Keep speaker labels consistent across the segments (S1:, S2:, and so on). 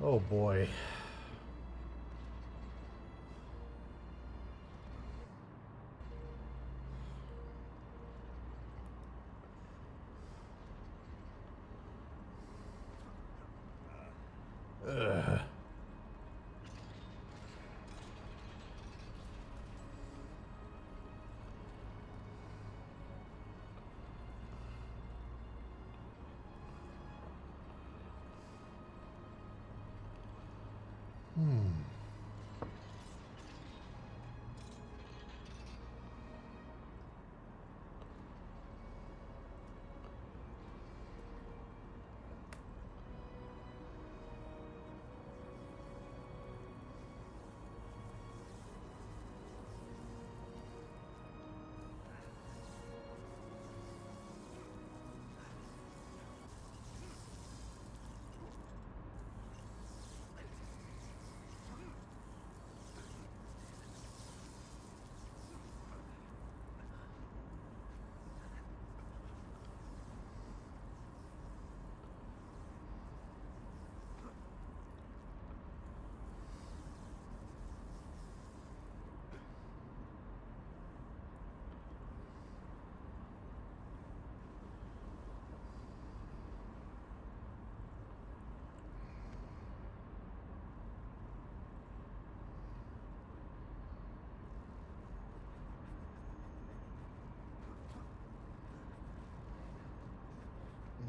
S1: Oh boy. Ugh.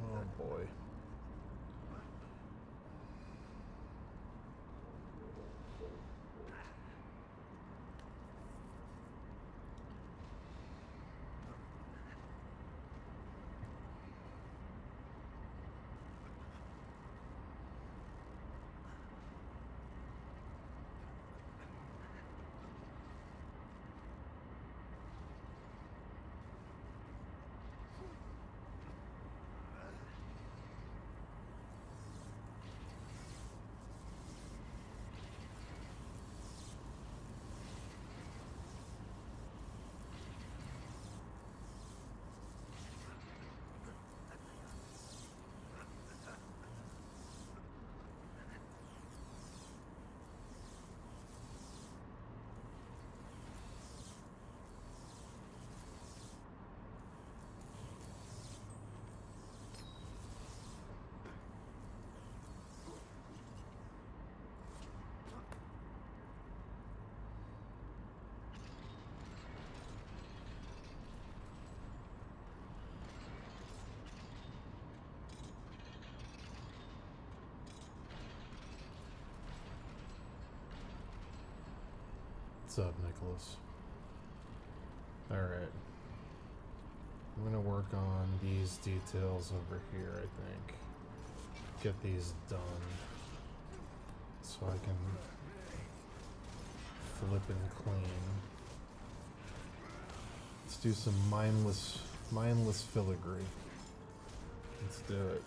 S1: Oh boy. What's up, Nicholas? Alright. I'm gonna work on these details over here, I think. Get these done. So I can flip and clean. Let's do some mindless filigree. Let's do it.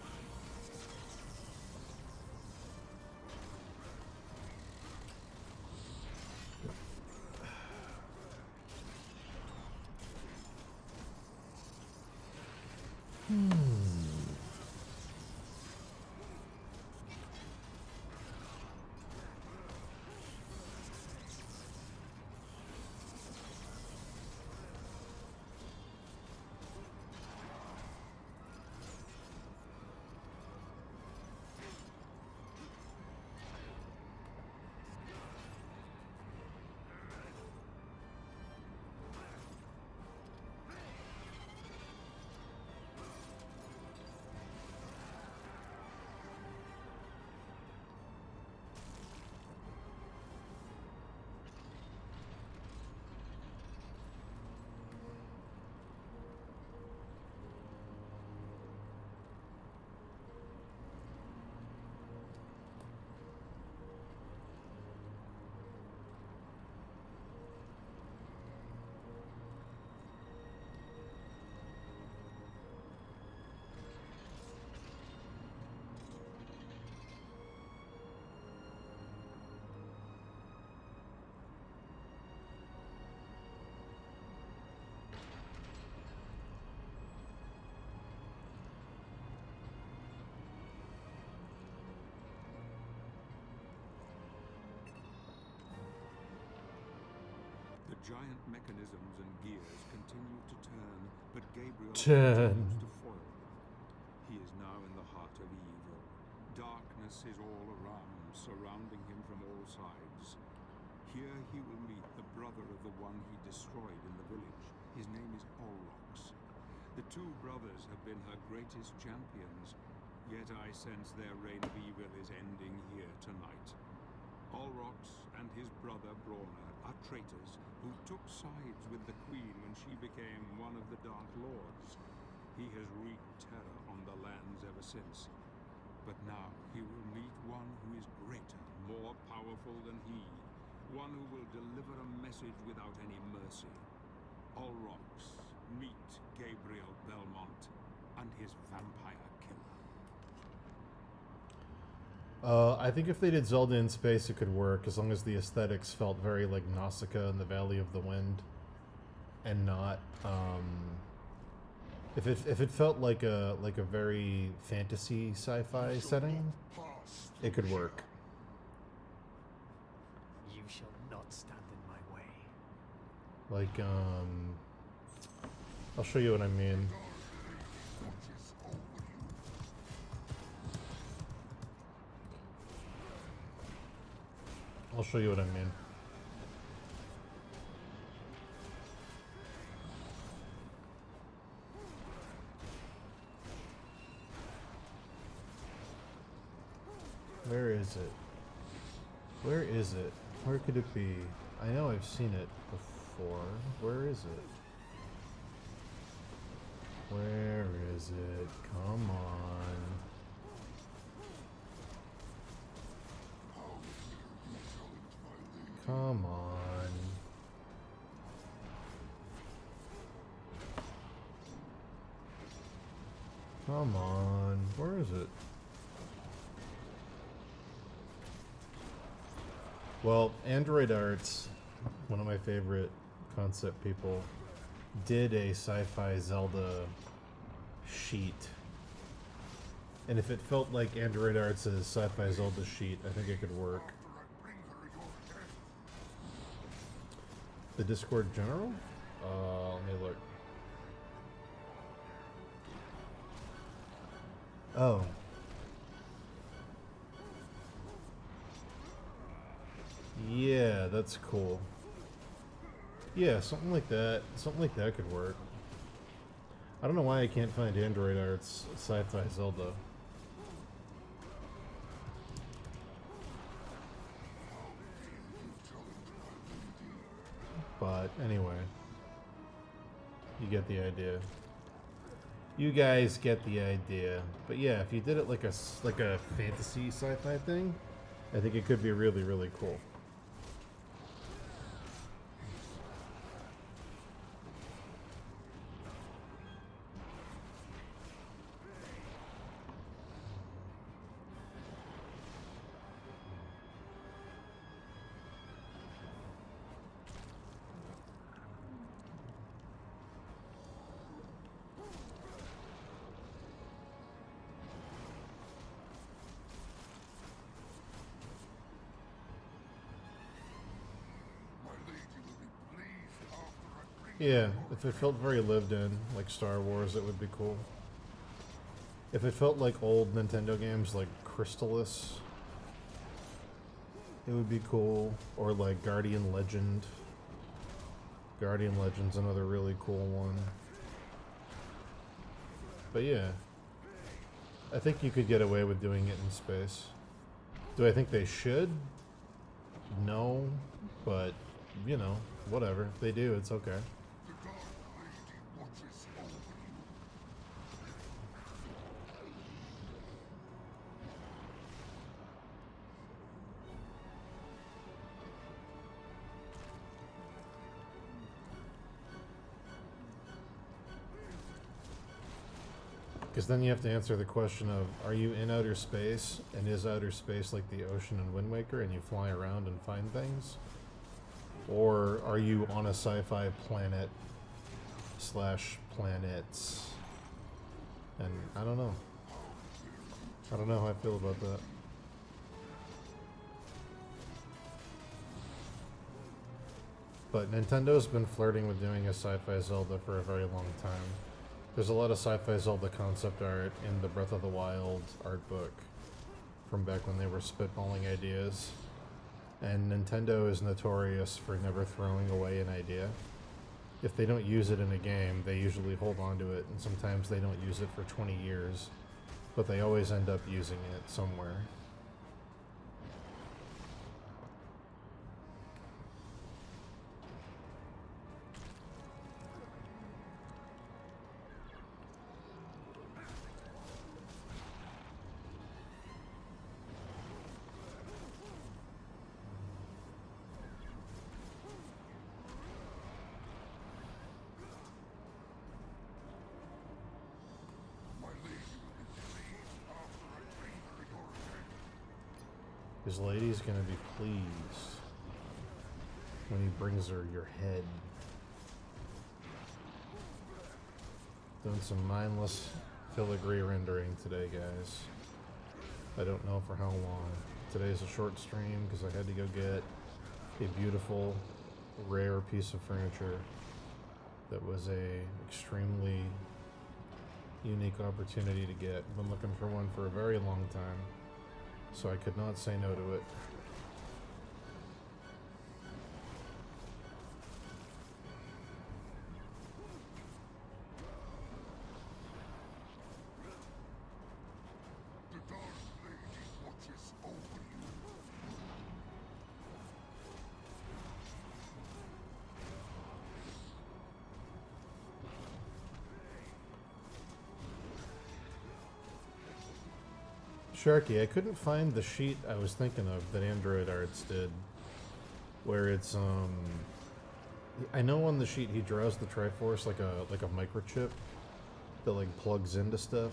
S2: giant mechanisms and gears continue to turn, but Gabriel
S1: Turn.
S2: continues to foil. He is now in the heart of evil. Darkness is all around, surrounding him from all sides. Here he will meet the brother of the one he destroyed in the village. His name is Olrox. The two brothers have been her greatest champions, yet I sense their reign of evil is ending here tonight. Olrox and his brother Brawner are traitors who took sides with the Queen when she became one of the Dark Lords. He has wreaked terror on the lands ever since. But now he will meet one who is greater, more powerful than he. One who will deliver a message without any mercy. Olrox, meet Gabriel Belmont and his vampire killer.
S1: I think if they did Zelda in space, it could work, as long as the aesthetics felt very like Nausicaa in the Valley of the Wind, and not if it felt like a very fantasy sci-fi setting, it could work.
S3: You shall not stand in my way.
S1: Like I'll show you what I mean. I'll show you what I mean. Where is it? Where is it? Where could it be? I know I've seen it before. Where is it? Where is it? Come on. Come on. Come on. Where is it? Well, Android Arts, one of my favorite concept people, did a sci-fi Zelda sheet. And if it felt like Android Arts' sci-fi Zelda sheet, I think it could work. The Discord General? Let me look. Oh. Yeah, that's cool. Yeah, something like that. Something like that could work. I don't know why I can't find Android Arts sci-fi Zelda. But anyway, you get the idea. You guys get the idea. But yeah, if you did it like a fantasy sci-fi thing, I think it could be really, really cool. Yeah, if it felt very lived in, like Star Wars, it would be cool. If it felt like old Nintendo games like Crystalis, it would be cool. Or like Guardian Legend. Guardian Legend's another really cool one. But yeah, I think you could get away with doing it in space. Do I think they should? No, but, you know, whatever. If they do, it's okay. Because then you have to answer the question of, are you in outer space, and is outer space like the ocean in Wind Waker, and you fly around and find things? Or are you on a sci-fi planet / planets? And I don't know. I don't know how I feel about that. But Nintendo's been flirting with doing a sci-fi Zelda for a very long time. There's a lot of sci-fi Zelda concept art in the Breath of the Wild art book from back when they were spitballing ideas. And Nintendo is notorious for never throwing away an idea. If they don't use it in a game, they usually hold on to it, and sometimes they don't use it for 20 years, but they always end up using it somewhere. His lady's gonna be pleased when he brings her your head. Doing some mindless filigree rendering today, guys. I don't know for how long. Today's a short stream because I had to go get a beautiful, rare piece of furniture that was a extremely unique opportunity to get. Been looking for one for a very long time, so I could not say no to it.
S4: The Dark Lady watches over you.
S1: Sharky, I couldn't find the sheet I was thinking of that Android Arts did, where it's I know on the sheet he draws the Triforce like a microchip that like plugs into stuff.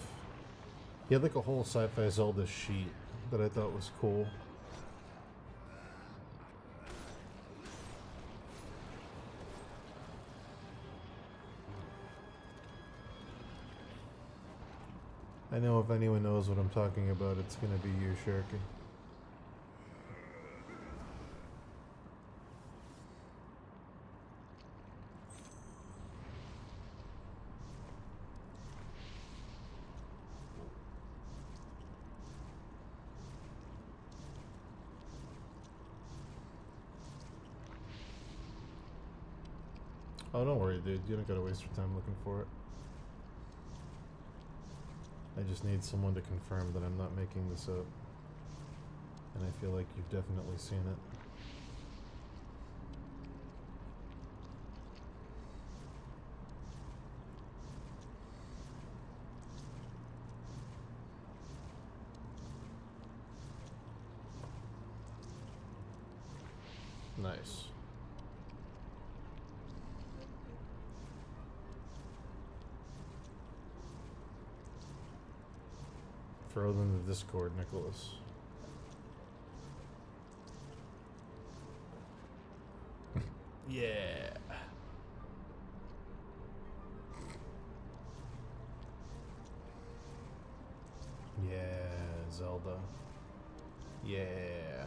S1: He had like a whole Sci-Fi Zelda sheet that I thought was cool. I know if anyone knows what I'm talking about, it's gonna be you, Sharky. Oh, don't worry, dude. You don't gotta waste your time looking for it. I just need someone to confirm that I'm not making this up. And I feel like you've definitely seen it. Nice. Throw them in the Discord, Nicholas. Yeah. Yeah, Zelda. Yeah.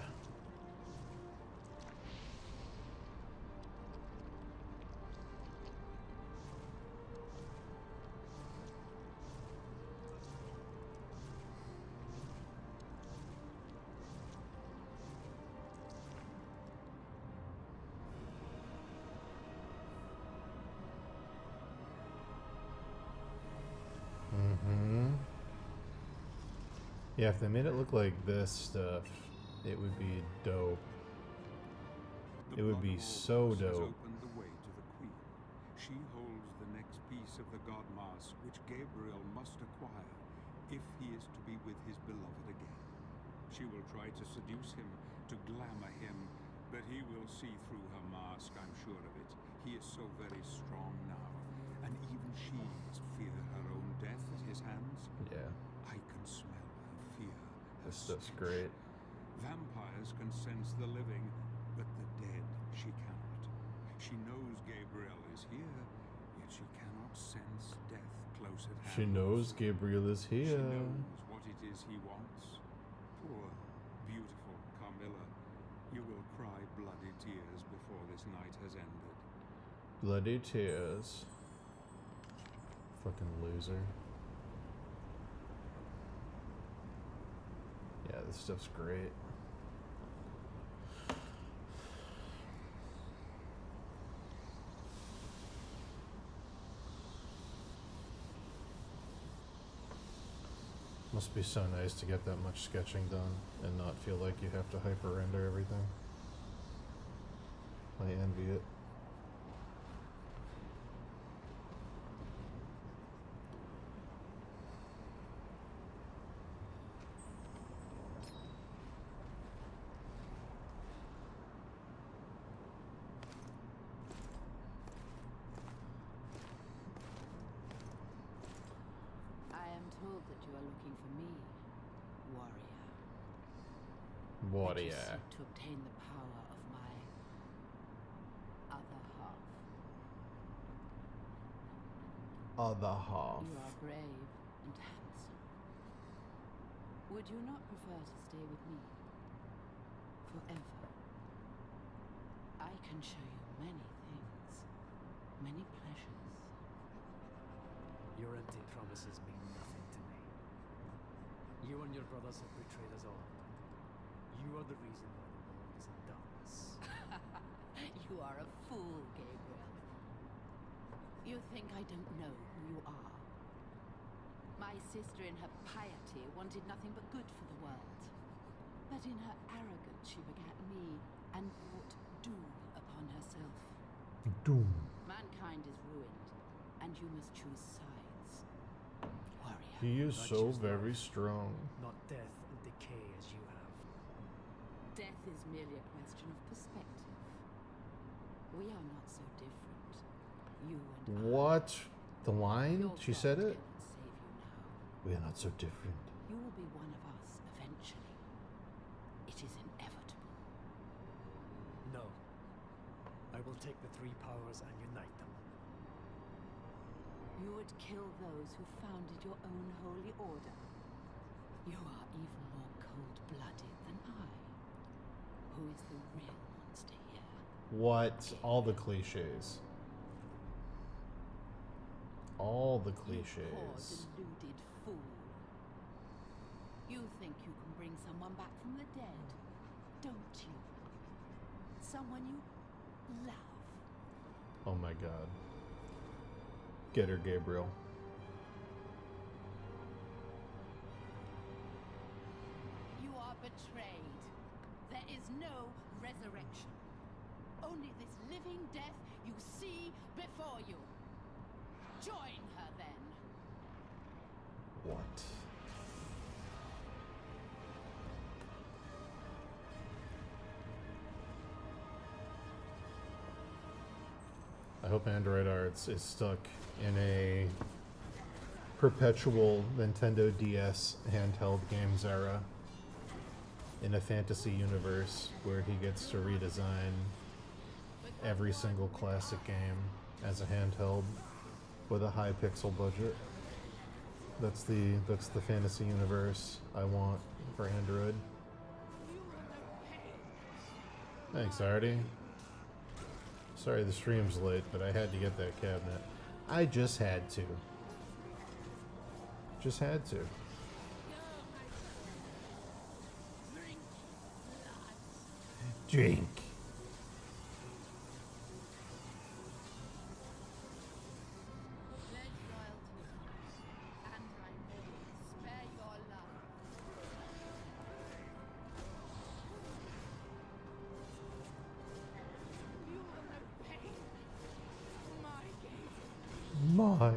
S1: Yeah, if they made it look like this stuff, it would be dope. It would be so dope.
S2: Opened the way to the Queen. She holds the next piece of the God Mask which Gabriel must acquire if he is to be with his beloved again. She will try to seduce him, to glamour him, but he will see through her mask, I'm sure of it. He is so very strong now, and even she must fear her own death at his hands.
S1: Yeah,
S2: I can smell her fear. Her
S1: this stuff's
S2: stench.
S1: great.
S2: Vampires can sense the living, but the dead she cannot. She knows Gabriel is here, yet she cannot sense death close at hand.
S1: She knows Gabriel is
S2: She
S1: here.
S2: knows what it is he wants. Poor, beautiful Carmilla, you will cry bloody tears before this night has ended.
S1: Bloody tears. Fucking loser. Yeah, this stuff's great. Must be so nice to get that much sketching done and not feel like you have to hyper render everything. I envy it.
S5: I am told that you are looking for me, warrior.
S1: What
S5: That you
S1: yeah.
S5: seek to obtain the power of my other half.
S1: Other half.
S5: You are brave and handsome. Would you not prefer to stay with me forever? I can show you many things, many pleasures.
S3: Your empty promises mean nothing to me. You and your brothers have betrayed us all. You are the reason why the world is in darkness.
S5: You are a fool, Gabriel. You think I don't know who you are. My sister in her piety wanted nothing but good for the world. But in her arrogance she begat me and brought doom upon herself.
S1: Doom.
S5: Mankind is ruined, and you must choose sides. Warrior.
S1: He is
S3: I
S1: so
S3: choose
S1: very
S3: life.
S1: strong.
S3: Not death and decay as you have.
S5: Death is merely a question of perspective. We are not so different. You and I.
S1: What? The line?
S5: Your
S1: She
S5: God
S1: said it?
S5: cannot save you now.
S1: We are not so different.
S5: You will be one of us eventually. It is inevitable.
S3: No. I will take the three powers and unite them.
S5: You would kill those who founded your own holy order. You are even more cold-blooded than I. Who is the real monster here?
S1: What? All the cliches. All the
S5: You poor
S1: cliches.
S5: deluded fool. You think you can bring someone back from the dead, don't you? Someone you love.
S1: Oh my god. Get her, Gabriel.
S5: You are betrayed. There is no resurrection. Only this living death you see before you. Join her then.
S1: What? I hope Android Arts is stuck in a perpetual Nintendo DS handheld games era in a fantasy universe where he gets to redesign every single classic game as a handheld with a high pixel budget. That's the fantasy universe I want for Android. Thanks, Artie. Sorry the stream's late, but I had to get that cabinet. I just had to. Just had to. Drink.
S5: Pledge loyalty to me, and I may spare your life. You will know pain. My gaze.
S1: My.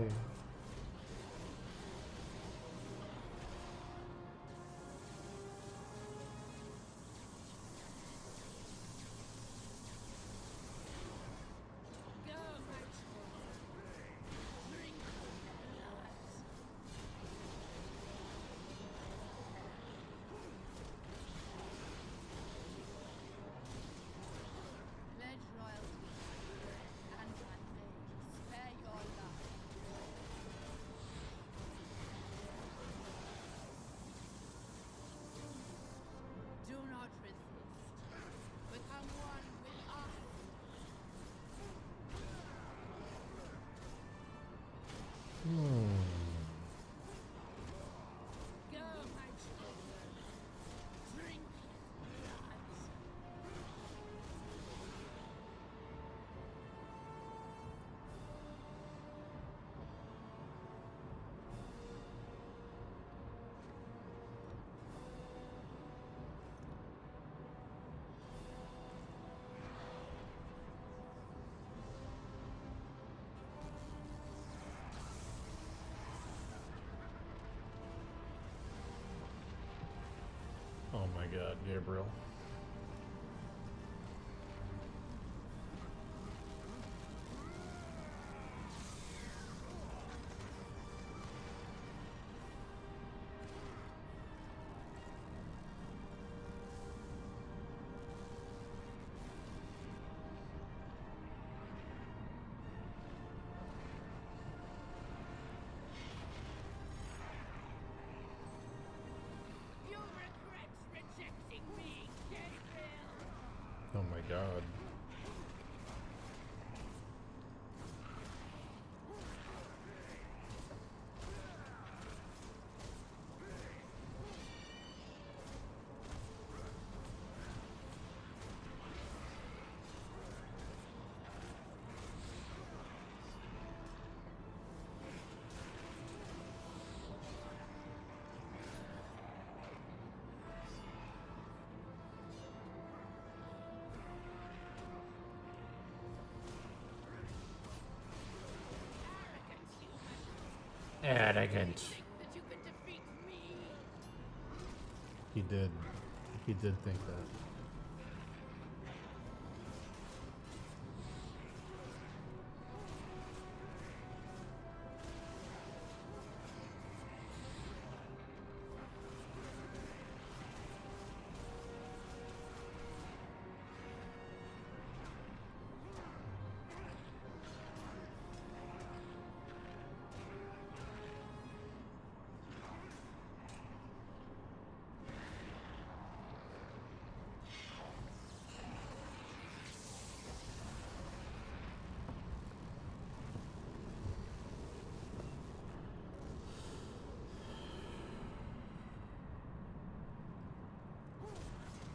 S1: god, Gabriel.
S5: You'll regret rejecting me, Gabriel.
S1: Oh my god. Arrogant.
S5: Think that you can defeat me?
S1: He did. He did think that.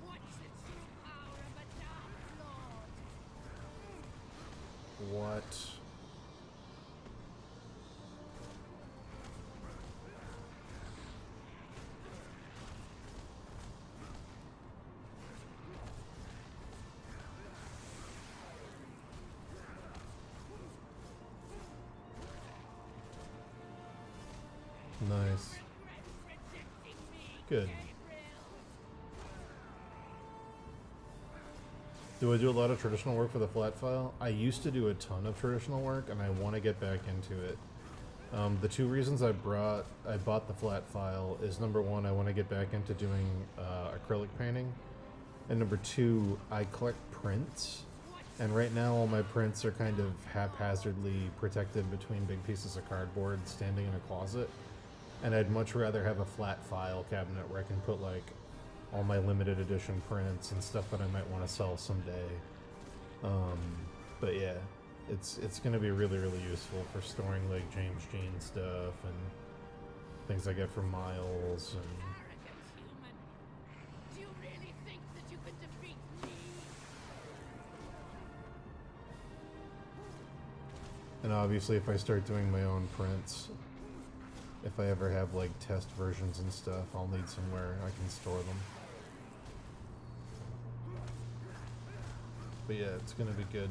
S5: What's the true power of a Dark Lord?
S1: What? Nice.
S5: Regret rejecting me,
S1: Good.
S5: Gabriel.
S1: Do I do a lot of traditional work for the flat file? I used to do a ton of traditional work, and I want to get back into it. The two reasons I bought the flat file is number one, I want to get back into doing acrylic painting, and number two, I collect prints, and right now all my prints are kind of haphazardly protected between big pieces of cardboard standing in a closet, and I'd much rather have a flat file cabinet where I can put like all my limited edition prints and stuff that I might want to sell someday. But yeah, it's gonna be really useful for storing like James Jean stuff and things I get from Miles and
S5: Arrogant human. Do you really think that you can defeat me?
S1: and obviously if I start doing my own prints, if I ever have like test versions and stuff, I'll need somewhere I can store them. But yeah, it's gonna be good.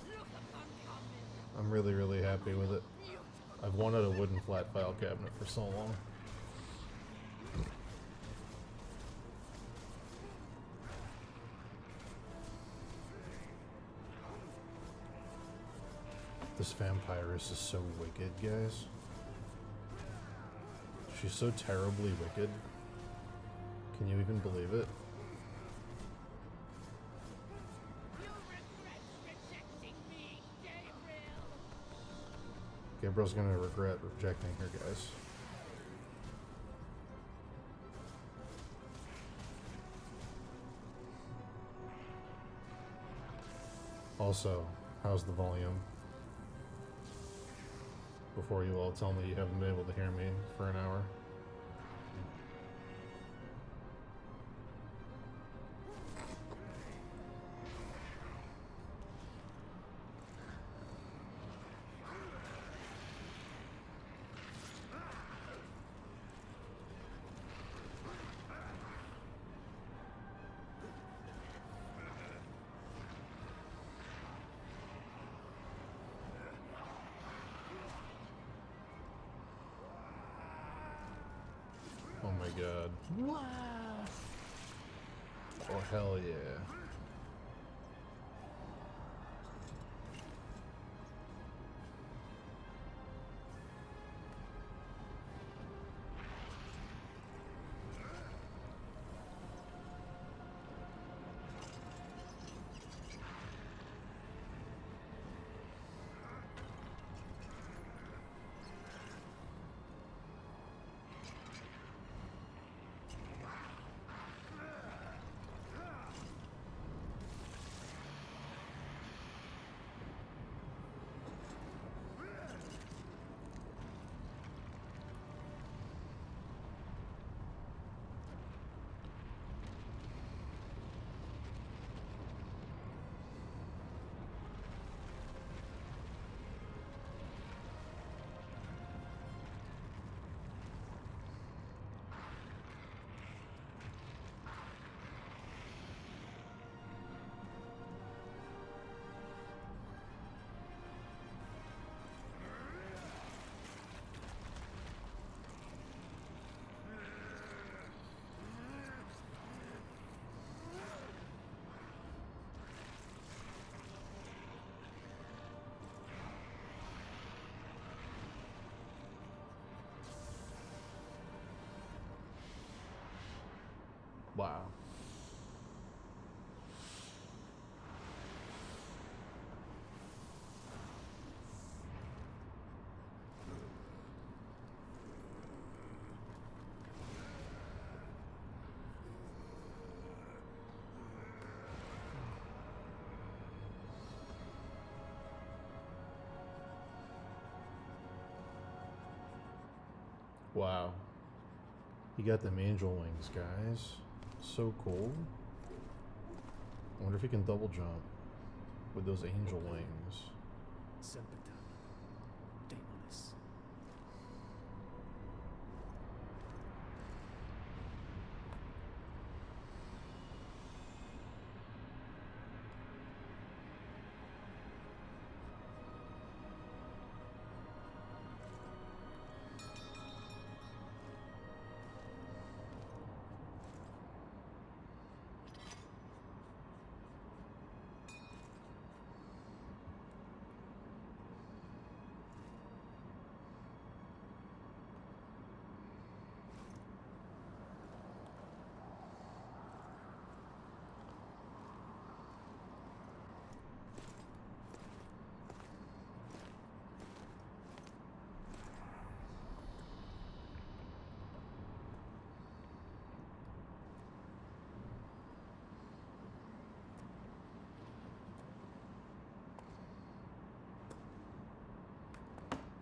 S5: Look upon coming.
S1: I'm really happy with it. I've wanted a wooden flat file cabinet for so long. This vampiress is so wicked, guys. She's so terribly wicked. Can you even believe it?
S5: You'll regret rejecting me, Gabriel.
S1: Gabriel's gonna regret rejecting her, guys. Also, how's the volume? Before you all tell me you haven't been able to hear me for an hour. Oh my god.
S3: Wow.
S1: Oh, hell yeah. Wow. Wow. You got them angel wings, guys. So cool. I wonder if you can double jump with those angel wings.
S3: Sempiternam, Daemonis.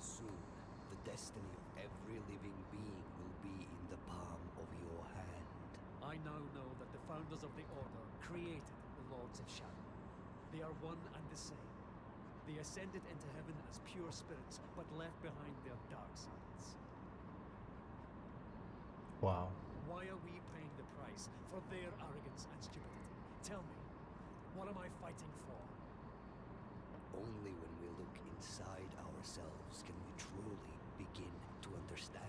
S6: Soon, the destiny of every living being will be in the palm of your hand.
S3: I now know that the founders of the Order created the Lords of Shadow. They are one and the same. They ascended into heaven as pure spirits, but left behind their dark sides.
S1: Wow.
S3: Why are we paying the price for their arrogance and stupidity? Tell me, what am I fighting for?
S6: Only when we look inside ourselves can we truly begin to understand.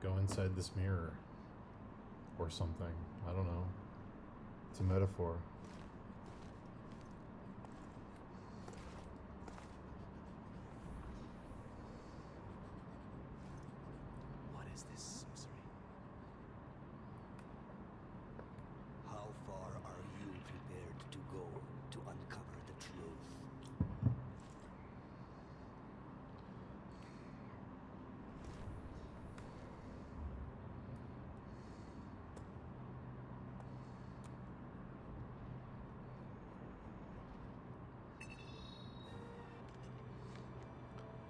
S1: Go inside this mirror. Or something. I don't know. It's a metaphor.
S3: What is this sorcery?
S6: How far are you prepared to go to uncover the truth?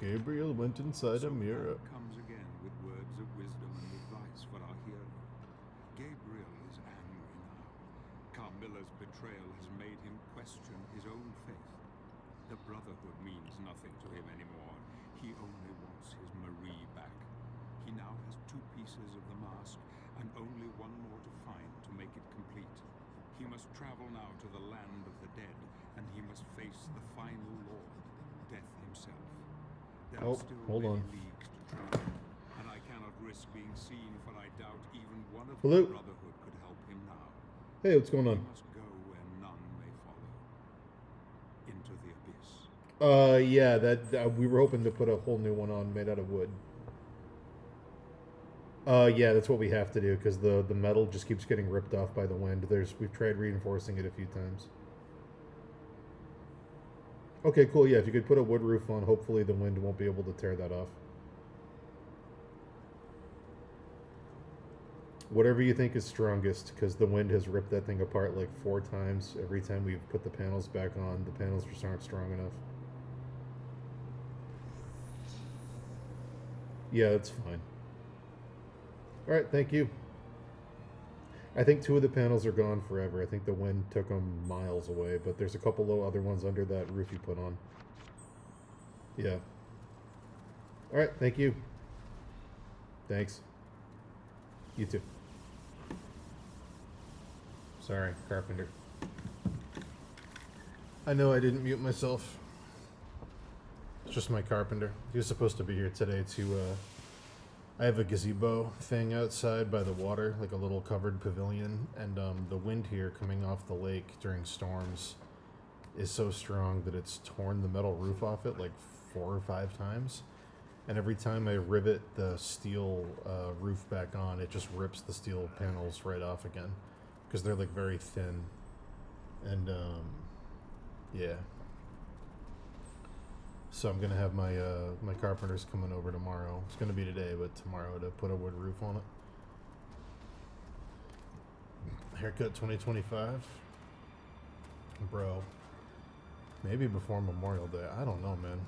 S1: Gabriel went inside a mirror.
S2: Pan comes again with words of wisdom and advice for our hero. Gabriel is angry now. Carmilla's betrayal has made him question his own faith. The Brotherhood means nothing to him anymore. He only wants his Marie back. He now has 2 pieces of the mask, and only one more to find to make it complete. He must travel now to the land of the dead, and he must face the final Lord, Death himself. There
S1: Oh,
S2: are still
S1: hold
S2: many
S1: on.
S2: leagues to travel, and I cannot risk being seen, for I doubt even one of
S1: Hello?
S2: the Brotherhood could help him now.
S1: Hey, what's going
S2: We
S1: on?
S2: must go where none may follow. Into the abyss.
S1: Yeah, that we were hoping to put a whole new one on made out of wood. Yeah, that's what we have to do because the metal just keeps getting ripped off by the wind. We've tried reinforcing it a few times. Okay, cool. Yeah, if you could put a wood roof on, hopefully the wind won't be able to tear that off. Whatever you think is strongest, because the wind has ripped that thing apart like 4 times. Every time we've put the panels back on, the panels just aren't strong enough. Yeah, that's fine. Alright, thank you. I think 2 of the panels are gone forever. I think the wind took them miles away, but there's a couple of other ones under that roof you put on. Yeah. Alright, thank you. Thanks. You too. Sorry, Carpenter. I know I didn't mute myself. It's just my carpenter. He was supposed to be here today to, I have a gazebo thing outside by the water, like a little covered pavilion, and the wind here coming off the lake during storms is so strong that it's torn the metal roof off it like 4 or 5 times. And every time I rivet the steel roof back on, it just rips the steel panels right off again. Because they're like very thin. And yeah. So I'm gonna have my my carpenters coming over tomorrow. It's gonna be today, but tomorrow to put a wood roof on it. Haircut 2025? Bro. Maybe before Memorial Day. I don't know, man.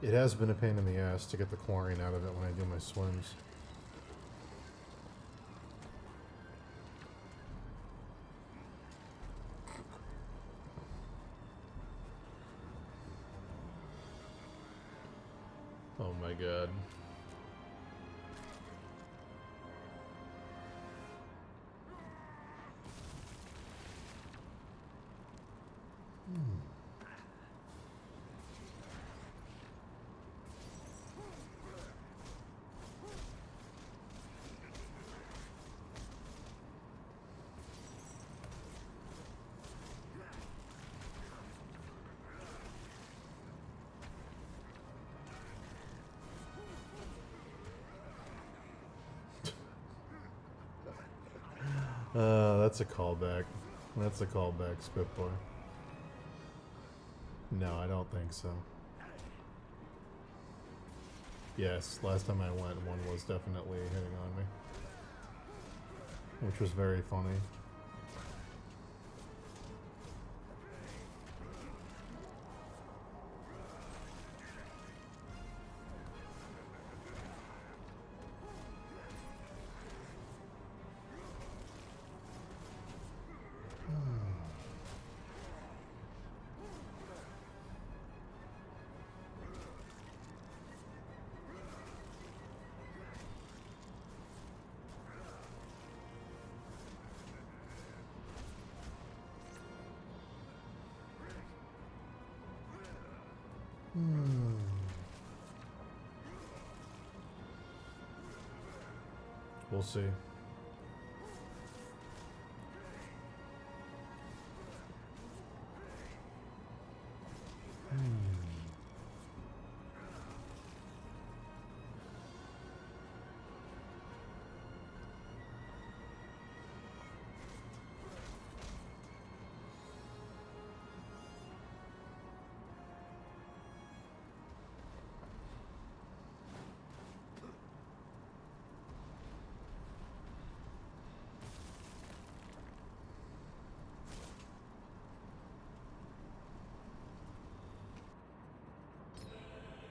S1: It has been a pain in the ass to get the chlorine out of it when I do my swims. Oh my god. That's a callback. That's a callback, Spitboy. No, I don't think so. Yes, last time I went, one was definitely hitting on me. Which was very funny. We'll see.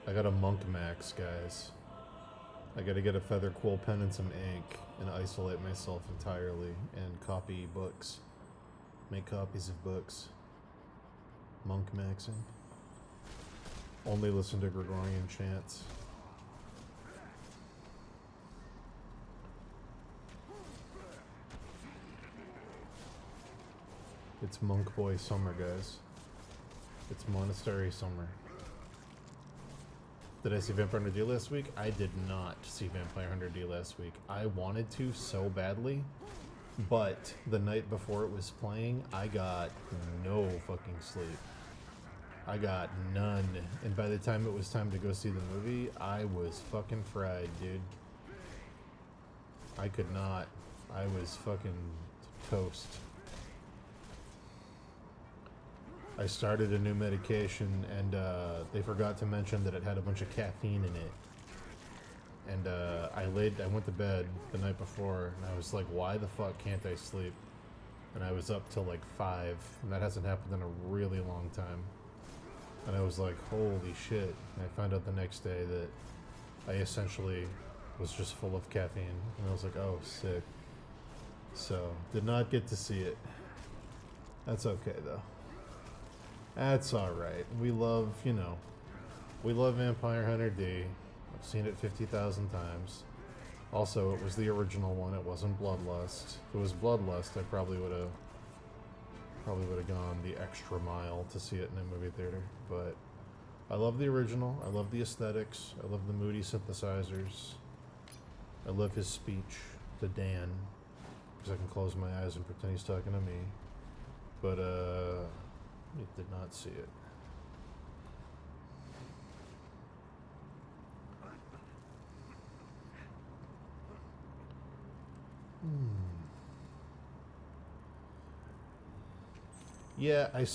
S1: I got a monk max, guys. I gotta get a feather quill pen and some ink and isolate myself entirely and copy books. Make copies of books. Monk maxing. Only listen to Gregorian chants. It's monk boy summer, guys. It's monastery summer. Did I see Vampire Hunter D last week? I did not see Vampire Hunter D last week. I wanted to so badly, But the night before it was playing, I got no fucking sleep. I got none. And by the time it was time to go see the movie, I was fucking fried, dude. I could not. I was fucking toast. I started a new medication and they forgot to mention that it had a bunch of caffeine in it. And I went to bed the night before and I was like, why the fuck can't I sleep? And I was up till like 5, and that hasn't happened in a really long time. And I was like, holy shit. And I found out the next day that I essentially was just full of caffeine. And I was like, oh, sick. So, did not get to see it. That's okay, though. That's alright. We love, you know, we love Vampire Hunter D. I've seen it 50,000 times. Also, it was the original one. It wasn't Bloodlust. If it was Bloodlust, I probably would have gone the extra mile to see it in a movie theater. But I love the original. I love the aesthetics. I love the moody synthesizers. I love his speech to Dan, because I can close my eyes and pretend he's talking to me. But I did not see it. Yeah, I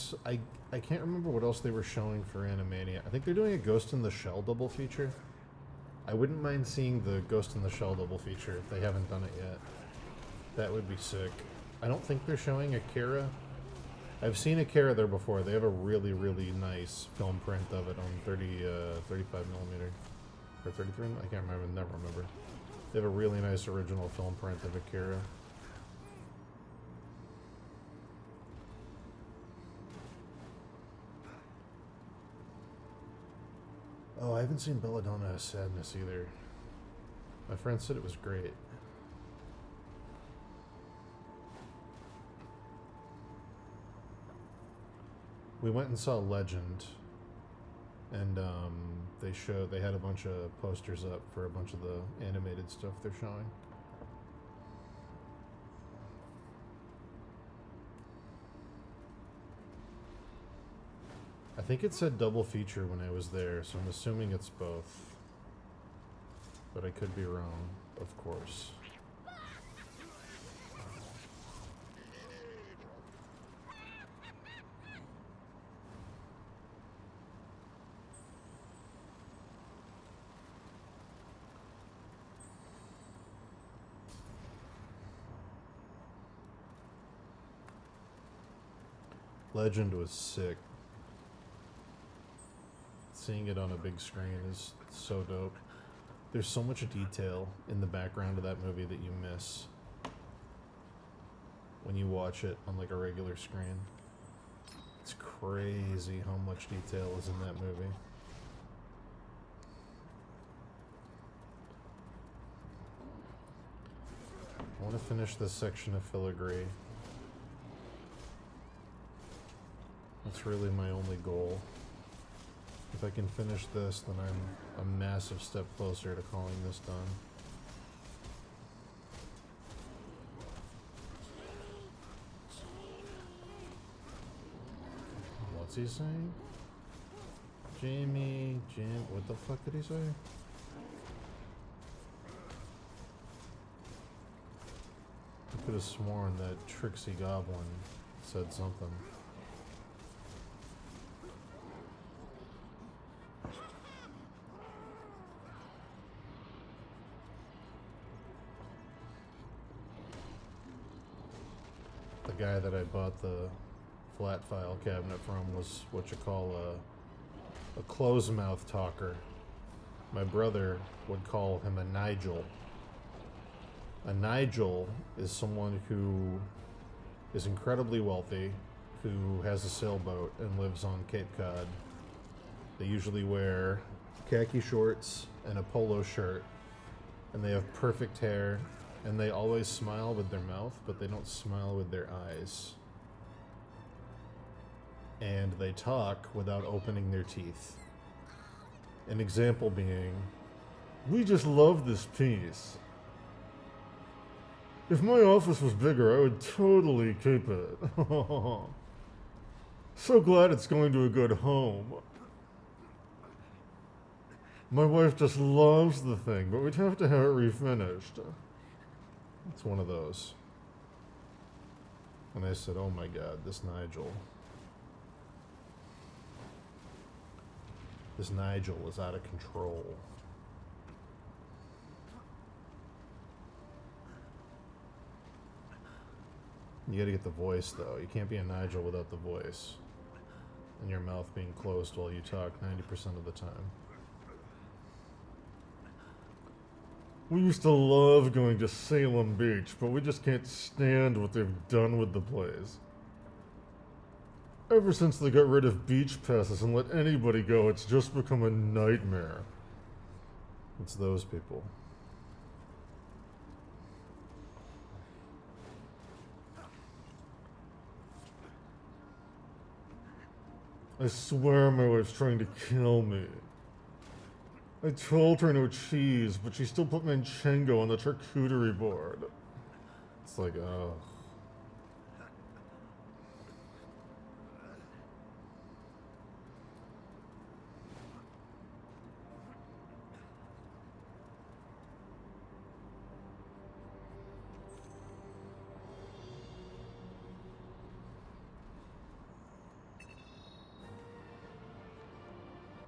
S1: can't remember what else they were showing for Animania. I think they're doing a Ghost in the Shell double feature. I wouldn't mind seeing the Ghost in the Shell double feature if they haven't done it yet. That would be sick. I don't think they're showing Akira. I've seen Akira there before. They have a really, really nice film print of it on 35 millimeter. Or 33? I can't remember. Never remember. They have a really nice original film print of Akira. Oh, I haven't seen Belladonna of Sadness either. My friend said it was great. We went and saw Legend, and they had a bunch of posters up for a bunch of the animated stuff they're showing. I think it said double feature when I was there, so I'm assuming it's both. But I could be wrong, of course. Legend was sick. Seeing it on a big screen is so dope. There's so much detail in the background of that movie that you miss when you watch it on like a regular screen. It's crazy how much detail is in that movie. I want to finish this section of filigree. That's really my only goal. If I can finish this, then I'm a massive step closer to calling this done. What's he saying? Jamie, what the fuck did he say? I could have sworn that Trixie Goblin said something. The guy that I bought the flat file cabinet from was what you call a close mouth talker. My brother would call him a Nigel. A Nigel is someone who is incredibly wealthy, who has a sailboat and lives on Cape Cod. They usually wear khaki shorts and a polo shirt, and they have perfect hair, and they always smile with their mouth, but they don't smile with their eyes. And they talk without opening their teeth. An example being, "We just love this piece." If my office was bigger, I would totally keep it. So glad it's going to a good home. My wife just loves the thing, but we'd have to have it refinished. It's one of those. And I said, oh my god, this Nigel. This Nigel is out of control. You gotta get the voice, though. You can't be a Nigel without the voice. And your mouth being closed while you talk 90% of the time. We used to love going to Salem Beach, but we just can't stand what they've done with the place. Ever since they got rid of beach passes and let anybody go, it's just become a nightmare. It's those people. I swear my wife's trying to kill me. I told her no cheese, but she still put manchego on the charcuterie board. It's like, oh.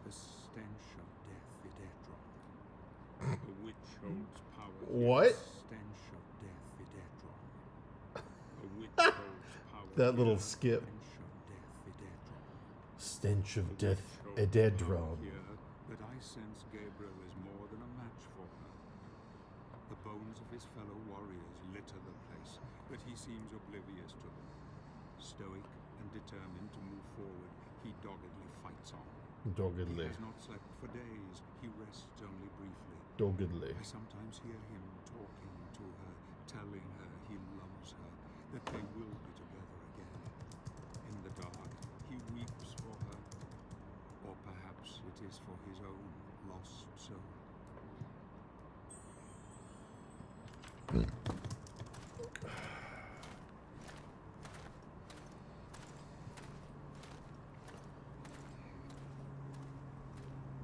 S2: The stench of death, Idedron. The witch holds power.
S1: What?
S2: The stench of death, Idedron. The witch holds power.
S1: That little skip.
S2: Stench of death,
S1: Stench of death,
S2: Idedron. The witch holds
S1: Ededron.
S2: power here, but I sense Gabriel is more than a match for her. The bones of his fellow warriors litter the place, but he seems oblivious to them. Stoic and determined to move forward, he doggedly fights on.
S1: Doggedly.
S2: He has not slept for days. He rests only briefly.
S1: Doggedly.
S2: I sometimes hear him talking to her, telling her he loves her, that they will be together again. In the dark, he weeps for her. Or perhaps it is for his own lost soul.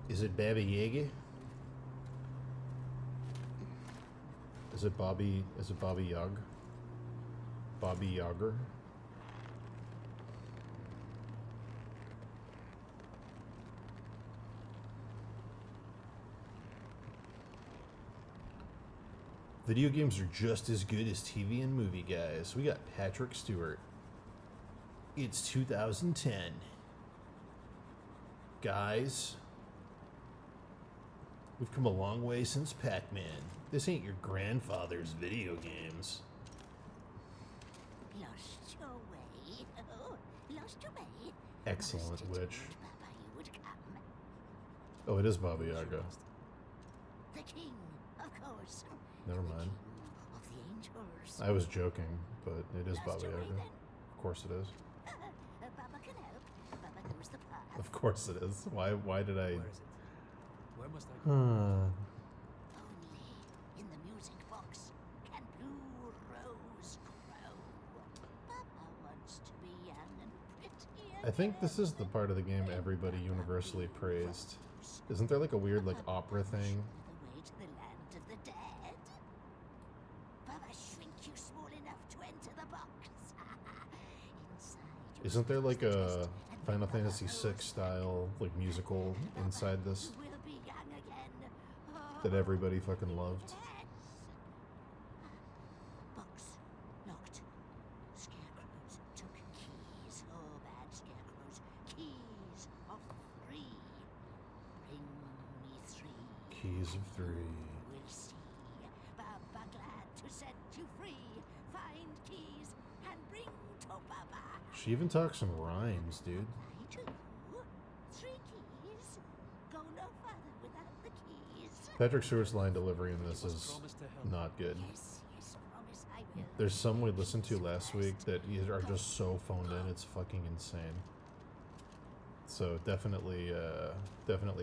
S1: Is it Baba Yaga? Is it Bobby Yag? Bobby Yager? Video games are just as good as TV and movie, guys. We got Patrick Stewart. It's 2010. Guys, we've come a long way since Pac-Man. This ain't your grandfather's video games.
S5: Lost your way. Oh, lost your way.
S1: Excellent,
S5: Must have
S1: witch.
S5: told Papa you would come.
S1: Oh, it is Baba Yaga.
S5: The king, of course.
S1: Never
S5: The
S1: mind.
S5: king of the angels.
S1: I was joking, but it is
S5: Lost
S1: Baba
S5: your way
S1: Yaga.
S5: then?
S1: Of course it is.
S5: Baba can help. Baba knows the path.
S1: Of course it is. Why did I...
S3: Where is it? Where must I go?
S5: Only in the music box can Blue Rose grow. Papa wants to be young and pretty.
S1: I think this is the part of the game everybody universally praised. Isn't there like a weird like opera thing?
S5: The way to the land of the dead. Baba shrink you small enough to enter the box. Inside you
S1: Isn't there like a
S5: and
S1: Final
S5: Baba
S1: Fantasy
S5: knows
S1: VI style like musical inside this
S5: you will be young again.
S1: that everybody fucking loved?
S5: Yes. Box locked. Scarecrows took keys. Oh, bad scarecrows. Keys of 3. Bring me 3.
S1: Keys of 3.
S5: We'll see. Baba glad to set you free. Find keys and bring to Baba.
S1: She even talks in rhymes, dude.
S5: I do. 3 keys. Go no further without the keys.
S1: Patrick Stewart's line delivery in this
S3: You must
S1: is
S3: promise to help.
S1: not good.
S5: Yes, yes, promise I will.
S1: There's some we listened to last week that are just so phoned in, it's fucking insane. So definitely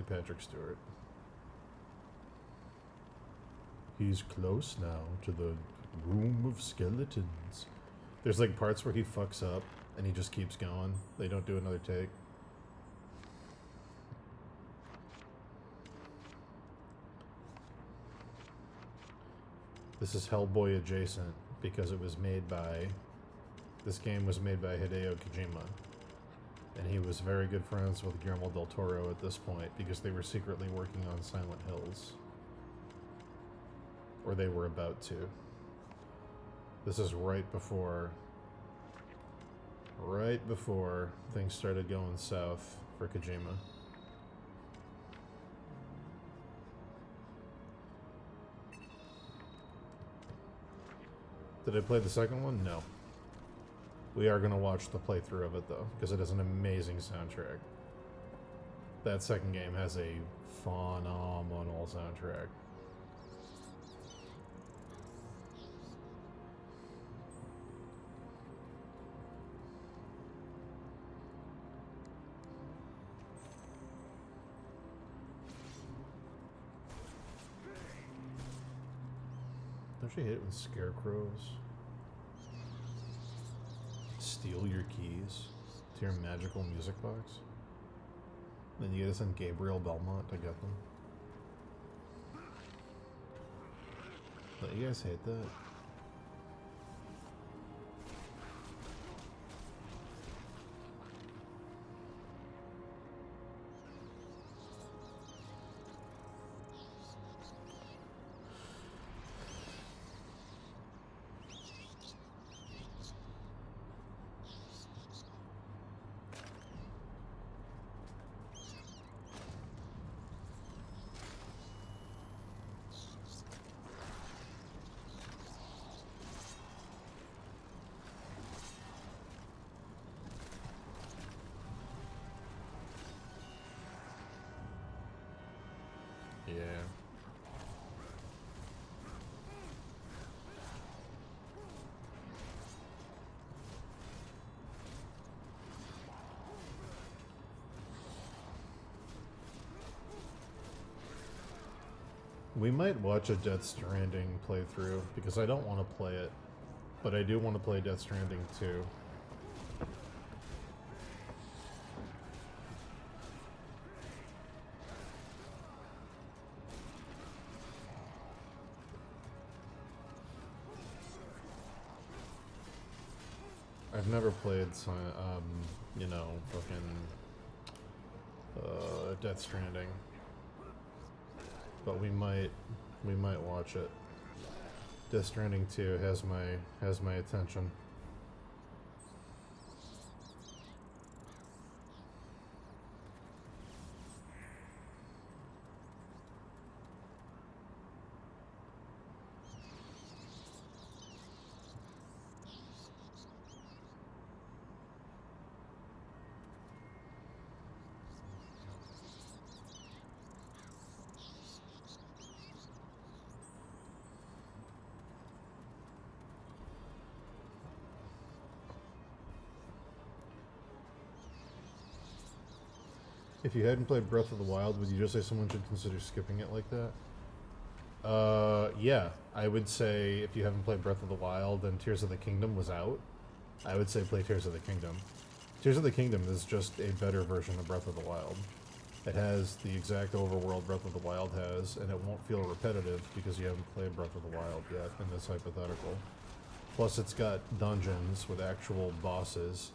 S1: Patrick Stewart. He's close now to the Room of skeletons. There's like parts where he fucks up and he just keeps going. They don't do another take. This is Hellboy adjacent because it was made by... This game was made by Hideo Kojima. And he was very good friends with Guillermo del Toro at this point because they were secretly working on Silent Hills. Or they were about to. This is right before things started going south for Kojima. Did I play the second one? No. We are going to watch the playthrough of it, though, because it has an amazing soundtrack. That second game has a phenomenal soundtrack. Don't you hate it with scarecrows? Steal your keys to your magical music box? Then you gotta send Gabriel Belmont to get them? Don't you guys hate that? Yeah. We might watch a Death Stranding playthrough because I don't want to play it, but I do want to play Death Stranding 2. I've never played, you know, fucking Death Stranding, but we might watch it. Death Stranding 2 has my attention. If you hadn't played Breath of the Wild, would you just say someone should consider skipping it like that? Yeah. I would say if you haven't played Breath of the Wild and Tears of the Kingdom was out, I would say play Tears of the Kingdom. Tears of the Kingdom is just a better version of Breath of the Wild. It has the exact overworld Breath of the Wild has, and it won't feel repetitive because you haven't played Breath of the Wild yet in this hypothetical. Plus it's got dungeons with actual bosses.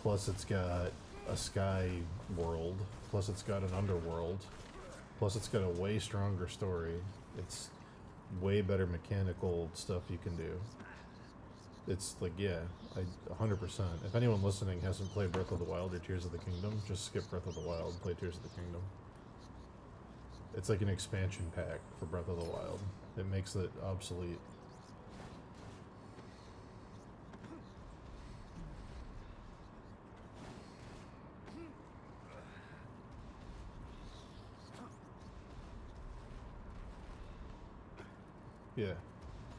S1: Plus it's got a sky world, plus it's got an underworld, plus it's got a way stronger story. It's way better mechanical stuff you can do. It's like, yeah, 100%. If anyone listening hasn't played Breath of the Wild or Tears of the Kingdom, just skip Breath of the Wild and play Tears of the Kingdom. It's like an expansion pack for Breath of the Wild. It makes it obsolete. Yeah,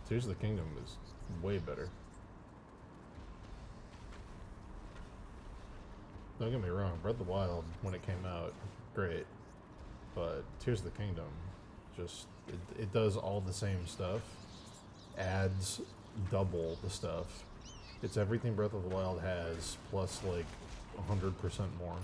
S1: Tears of the Kingdom is way better. Don't get me wrong, Breath of the Wild, when it came out, great. But Tears of the Kingdom, just, it does all the same stuff, adds double the stuff. It's everything Breath of the Wild has, plus like 100% more.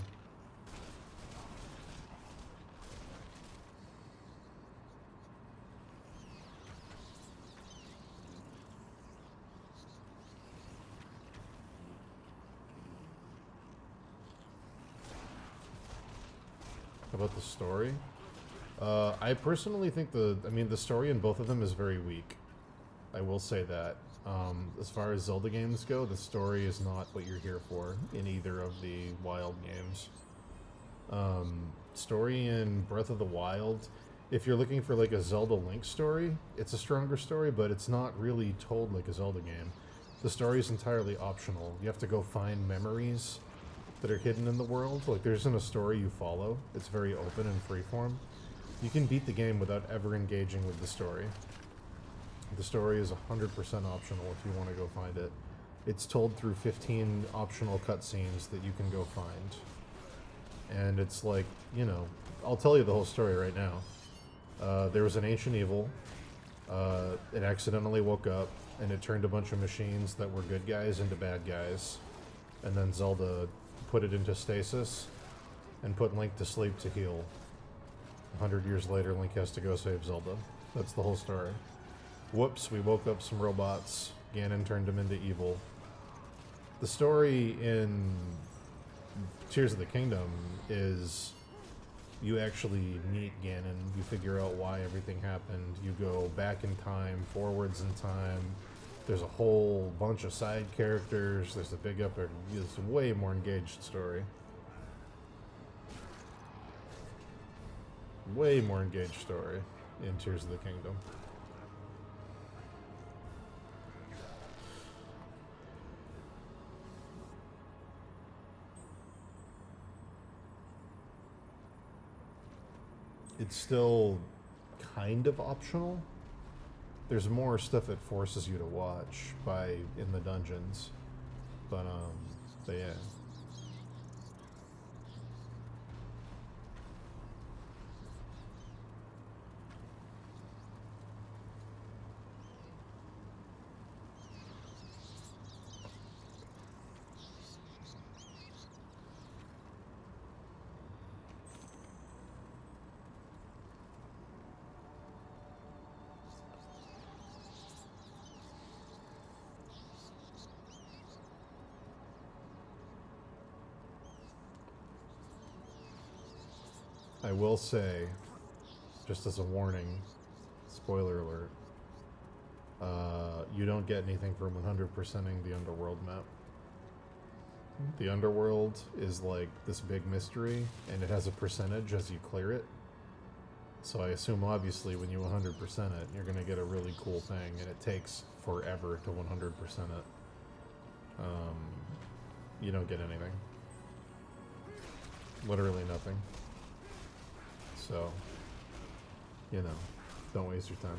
S1: How about the story? I personally think the story in both of them is very weak. I will say that. As far as Zelda games go, the story is not what you're here for in either of the Wild games. Story in Breath of the Wild, if you're looking for like a Zelda Link story, it's a stronger story, but it's not really told like a Zelda game. The story is entirely optional. You have to go find memories that are hidden in the world. Like, there isn't a story you follow. It's very open and freeform. You can beat the game without ever engaging with the story. The story is 100% optional if you want to go find it. It's told through 15 optional cutscenes that you can go find. And it's like, you know, I'll tell you the whole story right now. There was an ancient evil. It accidentally woke up, and it turned a bunch of machines that were good guys into bad guys. And then Zelda put it into stasis and put Link to sleep to heal. 100 years later, Link has to go save Zelda. That's the whole story. Whoops, we woke up some robots. Ganon turned them into evil. The story in Tears of the Kingdom is you actually meet Ganon, you figure out why everything happened, you go back in time, forwards in time. There's a whole bunch of side characters, there's a big epic, it's a way more engaged story. Way more engaged story in Tears of the Kingdom. It's still kind of optional. There's more stuff it forces you to watch in the dungeons. But yeah. I will say, just as a warning, spoiler alert, you don't get anything from 100%ing the Underworld map. The Underworld is like this big mystery, and it has a percentage as you clear it. So I assume, obviously, when you 100% it, you're going to get a really cool thing, and it takes forever to 100% it. You don't get anything. Literally nothing. So, you know, don't waste your time.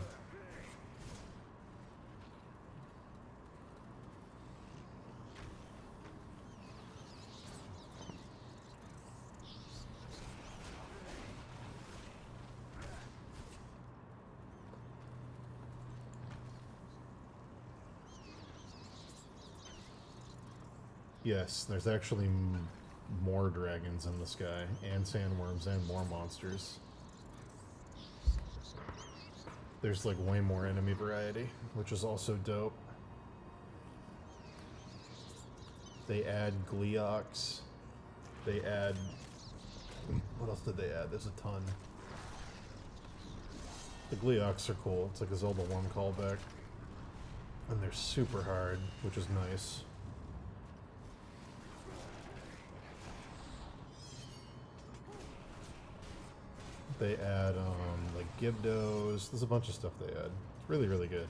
S1: Yes, there's actually more dragons in the sky, and sandworms, and more monsters. There's like way more enemy variety, which is also dope. They add Gleeoks. They add... What else did they add? There's a ton. The Gleeoks are cool. It's like a Zelda 1 callback. And they're super hard, which is nice. They add, like, Gibdos. There's a bunch of stuff they add. It's really, really good.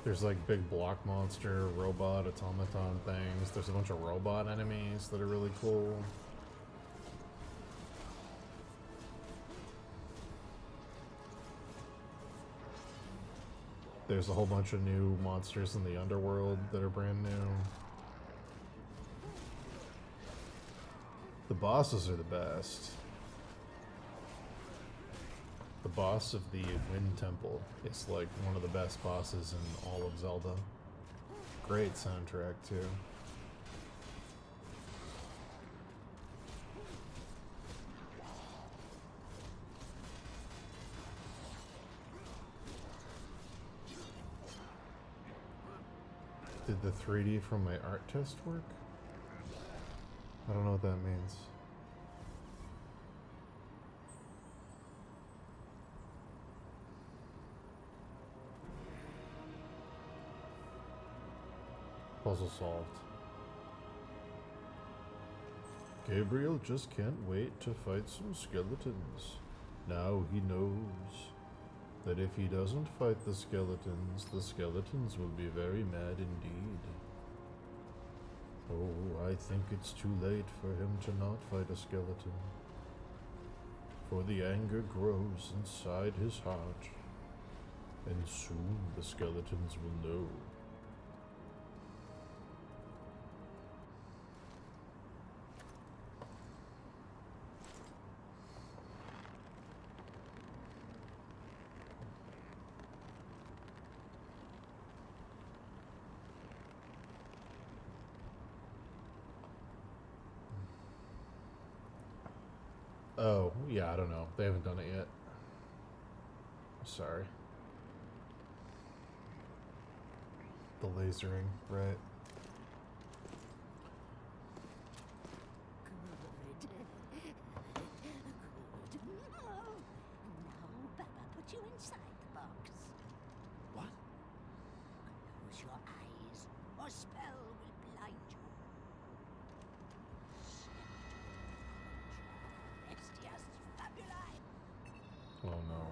S1: There's like big block monster, robot, automaton things. There's a bunch of robot enemies that are really cool. There's a whole bunch of new monsters in the underworld that are brand new. The bosses are the best. The boss of the Wind Temple is like one of the best bosses in all of Zelda. Great soundtrack too. Did the 3D from my art test work? I don't know what that means. Puzzle solved. Gabriel just can't wait to fight some skeletons. Now he knows that if he doesn't fight the skeletons will be very mad indeed. Oh, I think it's too late for him to not fight a skeleton. For the anger grows inside his heart, and soon the skeletons will know. Oh, yeah, I don't know. They haven't done it yet. Sorry. The lasering, right.
S5: Good. Now, Baba, put you inside the box.
S6: What?
S5: Close your eyes, or spell will blind you. Bestias fabuli.
S1: Oh no.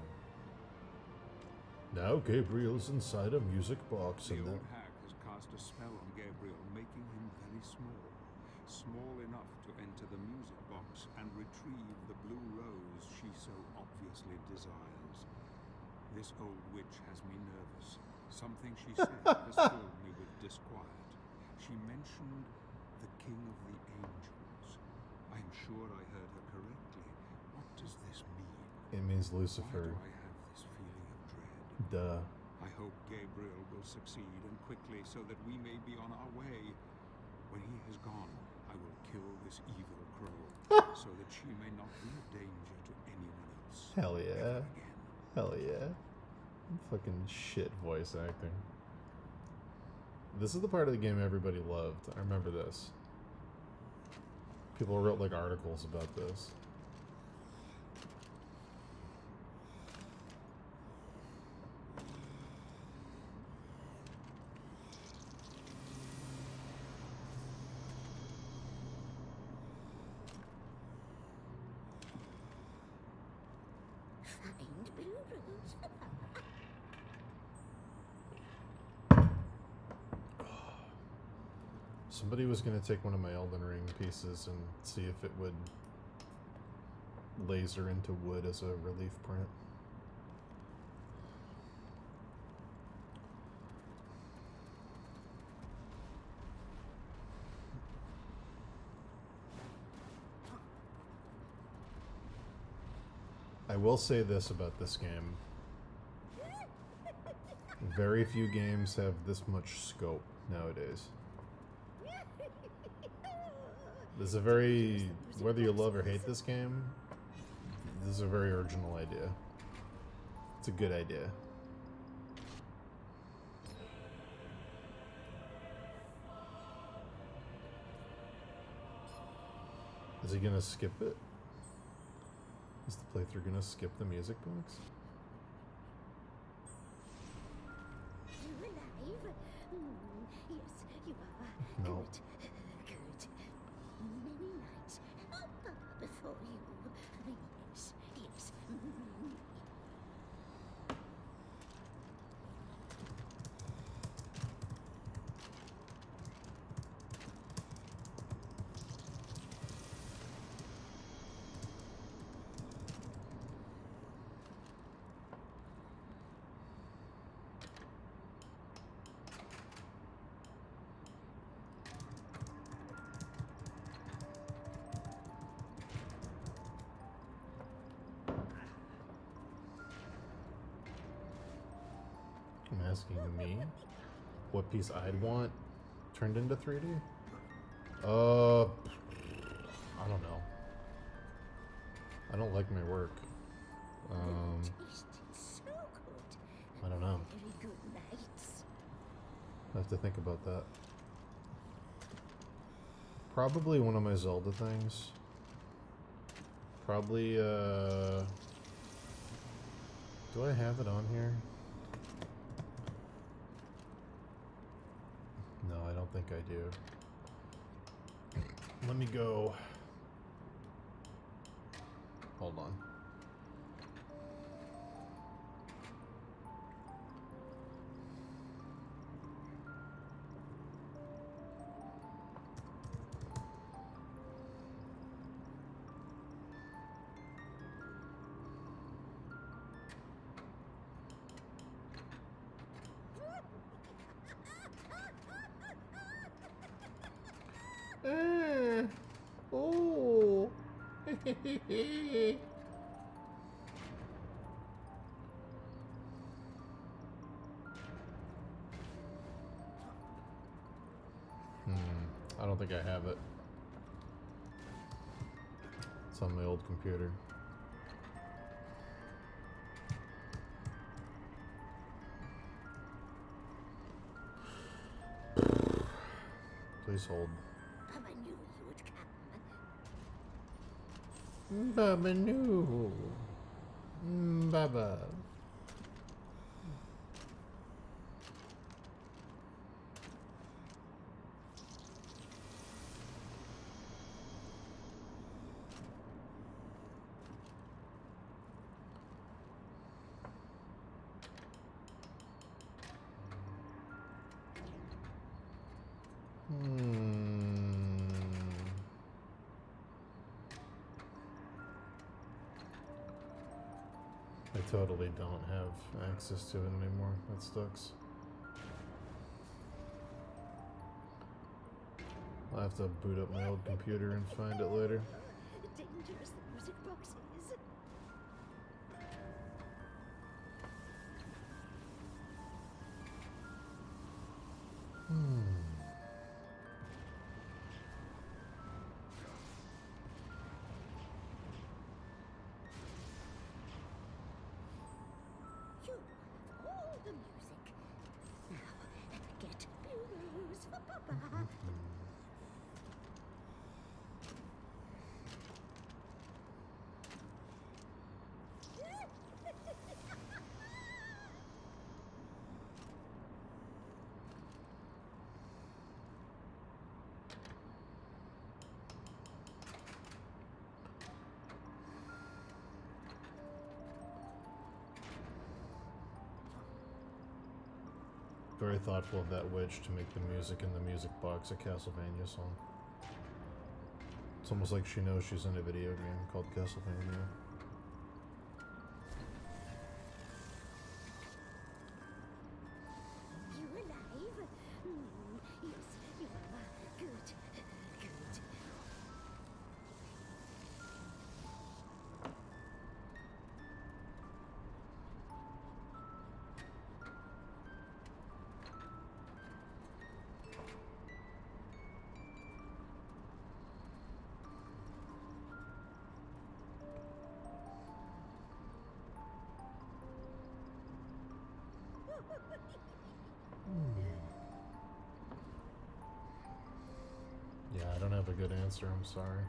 S1: Now Gabriel's inside a music box
S2: The
S1: and
S2: old
S1: that.
S2: hag has cast a spell on Gabriel, making him very small. Small enough to enter the music box and retrieve the blue rose she so obviously desires. This old witch has me nervous. Something she said has filled me with disquiet. She mentioned the King of the Angels. I am sure I heard her correctly. What does this mean?
S1: It means
S2: Why
S1: Lucifer.
S2: do I have this feeling of dread?
S1: Duh.
S2: I hope Gabriel will succeed, and quickly, so that we may be on our way. When he has gone, I will kill this evil crow, so that she may not be a danger to anyone else.
S1: Hell
S2: ever
S1: yeah.
S2: again.
S1: Hell yeah. Fucking shit voice acting. This is the part of the game everybody loved. I remember this. People wrote like articles about this.
S5: Find blue rose.
S1: Somebody was gonna take one of my Elden Ring pieces and see if it would laser into wood as a relief print. I will say this about this game. Very few games have this much scope nowadays. This is a very, whether you love or hate this game, this is a very original idea. It's a good idea. Is he gonna skip it? Is the playthrough gonna skip the music box?
S5: You alive? Yes, you are.
S1: No.
S5: Good. Good. Many nights before you. Yes, yes.
S1: asking me what piece I'd want turned into 3D? I don't know. I don't like my work.
S7: So good.
S1: I don't know.
S7: Very good nights.
S1: I have to think about that. Probably one of my Zelda things. Probably, do I have it on here? No, I don't think I do. Let me go. Hold on. Oh. I don't think I have it. It's on my old computer. Please hold.
S7: Papa knew you would come.
S1: Baba no. Baba. I totally don't have access to it anymore. That sucks. I'll have to boot up my old computer and find it later.
S7: Dangerous, the music box is. You have all the music. Now, get blues for Papa.
S1: Very thoughtful of that witch to make the music in the music box a Castlevania song. It's almost like she knows she's in a video game called Castlevania.
S7: You alive? Yes, you are. Good. Good.
S1: Yeah, I don't have a good answer, I'm sorry.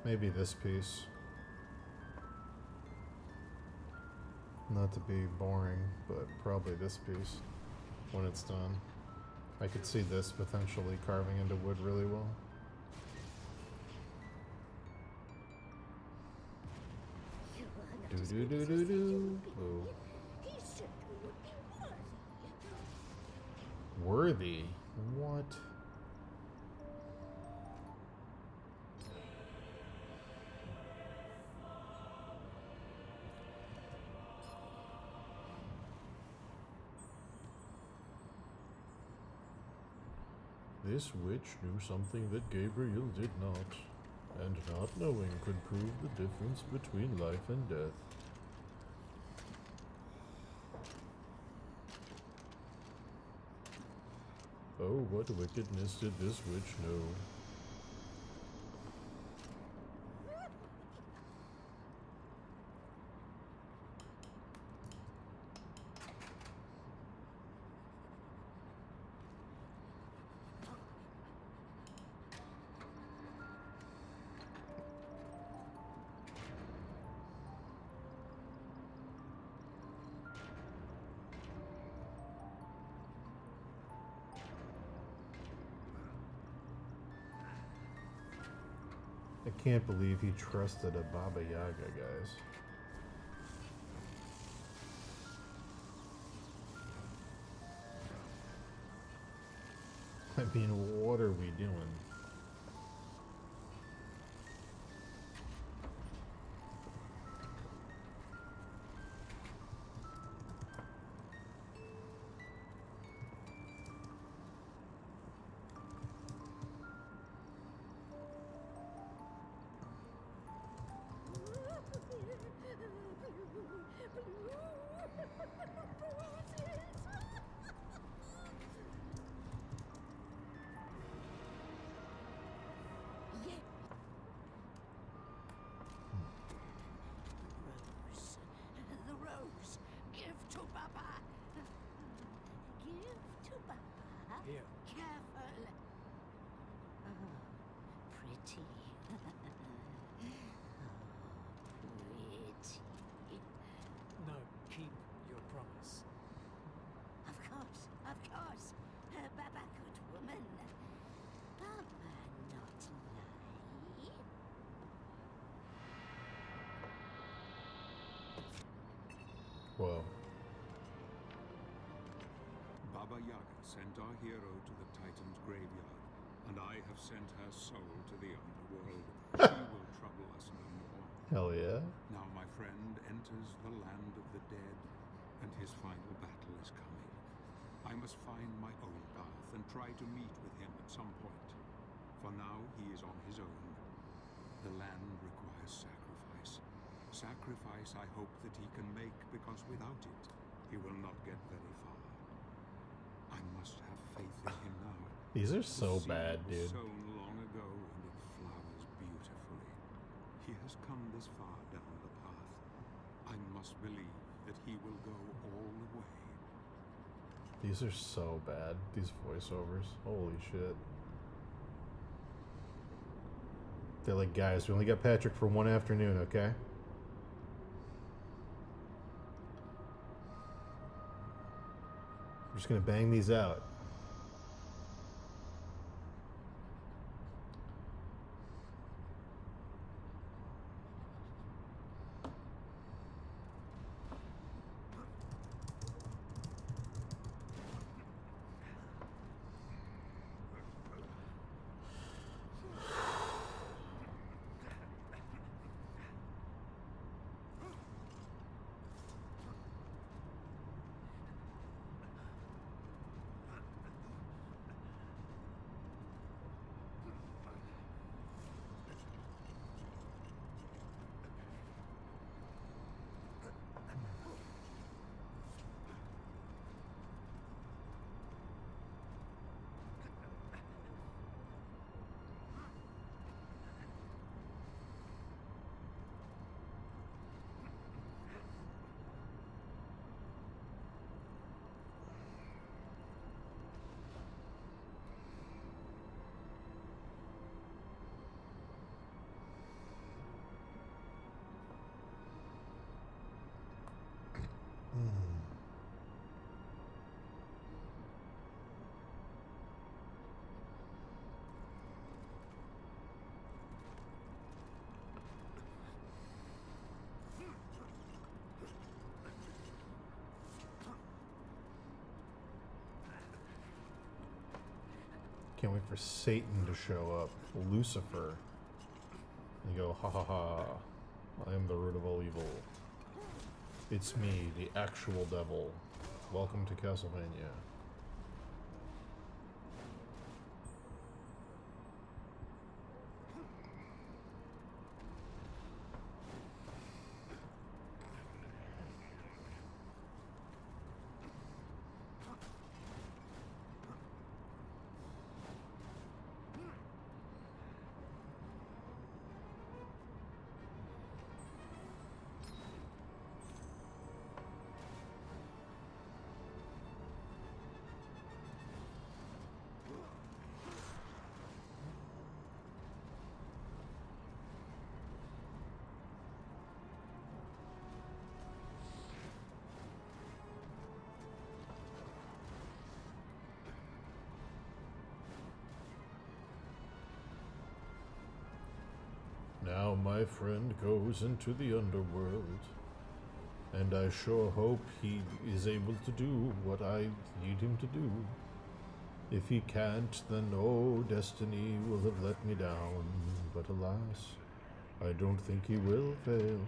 S1: Maybe this piece. Not to be boring, but probably this piece when it's done. I could see this potentially carving into wood really well.
S7: You are not
S1: Do
S7: as
S1: do
S7: good
S1: do
S7: as
S1: do
S7: he said you
S1: do.
S7: would be.
S1: Ooh.
S7: He said you would be worthy.
S1: Worthy? What? This witch knew something that Gabriel did not, and not knowing could prove the difference between life and death. Oh, what wickedness did this witch know? I can't believe he trusted a Baba Yaga, guys. I mean, what are we doing?
S7: The rose. Give to Baba. Give to Baba.
S3: Here.
S7: Careful. Oh, pretty. Pretty.
S3: Now, keep your promise.
S7: Of course, of course. Baba, good woman. Baba, not lie.
S1: Whoa.
S2: Baba Yaga sent our hero to the Titan's graveyard, and I have sent her soul to the underworld. She will trouble us no more.
S1: Hell yeah.
S2: Now my friend enters the land of the dead, and his final battle is coming. I must find my own path and try to meet with him at some point. For now, he is on his own. The land requires sacrifice. Sacrifice I hope that he can make, because without it, he will not get very far. I must have faith in him now.
S1: These are
S2: The
S1: so
S2: seed
S1: bad,
S2: was
S1: dude.
S2: sown long ago, and it flowers beautifully. He has come this far down the path. I must believe that he will go all the way.
S1: These are so bad, these voiceovers. Holy shit. They're like, guys, we only got Patrick for one afternoon, okay? We're just gonna bang these out. Can't wait for Satan to show up. Lucifer. And you go, ha ha ha. I am the root of all evil. It's me, the actual devil. Welcome to Castlevania. my friend goes into the underworld. And I sure hope he is able to do what I need him to do. If he can't, then oh, destiny will have let me down. But alas, I don't think he will fail.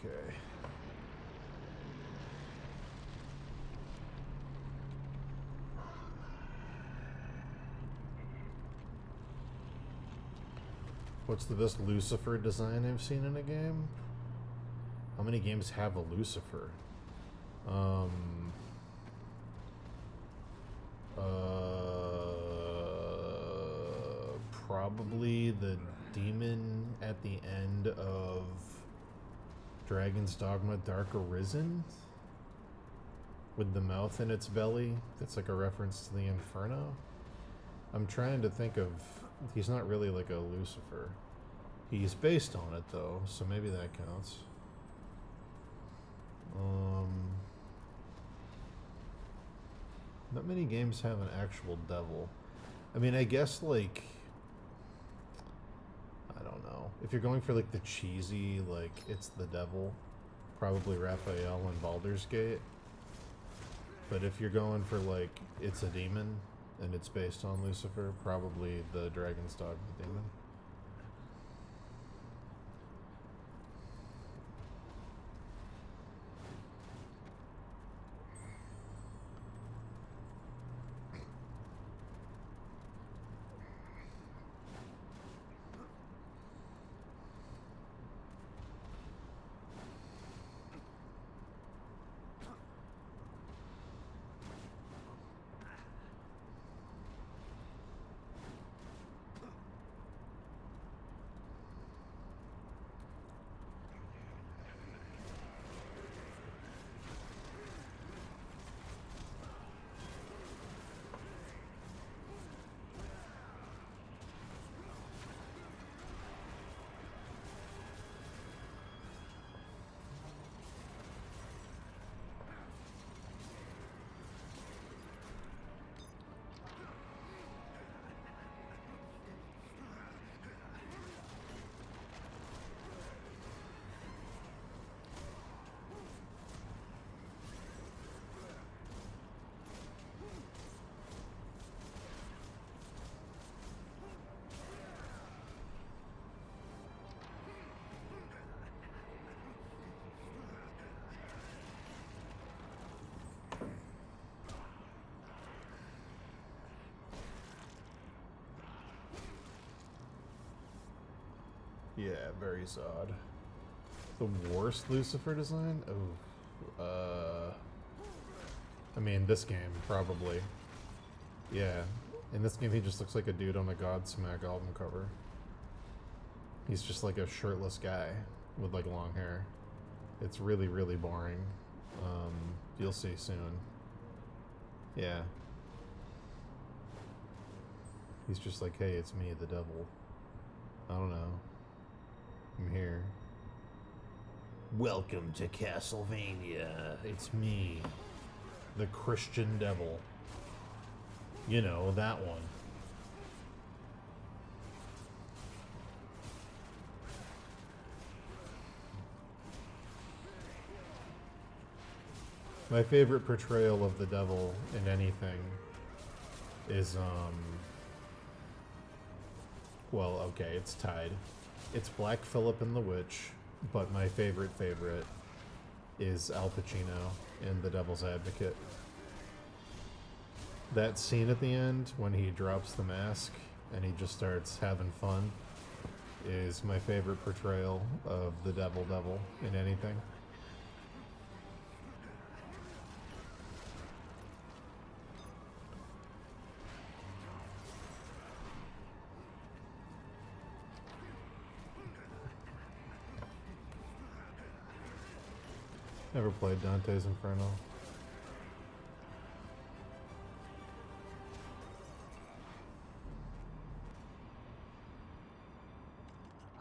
S1: Okay. What's the best Lucifer design I've seen in a game? How many games have a Lucifer? Uh, Probably the demon at the end of Dragon's Dogma Dark Arisen with the mouth in its belly. That's like a reference to the Inferno. I'm trying to think of... He's not really like a Lucifer. He's based on it though, so maybe that counts. Not many games have an actual devil. I mean, I guess like... I don't know. If you're going for like the cheesy, like it's the devil, probably Raphael and Baldur's Gate. But if you're going for like it's a demon and it's based on Lucifer, probably the Dragon's Dogma demon. Yeah, very Zod. The worst Lucifer design? Oh, I mean, this game, probably. Yeah, in this game he just looks like a dude on a Godsmack album cover. He's just like a shirtless guy with like long hair. It's really, really boring. You'll see soon. Yeah. He's just like, hey, it's me, the devil. I don't know. I'm here. Welcome to Castlevania. It's me. the Christian devil. You know, that one. My favorite portrayal of the devil in anything is, well, okay, it's tied. It's Black Phillip and the Witch, but my favorite is Al Pacino in The Devil's Advocate. That scene at the end when he drops the mask and he just starts having fun is my favorite portrayal of the devil in anything. Never played Dante's Inferno.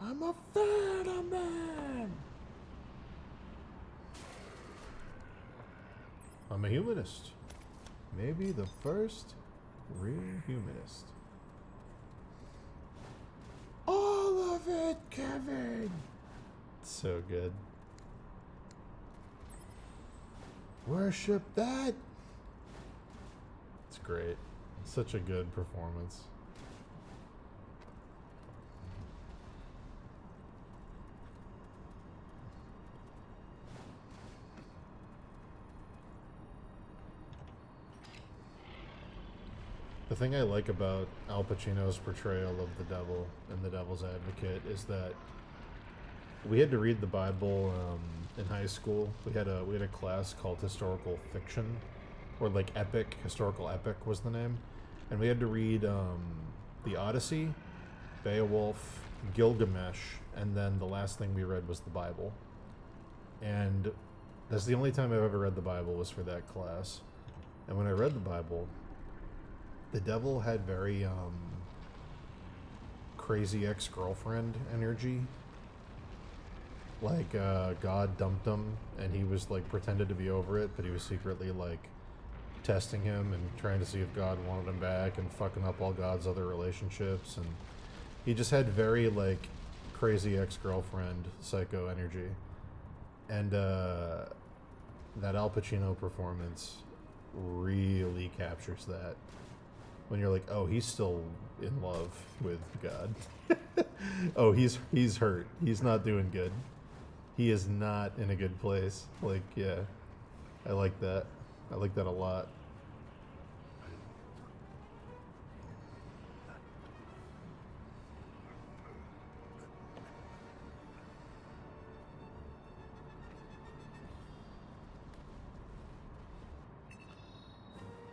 S1: I'm a Phantom Man! I'm a humanist. Maybe the first real humanist. All of it, Kevin! So good. Worship that! It's great. Such a good performance. The thing I like about Al Pacino's portrayal of the devil in The Devil's Advocate is that we had to read the Bible in high school. We had a class called historical fiction, or like epic. Historical epic was the name, and we had to read the Odyssey, Beowulf, Gilgamesh, and then the last thing we read was the Bible. And that's the only time I've ever read the Bible was for that class. And when I read the Bible, the devil had very crazy ex-girlfriend energy. Like God dumped him and he was like pretended to be over it, but he was secretly like testing him and trying to see if God wanted him back and fucking up all God's other relationships. And he just had very like crazy ex-girlfriend psycho energy. And that Al Pacino performance really captures that. When you're like, oh, he's still in love with God. Oh, he's hurt. He's not doing good. He is not in a good place. Like, yeah. I like that. I like that a lot.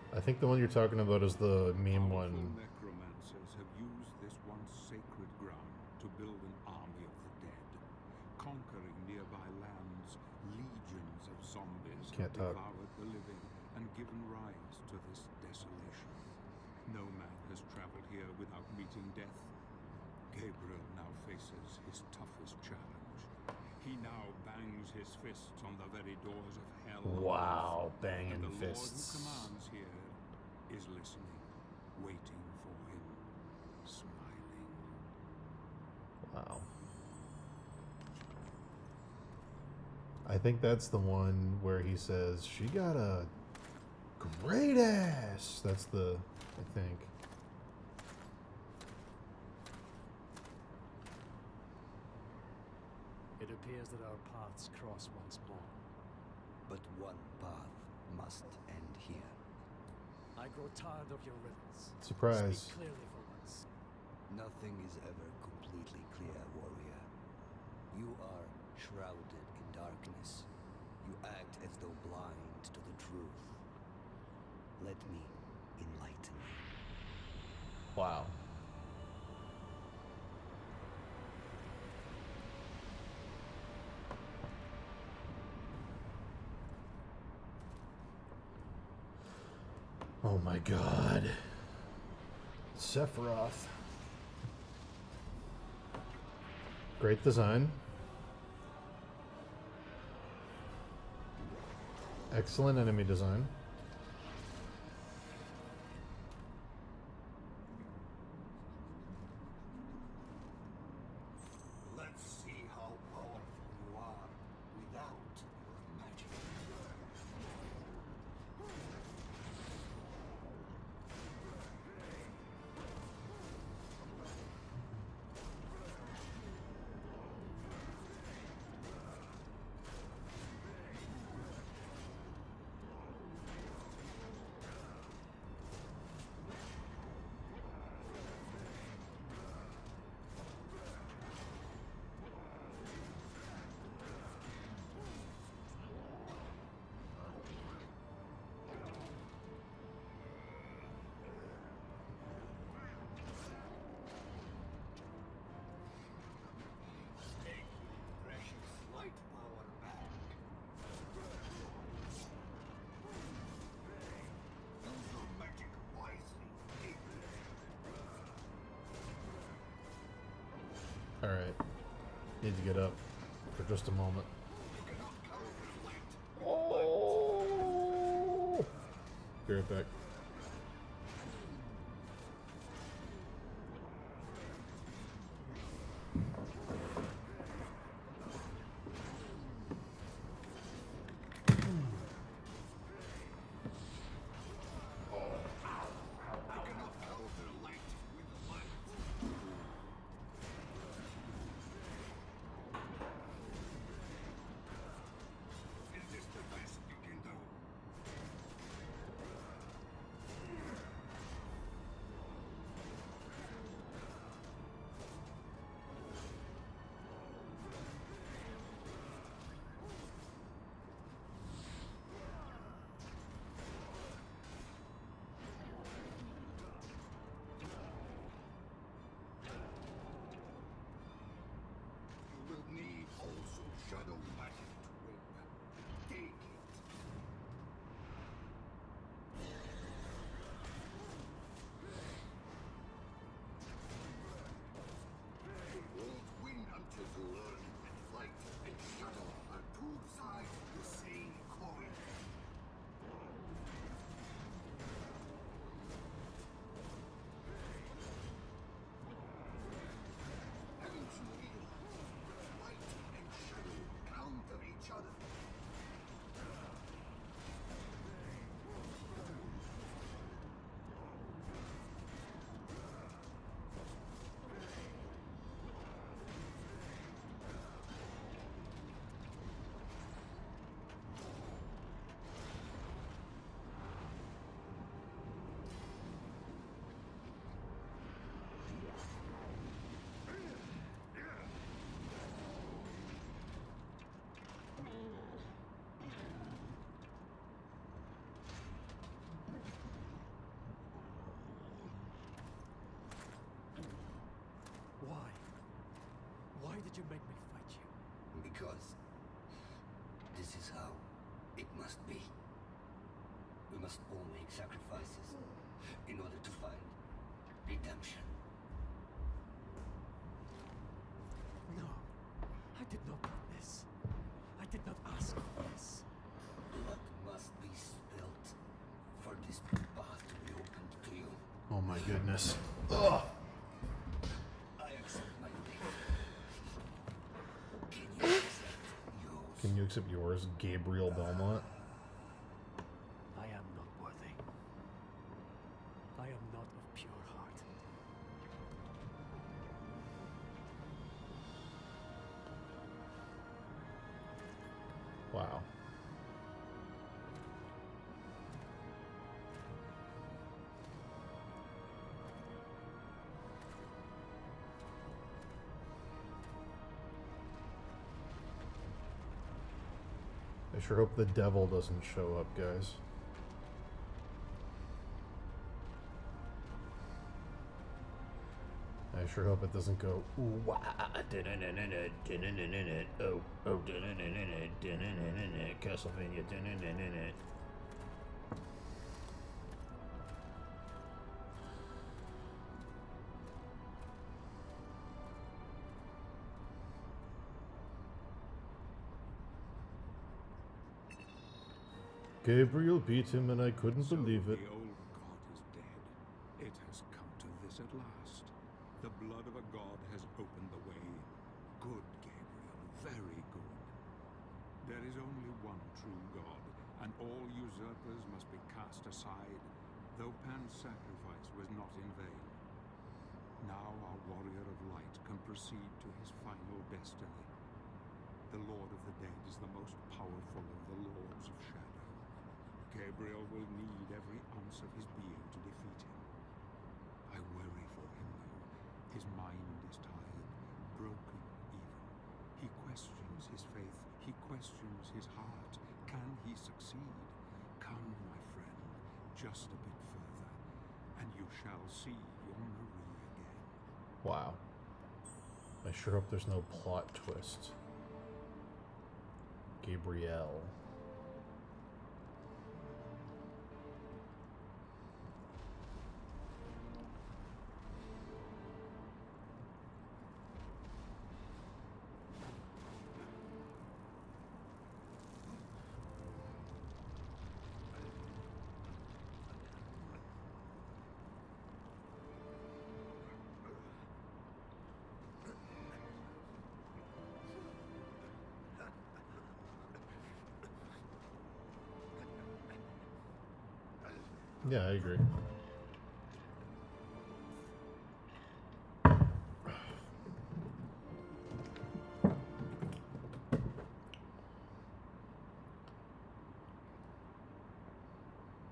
S1: I think the one you're talking about is the meme one.
S2: Necromancers have used this once sacred ground to build an army of the dead, conquering nearby lands. Legions of zombies
S1: Can't
S2: have
S1: talk.
S2: devoured the living and given rise to this desolation. No man has traveled here without meeting death. Gabriel now faces his toughest challenge. He now bangs his fists on the very doors of hell.
S1: Wow,
S2: and
S1: banging
S2: the
S1: fists.
S2: Lord who commands here is listening, waiting for him, smiling.
S1: Wow. I think that's the one where he says, she got a great ass. That's the, I think.
S3: It appears that our paths cross once more.
S6: But one path must end here.
S3: I grow tired of your riddles.
S1: Surprise.
S3: Speak clearly for once.
S6: Nothing is ever completely clear, warrior. You are shrouded in darkness. You act as though blind to the truth. Let me enlighten you.
S1: Wow. Oh my god. Sephiroth. Great design. Excellent enemy design. Alright. Need to get up for just a moment. Oh! Be right back.
S4: Is this the best you can do? You will need also shadow magic to win. Take it. You won't win until you learn that light and shadow are two sides of the same coin. Haven't you realized light and shadow counter each other?
S3: Why? Why did you make me fight you?
S6: Because this is how it must be. We must all make sacrifices in order to find redemption.
S3: No, I did not want this. I did not ask for this.
S6: Blood must be spilled for this path to be opened to you.
S1: Oh my goodness. Ugh.
S6: I accept my fate. Can you accept yours?
S1: Can you accept yours, Gabriel Belmont?
S3: I am not worthy. I am not of pure heart.
S1: Wow. I sure hope the devil doesn't show up, guys. I sure hope it doesn't go ooh wah oh oh Castlevania Gabriel beat him and I couldn't
S2: So
S1: believe it.
S2: the old god is dead. It has come to this at last. The blood of a god has opened the way. Good, Gabriel, very good. There is only one true god, and all usurpers must be cast aside, though Pan's sacrifice was not in vain. Now our warrior of light can proceed to his final destiny. The Lord of the Dead is the most powerful of the Lords of Shadow. Gabriel will need every ounce of his being to defeat him. I worry for him, though. His mind is tired, broken even. He questions his faith. He questions his heart. Can he succeed? Come, my friend, just a bit further, and you shall see your Marie again.
S1: Wow. I sure hope there's no plot twist. Gabrielle. Yeah, I agree.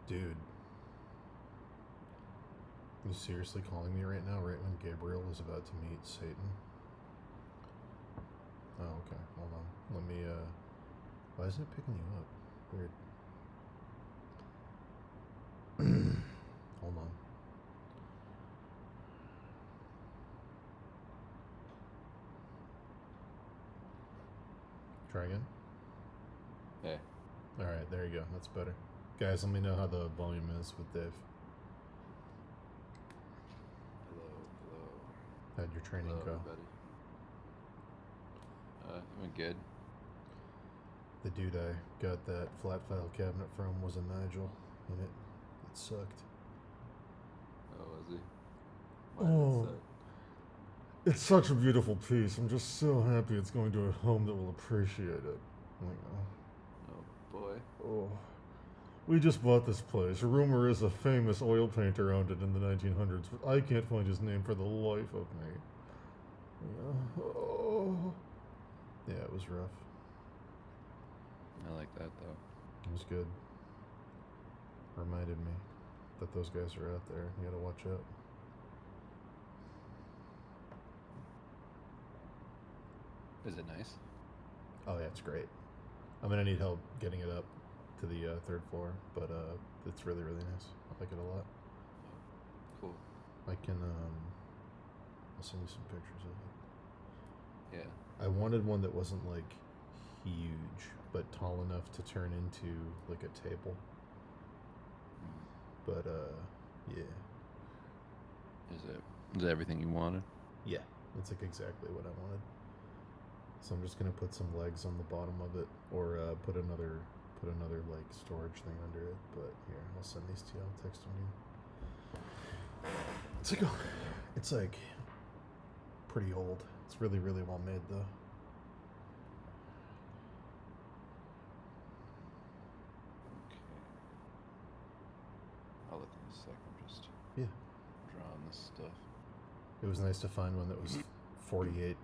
S1: Dude. You seriously calling me right now, right when Gabriel is about to meet Satan? Oh, okay. Hold on. Let me, why isn't it picking you up? Weird. Hold on. Try again.
S8: Hey.
S1: Alright, there you go. That's better. Guys, let me know how the volume is with Dave.
S8: Hello.
S1: How'd your training
S8: Hello,
S1: go?
S8: everybody. It went good.
S1: The dude I got that flat file cabinet from was a Nigel, and it sucked.
S8: Oh, was he? Why did it suck?
S1: It's such a beautiful piece. I'm just so happy it's going to a home that will appreciate it. I'm like,
S8: Oh, boy.
S1: oh. We just bought this place. Rumor is a famous oil painter owned it in the 1900s, but I can't find his name for the life of me. Yeah. Oh. Yeah, it was rough.
S8: I like that, though.
S1: It was good. Reminded me that those guys are out there. You gotta watch out.
S8: Is it nice?
S1: Oh yeah, it's great. I'm gonna need help getting it up to the third floor, but it's really, really nice. I like it a lot.
S8: Cool.
S1: I can, I'll send you some pictures of it.
S8: Yeah.
S1: I wanted one that wasn't like huge, but tall enough to turn into like a table. But yeah.
S8: Is it everything you wanted?
S1: Yeah, that's like exactly what I wanted. So I'm just gonna put some legs on the bottom of it, or put another like storage thing under it. But here, I'll send these to you. I'll text them to you. It's like pretty old. It's really, really well made though.
S8: Okay. I'll look in a sec. I'm just
S1: Yeah.
S8: drawing this stuff.
S1: It was nice to find one that was 48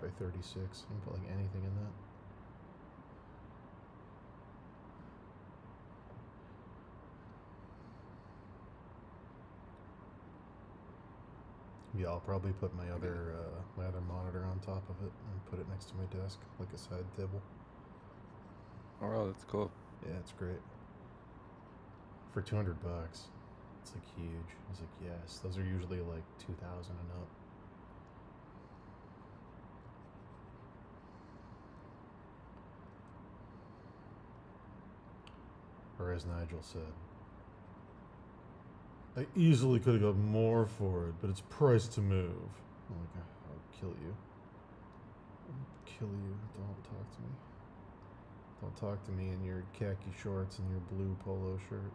S1: by 36. You can put like anything in that. Yeah, I'll probably put my other monitor on top of it and put it next to my desk, like a side table.
S8: Oh, wow, that's cool.
S1: Yeah, it's great. For $200, it's like huge. It's like, yes, those are usually like 2,000 and up. Or as Nigel said, I easily could have got more for it, but it's priced to move. I'm like, I'll kill you. I'll kill you. Don't talk to me. Don't talk to me in your khaki shorts and your blue polo shirt.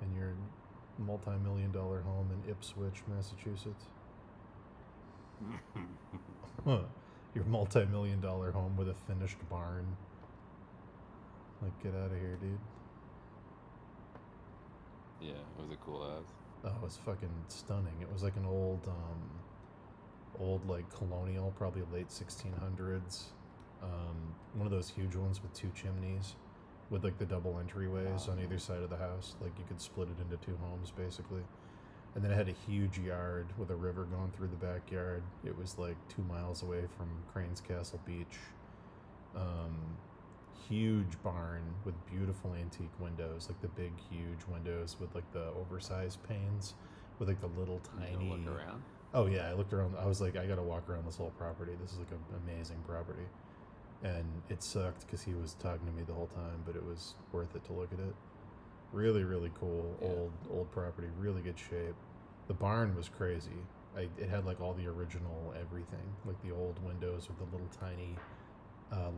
S1: And your multi-million-dollar home in Ipswich, Massachusetts. Huh. Your multi-million-dollar home with a finished barn. Like, get out of here, dude.
S8: Yeah, it was a cool ass.
S1: Oh, it was fucking stunning. It was like an old like colonial, probably late 1600s. One of those huge ones with two chimneys, with like the double entryways on either side of the house. Like you could split it into two homes basically. And then it had a huge yard with a river going through the backyard. It was like 2 miles away from Crane's Castle Beach. Huge barn with beautiful antique windows, like the big, huge windows with like the oversized panes, with like the little tiny.
S8: You look around?
S1: Oh yeah, I looked around. I was like, I gotta walk around this whole property. This is like an amazing property, and it sucked because he was talking to me the whole time, but it was worth it to look at it. Really, really cool.
S8: Yeah.
S1: Old property, really good shape. The barn was crazy. It had like all the original everything, like the old windows with the little tiny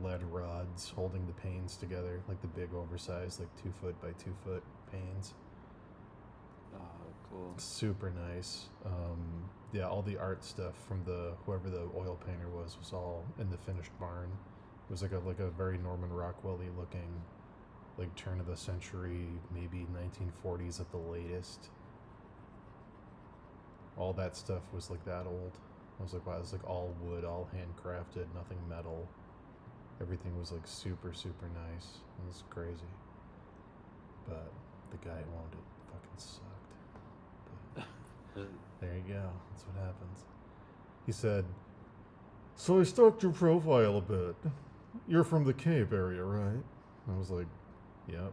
S1: lead rods holding the panes together, like the big oversized, like 2 foot by 2 foot panes.
S8: Oh, cool.
S1: Super nice. Yeah, all the art stuff from whoever the oil painter was all in the finished barn. It was like a very Norman Rockwell-y looking like turn of the century, maybe 1940s at the latest. All that stuff was like that old. I was like, wow, it's like all wood, all handcrafted, nothing metal. Everything was like super, super nice. It was crazy. But the guy who owned it fucking sucked. But there you go. That's what happens. He said, so I stalked your profile a bit. You're from the Cape area, right? I was like, yep.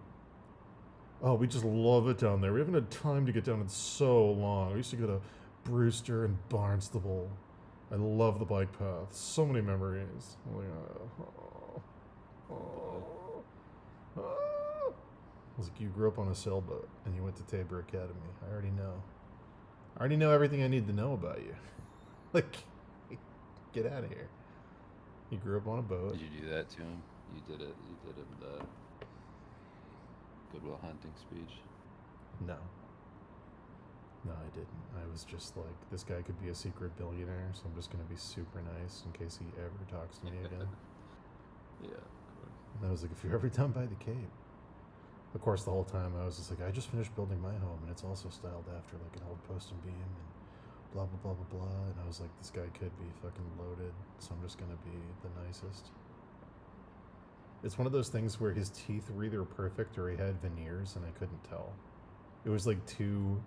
S1: Oh, we just love it down there. We haven't had time to get down in so long. We used to go to Brewster and Barnstable. I love the bike path. So many memories. I'm like, I was like, you grew up on a sailboat and you went to Tabor Academy. I already know. I already know everything I need to know about you. Like, get out of here. You grew up on a boat.
S8: Did you do that to him? You did it. You did him the Goodwill Hunting speech.
S1: No. No, I didn't. I was just like, this guy could be a secret billionaire, so I'm just going to be super nice in case he ever talks to me again.
S8: Yeah, of course.
S1: And I was like, if you're ever down by the Cape. Of course, the whole time I was just like, I just finished building my home, and it's also styled after like an old post and beam, and blah, blah, blah, blah, blah. And I was like, this guy could be fucking loaded, so I'm just going to be the nicest. It's one of those things where his teeth were either perfect or he had veneers, and I couldn't tell. It was like too...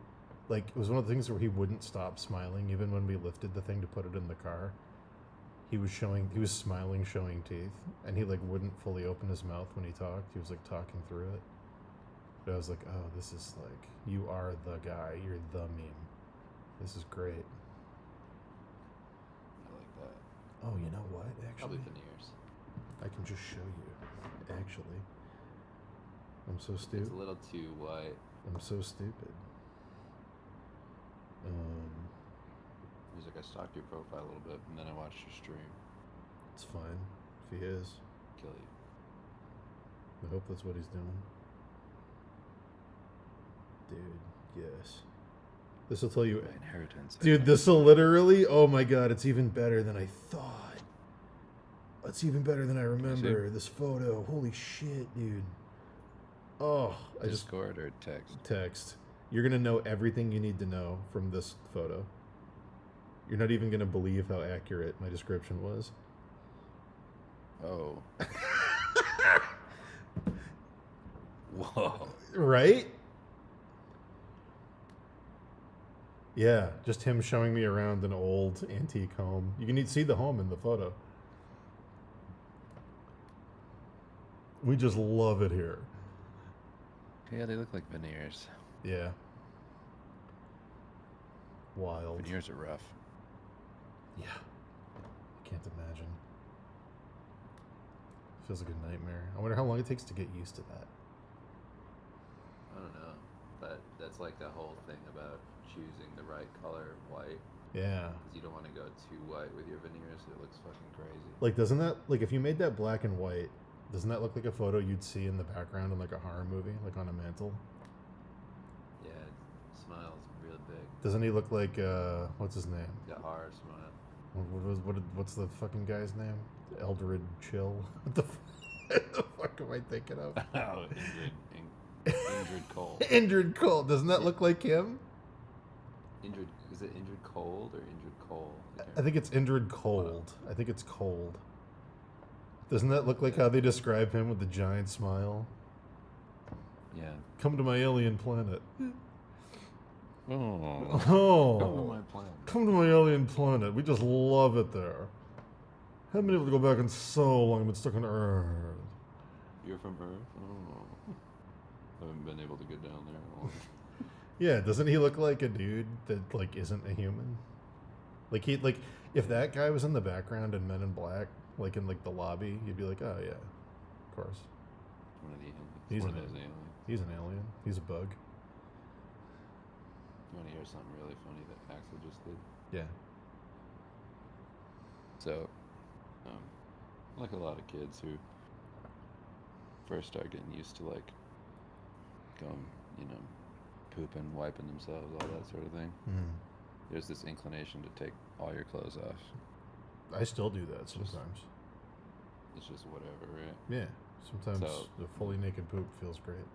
S1: Like, it was one of the things where he wouldn't stop smiling, even when we lifted the thing to put it in the car. He was smiling, showing teeth, and he, like, wouldn't fully open his mouth when he talked. He was, like, talking through it. But I was like, oh, this is, like, you are the guy. You're the meme. This is great.
S8: I like that.
S1: Oh, you know what,
S8: Probably
S1: actually?
S8: veneers.
S1: I can just show you, actually. I'm so
S8: It's
S1: stupid.
S8: a little too white.
S1: I'm so stupid.
S8: He's like, I stalked your profile a little bit, and then I watched your stream.
S1: It's fine, if he is.
S8: Kill you.
S1: I hope that's what he's doing. Dude, yes. This will tell you...
S8: My inheritance.
S1: Dude, this will literally... Oh my god, it's even better than I thought. It's even better than I remember. This photo. Holy shit, dude. Oh, I just...
S8: Discord or text?
S1: Text. You're going to know everything you need to know from this photo. You're not even going to believe how accurate my description was.
S8: Oh. Whoa.
S1: Right? Yeah, just him showing me around an old antique home. You can see the home in the photo. We just love it here.
S8: Yeah, they look like veneers.
S1: Yeah. Wild.
S8: Veneers are rough.
S1: Yeah. I can't imagine. Feels like a nightmare. I wonder how long it takes to get used to that.
S8: I don't know. But that's like the whole thing about choosing the right color of white.
S1: Yeah.
S8: Because you don't want to go too white with your veneers. It looks fucking crazy.
S1: Like, doesn't that... Like, if you made that black and white, doesn't that look like a photo you'd see in the background in, like, a horror movie? Like, on a mantle?
S8: Yeah, it smiles real big.
S1: Doesn't he look like, what's his name?
S8: The horror smile.
S1: What's the fucking guy's name? Eldred Chill? What the fuck am I thinking of?
S8: Oh, Indrid Cole.
S1: Indrid Cole. Doesn't that look like him?
S8: Indrid, is it Indrid Cold or Indrid Cole?
S1: I think it's Indrid Cold. I think it's Cold. Doesn't that look like how they describe him with the giant smile?
S8: Yeah.
S1: Come to my alien planet.
S8: Oh.
S1: Oh.
S8: Come to my planet.
S1: Come to my alien planet. We just love it there. Haven't been able to go back in so long. I've been stuck on Earth.
S8: You're from Earth? Oh. Haven't been able to get down there in a long time.
S1: Yeah, doesn't he look like a dude that like isn't a human? Like if that guy was in the background in Men in Black, like in like the lobby, you'd be like, oh yeah, of course.
S8: One of the aliens.
S1: He's
S8: One
S1: an
S8: of those
S1: alien.
S8: aliens.
S1: He's an alien. He's a bug.
S8: You want to hear something really funny that Axel just did?
S1: Yeah.
S8: So, like a lot of kids who first start getting used to like going, pooping, wiping themselves, all that sort of thing.
S1: Mm.
S8: There's this inclination to take all your clothes off.
S1: I still do that sometimes.
S8: It's just whatever, right?
S1: Yeah. Sometimes
S8: So-
S1: the fully naked poop feels great.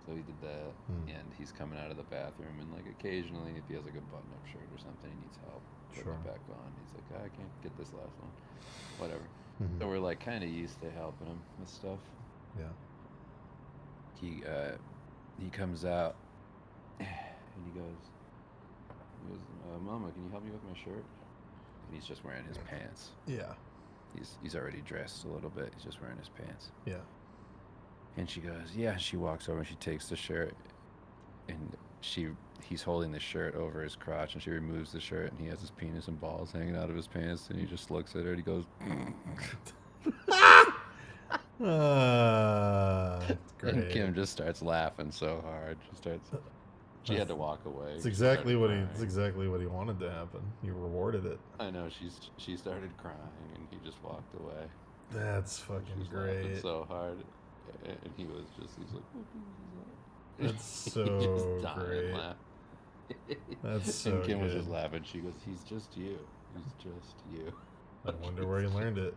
S8: So he did that, and he's coming out of the bathroom, and like occasionally, if he has like a button-up shirt or something, he needs help putting
S1: Sure.
S8: it back on. He's like, "Ah, I can't get this last one, whatever."
S1: Mhm.
S8: So we're like kind of used to helping him with stuff.
S1: Yeah.
S8: He comes out, and he goes, "Mama, can you help me with my shirt?" And he's just wearing his pants.
S1: Yeah.
S8: He's already dressed a little bit. He's just wearing his pants.
S1: Yeah.
S8: And she goes, yeah. She walks over and she takes the shirt, and he's holding the shirt over his crotch, and she removes the shirt, and he has his penis and balls hanging out of his pants, and he just looks at her and he goes,
S1: Great.
S8: and Kim just starts laughing so hard. She had to walk away.
S1: It's
S8: She
S1: exactly
S8: started
S1: what
S8: crying.
S1: it's exactly what he wanted to happen. You rewarded it.
S8: I know. She started crying, and he just walked away.
S1: That's
S8: She
S1: fucking
S8: was laughing
S1: great.
S8: so hard, and he's like,
S1: That's
S8: He
S1: so
S8: just dying
S1: great.
S8: laughing.
S1: That's so
S8: And Kim was just
S1: good.
S8: laughing. She goes, he's just you. He's just you.
S1: I wonder where he learned it.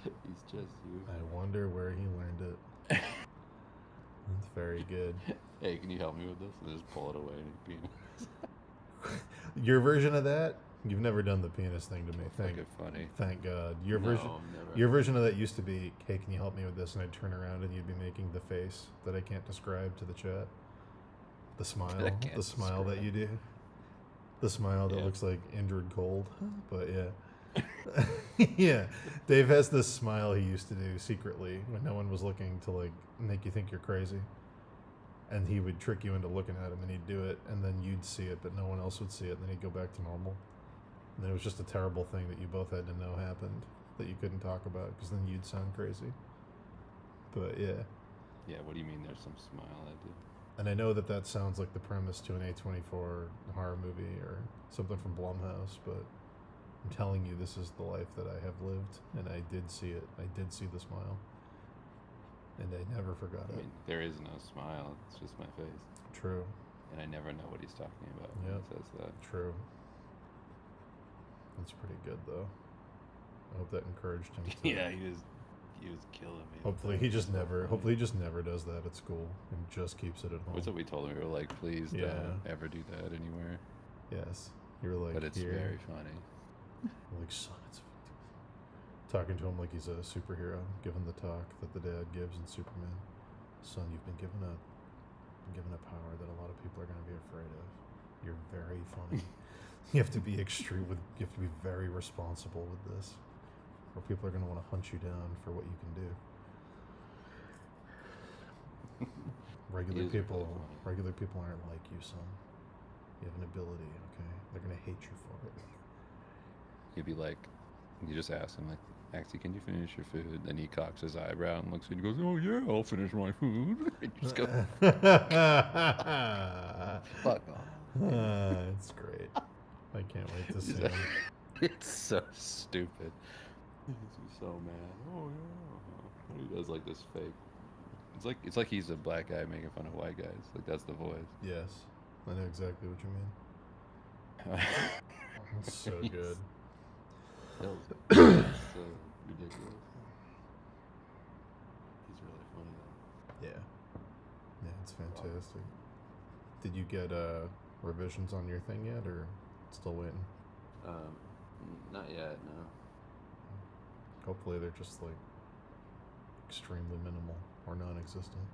S8: He's just you.
S1: I wonder where he learned it. That's very good.
S8: Hey, can you help me with this? And just pull it away and he's penis.
S1: Your version of that? You've never done the penis thing to me.
S8: Fucking funny.
S1: Thank God. Your
S8: No,
S1: version.
S8: never.
S1: Your version of that used to be, "Hey, can you help me with this?" And I'd turn around and you'd be making the face that I can't describe to the chat. The smile,
S8: can't
S1: the smile that
S8: describe.
S1: you do. The smile that
S8: Yeah.
S1: looks like injured cold. But yeah. Yeah. Dave has this smile he used to do secretly when no one was looking to like make you think you're crazy. And he would trick you into looking at him and he'd do it and then you'd see it but no one else would see it and then he'd go back to normal. And it was just a terrible thing that you both had to know happened that you couldn't talk about because then you'd sound crazy. But yeah.
S8: Yeah, what do you mean there's some smile I do?
S1: And I know that that sounds like the premise to an A24 horror movie or something from Blumhouse, but I'm telling you, this is the life that I have lived, and I did see it. I did see the smile, and I never forgot
S8: I
S1: it.
S8: mean, there is no smile. It's just my face.
S1: True,
S8: And I never know what he's talking about when
S1: Yep.
S8: he says that.
S1: true. That's pretty good, though. I hope that encouraged him. To,
S8: Yeah, he was killing me.
S1: Hopefully, he just never. Hopefully, he just never does that at school and just keeps it at home.
S8: What's what we told him? We were like, please
S1: Yeah.
S8: don't ever do that anywhere.
S1: Yes, you were like,
S8: But it's
S1: here.
S8: very funny.
S1: I'm like, son, it's talking to him like he's a superhero, giving the talk that the dad gives in Superman. Son, you've been given a power that a lot of people are going to be afraid of. You're very funny. You have to be you have to be very responsible with this, or people are going to want to hunt you down for what you can do. Regular
S8: He is really
S1: people
S8: funny.
S1: regular people aren't like you, son. You have an ability, okay? They're going to hate you for it.
S8: He'd be like, you just ask him, like, Axie, can you finish your food? Then he cocks his eyebrow and looks at you and goes, oh, yeah, I'll finish my food. And you just go, fuck off.
S1: It's great. I can't wait to see
S8: He's
S1: him.
S8: It's so stupid. He's so mad. Oh, yeah. And he does, like, this fake. It's like he's a black guy making fun of white guys. Like, that's the voice.
S1: Yes, I know exactly what you mean. It's so good.
S8: It's so ridiculous. He's really funny, though.
S1: Yeah. Yeah, it's fantastic. Did you get revisions on your thing yet, or still waiting?
S8: Not yet, no.
S1: Hopefully they're just like extremely minimal or non-existent.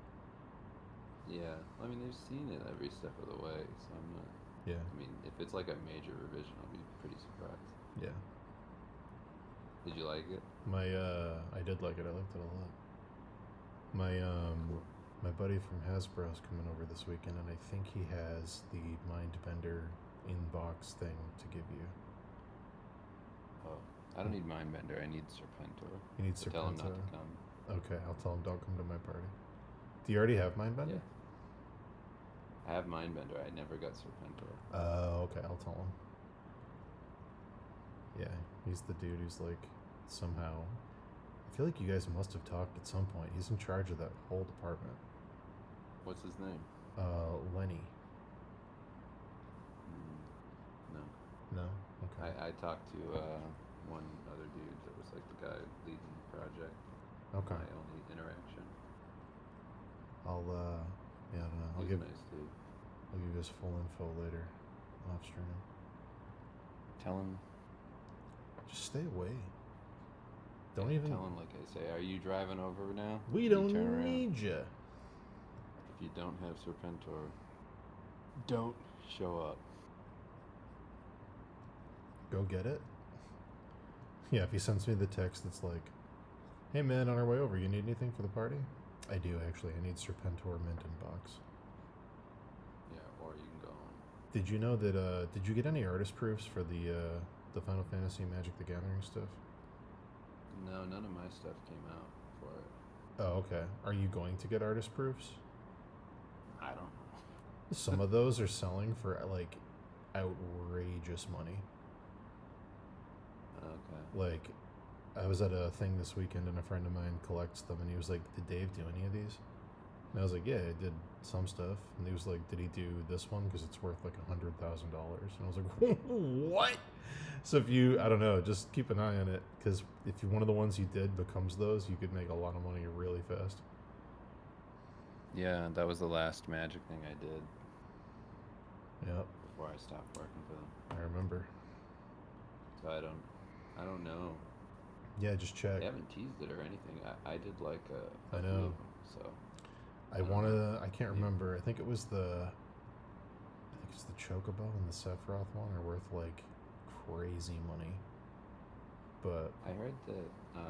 S8: Yeah, I mean, they've seen it every step of the way, so I'm not.
S1: Yeah.
S8: I mean, if it's like a major revision, I'll be pretty surprised.
S1: Yeah.
S8: Did you like it?
S1: I did like it. I liked it a lot. My buddy from Hasbro's coming over this weekend, and I think he has the Mindbender in-box thing to give you.
S8: Oh, I don't need Mindbender. I need Serpentor.
S1: You need
S8: So tell him not
S1: Serpentor.
S8: to come.
S1: Okay, I'll tell him don't come to my party. Do you already have Mindbender?
S8: Yeah. I have Mindbender. I never got Serpentor.
S1: Okay, I'll tell him. Yeah, he's the dude who's like somehow. I feel like you guys must have talked at some point. He's in charge of that whole department.
S8: What's his name?
S1: Lenny.
S8: No.
S1: No? Okay.
S8: I talked to one other dude that was like the guy leading the project.
S1: Okay.
S8: My only interaction.
S1: I'll yeah, I don't know. I'll
S8: He's
S1: give
S8: a nice dude.
S1: I'll give you his full info later, off stream.
S8: Tell him.
S1: Just stay away.
S8: Yeah,
S1: Don't even.
S8: tell him like I say. Are you driving over now?
S1: We
S8: You
S1: don't
S8: turn around.
S1: need you.
S8: If you don't have Serpentor, don't show up.
S1: Go get it. Yeah, if he sends me the text that's like, "Hey man, on our way over, you need anything for the party?" I do actually. I need Serpentor mint in box.
S8: Yeah, or you can go on.
S1: Did you know that? Did you get any artist proofs for the Final Fantasy Magic the Gathering stuff?
S8: No, none of my stuff came out for it.
S1: Oh, okay. Are you going to get artist proofs?
S8: I don't know.
S1: Some of those are selling for like outrageous money.
S8: Okay.
S1: Like, I was at a thing this weekend and a friend of mine collects them, and he was like, "Did Dave do any of these?" And I was like, "Yeah, I did some stuff." And he was like, "Did he do this one? Because it's worth like $100,000." And I was like, "What?" So if you, I don't know, just keep an eye on it, because if one of the ones you did becomes those, you could make a lot of money really fast.
S8: Yeah, that was the last Magic thing I did
S1: Yep,
S8: before I stopped working for them.
S1: I remember.
S8: So I don't know.
S1: Yeah, just check.
S8: They haven't teased it or anything. I did like a
S1: I
S8: few
S1: know.
S8: of them, so
S1: I wanna. I can't remember. I think it was the. I think it's the Chocobo and the Sephiroth one are worth like crazy money. But
S8: I heard that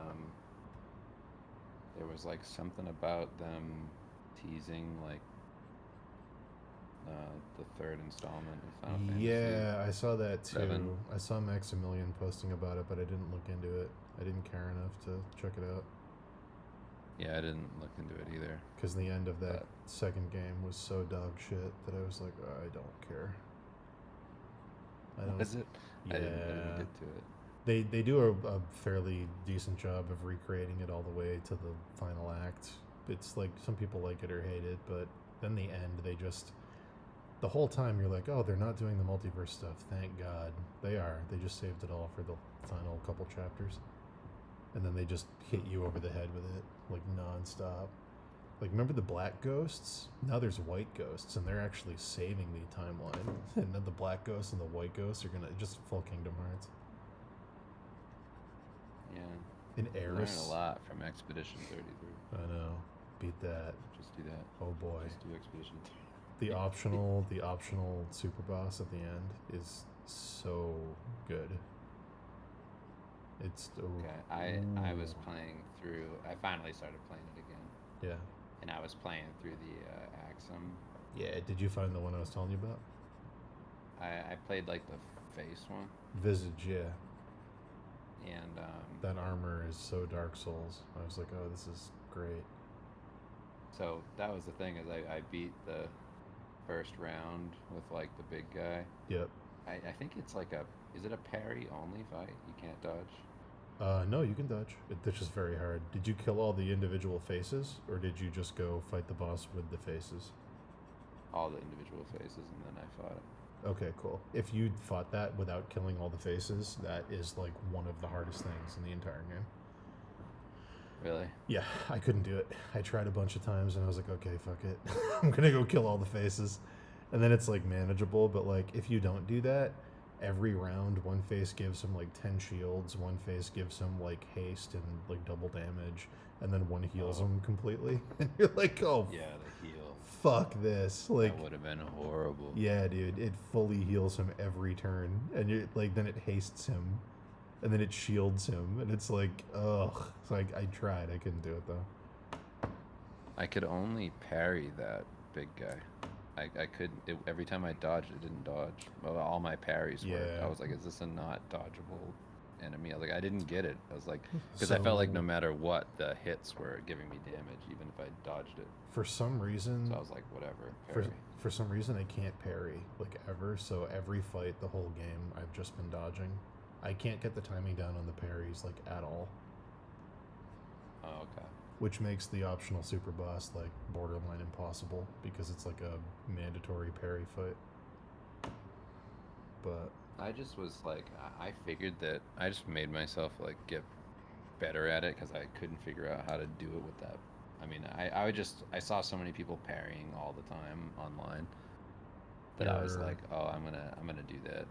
S8: there was like something about them teasing like the third installment of Final Fantasy.
S1: yeah, I saw that too.
S8: 7.
S1: I saw Maximilian posting about it, but I didn't look into it. I didn't care enough to check it out
S8: Yeah, I didn't look into it either.
S1: because the end of that
S8: But-
S1: second game was so dog shit that I was like, "Oh, I don't care." I don't.
S8: Was it?
S1: Yeah.
S8: I didn't get to it.
S1: They do a fairly decent job of recreating it all the way to the final act. It's like some people like it or hate it, but then the end, they just the whole time you're like, oh, they're not doing the multiverse stuff. Thank God they are. They just saved it all for the final couple chapters, and then they just hit you over the head with it like nonstop. Like, remember the black ghosts? Now there's white ghosts, and they're actually saving the timeline. And then the black ghosts and the white ghosts are gonna just full Kingdom Hearts.
S8: Yeah.
S1: In
S8: Learn
S1: Eris,
S8: a lot from Expedition 33.
S1: I know. Beat that.
S8: Just do that.
S1: Oh boy.
S8: Just do Expedition 33.
S1: The optional super boss at the end is so good. It's
S8: Okay, I was playing through. I finally started playing it again,
S1: yeah.
S8: and I was playing through the Axum.
S1: Yeah, did you find the one I was telling you about?
S8: I played like the face one,
S1: Visage, yeah.
S8: and
S1: That armor is so Dark Souls. I was like, oh, this is great.
S8: so that was the thing is I beat the first round with like the big guy.
S1: Yep.
S8: I think it's like is it a parry only fight? You can't dodge.
S1: No, you can dodge. It's just very hard. Did you kill all the individual faces, or did you just go fight the boss with the faces?
S8: All the individual faces, and then I fought it.
S1: Okay, cool. If you fought that without killing all the faces, that is like one of the hardest things in the entire game.
S8: Really?
S1: Yeah, I couldn't do it. I tried a bunch of times and I was like, okay, fuck it. I'm gonna go kill all the faces. And then it's like manageable, but like if you don't do that, every round one face gives him like 10 shields, one face gives him like haste and like double damage, and then one heals him completely. And you're like, oh
S8: Yeah, the heal.
S1: fuck this. Like
S8: That would have been horrible.
S1: yeah, dude, it fully heals him every turn. And you like then it hastes him. And then it shields him, and it's like, ugh. It's like I tried, I couldn't do it though.
S8: I could only parry that big guy. I couldn't. Every time I dodged, it didn't dodge. Well, all my parries worked.
S1: Yeah.
S8: I was like, is this a not dodgeable enemy? I was like, I didn't get it. I was like, because I felt like no matter what, the hits were giving me damage, even if I dodged it.
S1: For some reason,
S8: So I was like, whatever, parry.
S1: for some reason I can't parry like ever. So every fight, the whole game, I've just been dodging. I can't get the timing down on the parries like at all,
S8: Oh, okay.
S1: which makes the optional super boss like borderline impossible because it's like a mandatory parry fight. But
S8: I just was like, I figured that I just made myself like get better at it because I couldn't figure out how to do it with that. I mean, I saw so many people parrying all the time online that I was
S1: You're-
S8: like, oh, I'm gonna do that.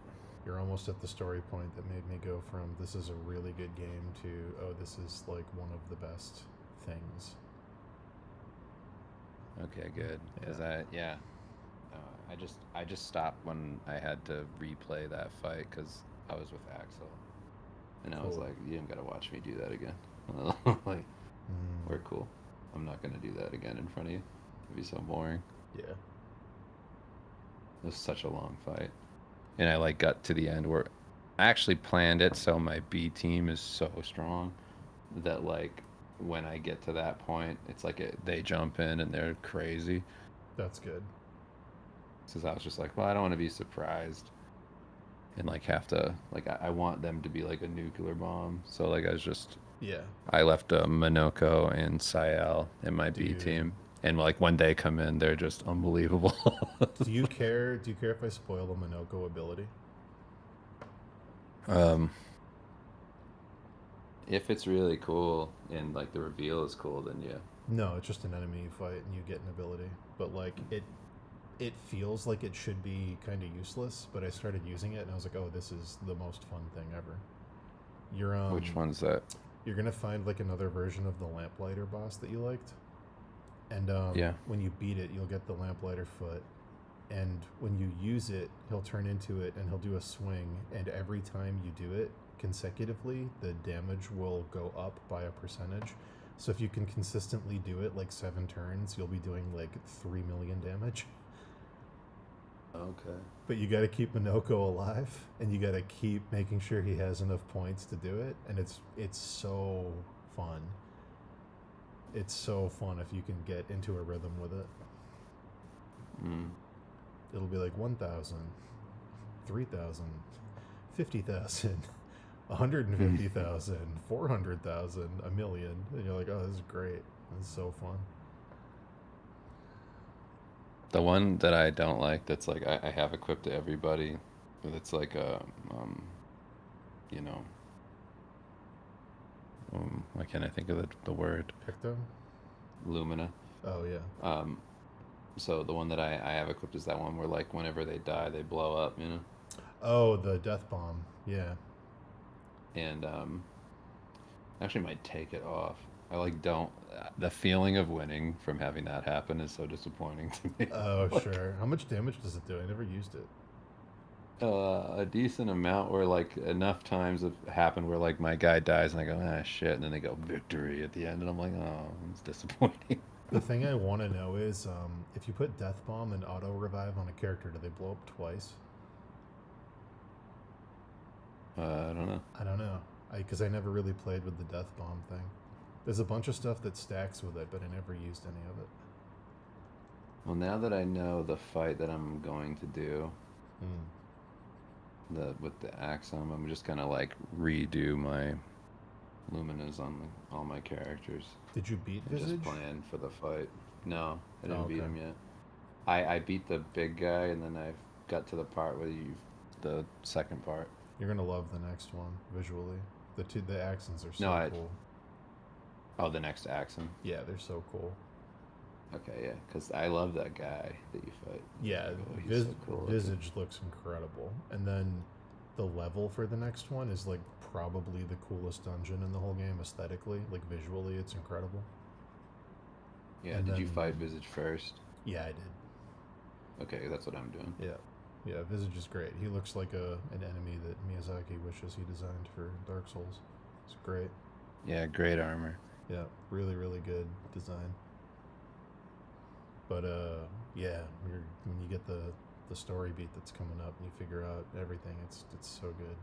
S1: You're almost at the story point that made me go from this is a really good game to, oh, this is like one of the best things.
S8: Okay, good. Because
S1: Yeah.
S8: I just stopped when I had to replay that fight because I was with Axel, and I was
S1: Cool.
S8: like, you don't gotta watch me do that again. Like, we're cool. I'm not gonna do that again in front of you. It'd be so boring.
S1: Yeah.
S8: It was such a long fight, and I like got to the end where I actually planned it so my B team is so strong that like when I get to that point, it's like they jump in and they're crazy.
S1: That's good.
S8: Because I was just like, well, I don't want to be surprised and like have to like I want them to be like a nuclear bomb. So like
S1: Yeah.
S8: I left Minoko and Sayal in my B
S1: Dude.
S8: team, and like when they come in, they're just unbelievable.
S1: Do you care if I spoil the Minoko ability?
S8: If it's really cool and like the reveal is cool, then yeah.
S1: No, it's just an enemy you fight and you get an ability. But like it feels like it should be kind of useless, but I started using it and I was like, oh, this is the most fun thing ever. You're
S8: Which one's that?
S1: You're gonna find like another version of the lamplighter boss that you liked, and
S8: Yeah.
S1: when you beat it, you'll get the lamplighter foot, and when you use it, he'll turn into it and he'll do a swing, and every time you do it consecutively, the damage will go up by a percentage. So if you can consistently do it like 7 turns, you'll be doing like 3 million damage.
S8: Okay.
S1: But you got to keep Minoko alive, and you got to keep making sure he has enough points to do it, and it's so fun. It's so fun if you can get into a rhythm with it. It'll be like 1,000, 3,000, 50,000, 150,000, 400,000, a million, and you're like, oh, this is great. This is so fun.
S8: The one that I don't like, that's like I have equipped to everybody, that's like a, you know, why can't I think of the word?
S1: Picto?
S8: Lumina.
S1: Oh, yeah.
S8: So the one that I have equipped is that one where like whenever they die, they blow up, you know?
S1: Oh, the death bomb. Yeah.
S8: And actually might take it off. I like don't. The feeling of winning from having that happen is so disappointing to me.
S1: Oh,
S8: Like,
S1: sure. How much damage does it do? I never used it.
S8: a decent amount, where like enough times have happened where like my guy dies and I go, ah, shit, and then they go victory at the end, and I'm like, oh, it's disappointing.
S1: The thing I want to know is, if you put Death Bomb and Auto Revive on a character, do they blow up twice?
S8: I don't know.
S1: I don't know. Because I never really played with the Death Bomb thing. There's a bunch of stuff that stacks with it, but I never used any of it.
S8: Well, now that I know the fight that I'm going to do, with the Axum, I'm just gonna like redo my Luminas on all my characters.
S1: Did you beat
S8: And
S1: Visage?
S8: just plan for the fight. No, I didn't
S1: Oh,
S8: beat
S1: okay.
S8: him yet. I beat the big guy, and then I got to the part where the second part.
S1: You're gonna love the next one visually. The accents are so
S8: No,
S1: cool.
S8: Oh, the next Axum.
S1: Yeah, they're so cool.
S8: Okay, yeah, because I love that guy that you fight.
S1: Yeah,
S8: Oh, he's so cool looking.
S1: Visage looks incredible. And then the level for the next one is like probably the coolest dungeon in the whole game aesthetically. Like visually, it's incredible.
S8: Yeah,
S1: And
S8: did you
S1: then-
S8: fight Visage first?
S1: Yeah, I did.
S8: Okay, that's what I'm doing.
S1: Yeah, Visage is great. He looks like an enemy that Miyazaki wishes he designed for Dark Souls. It's great.
S8: Yeah, great armor.
S1: Yeah, really, really good design. But yeah, when you get the story beat that's coming up and you figure out everything, it's so good.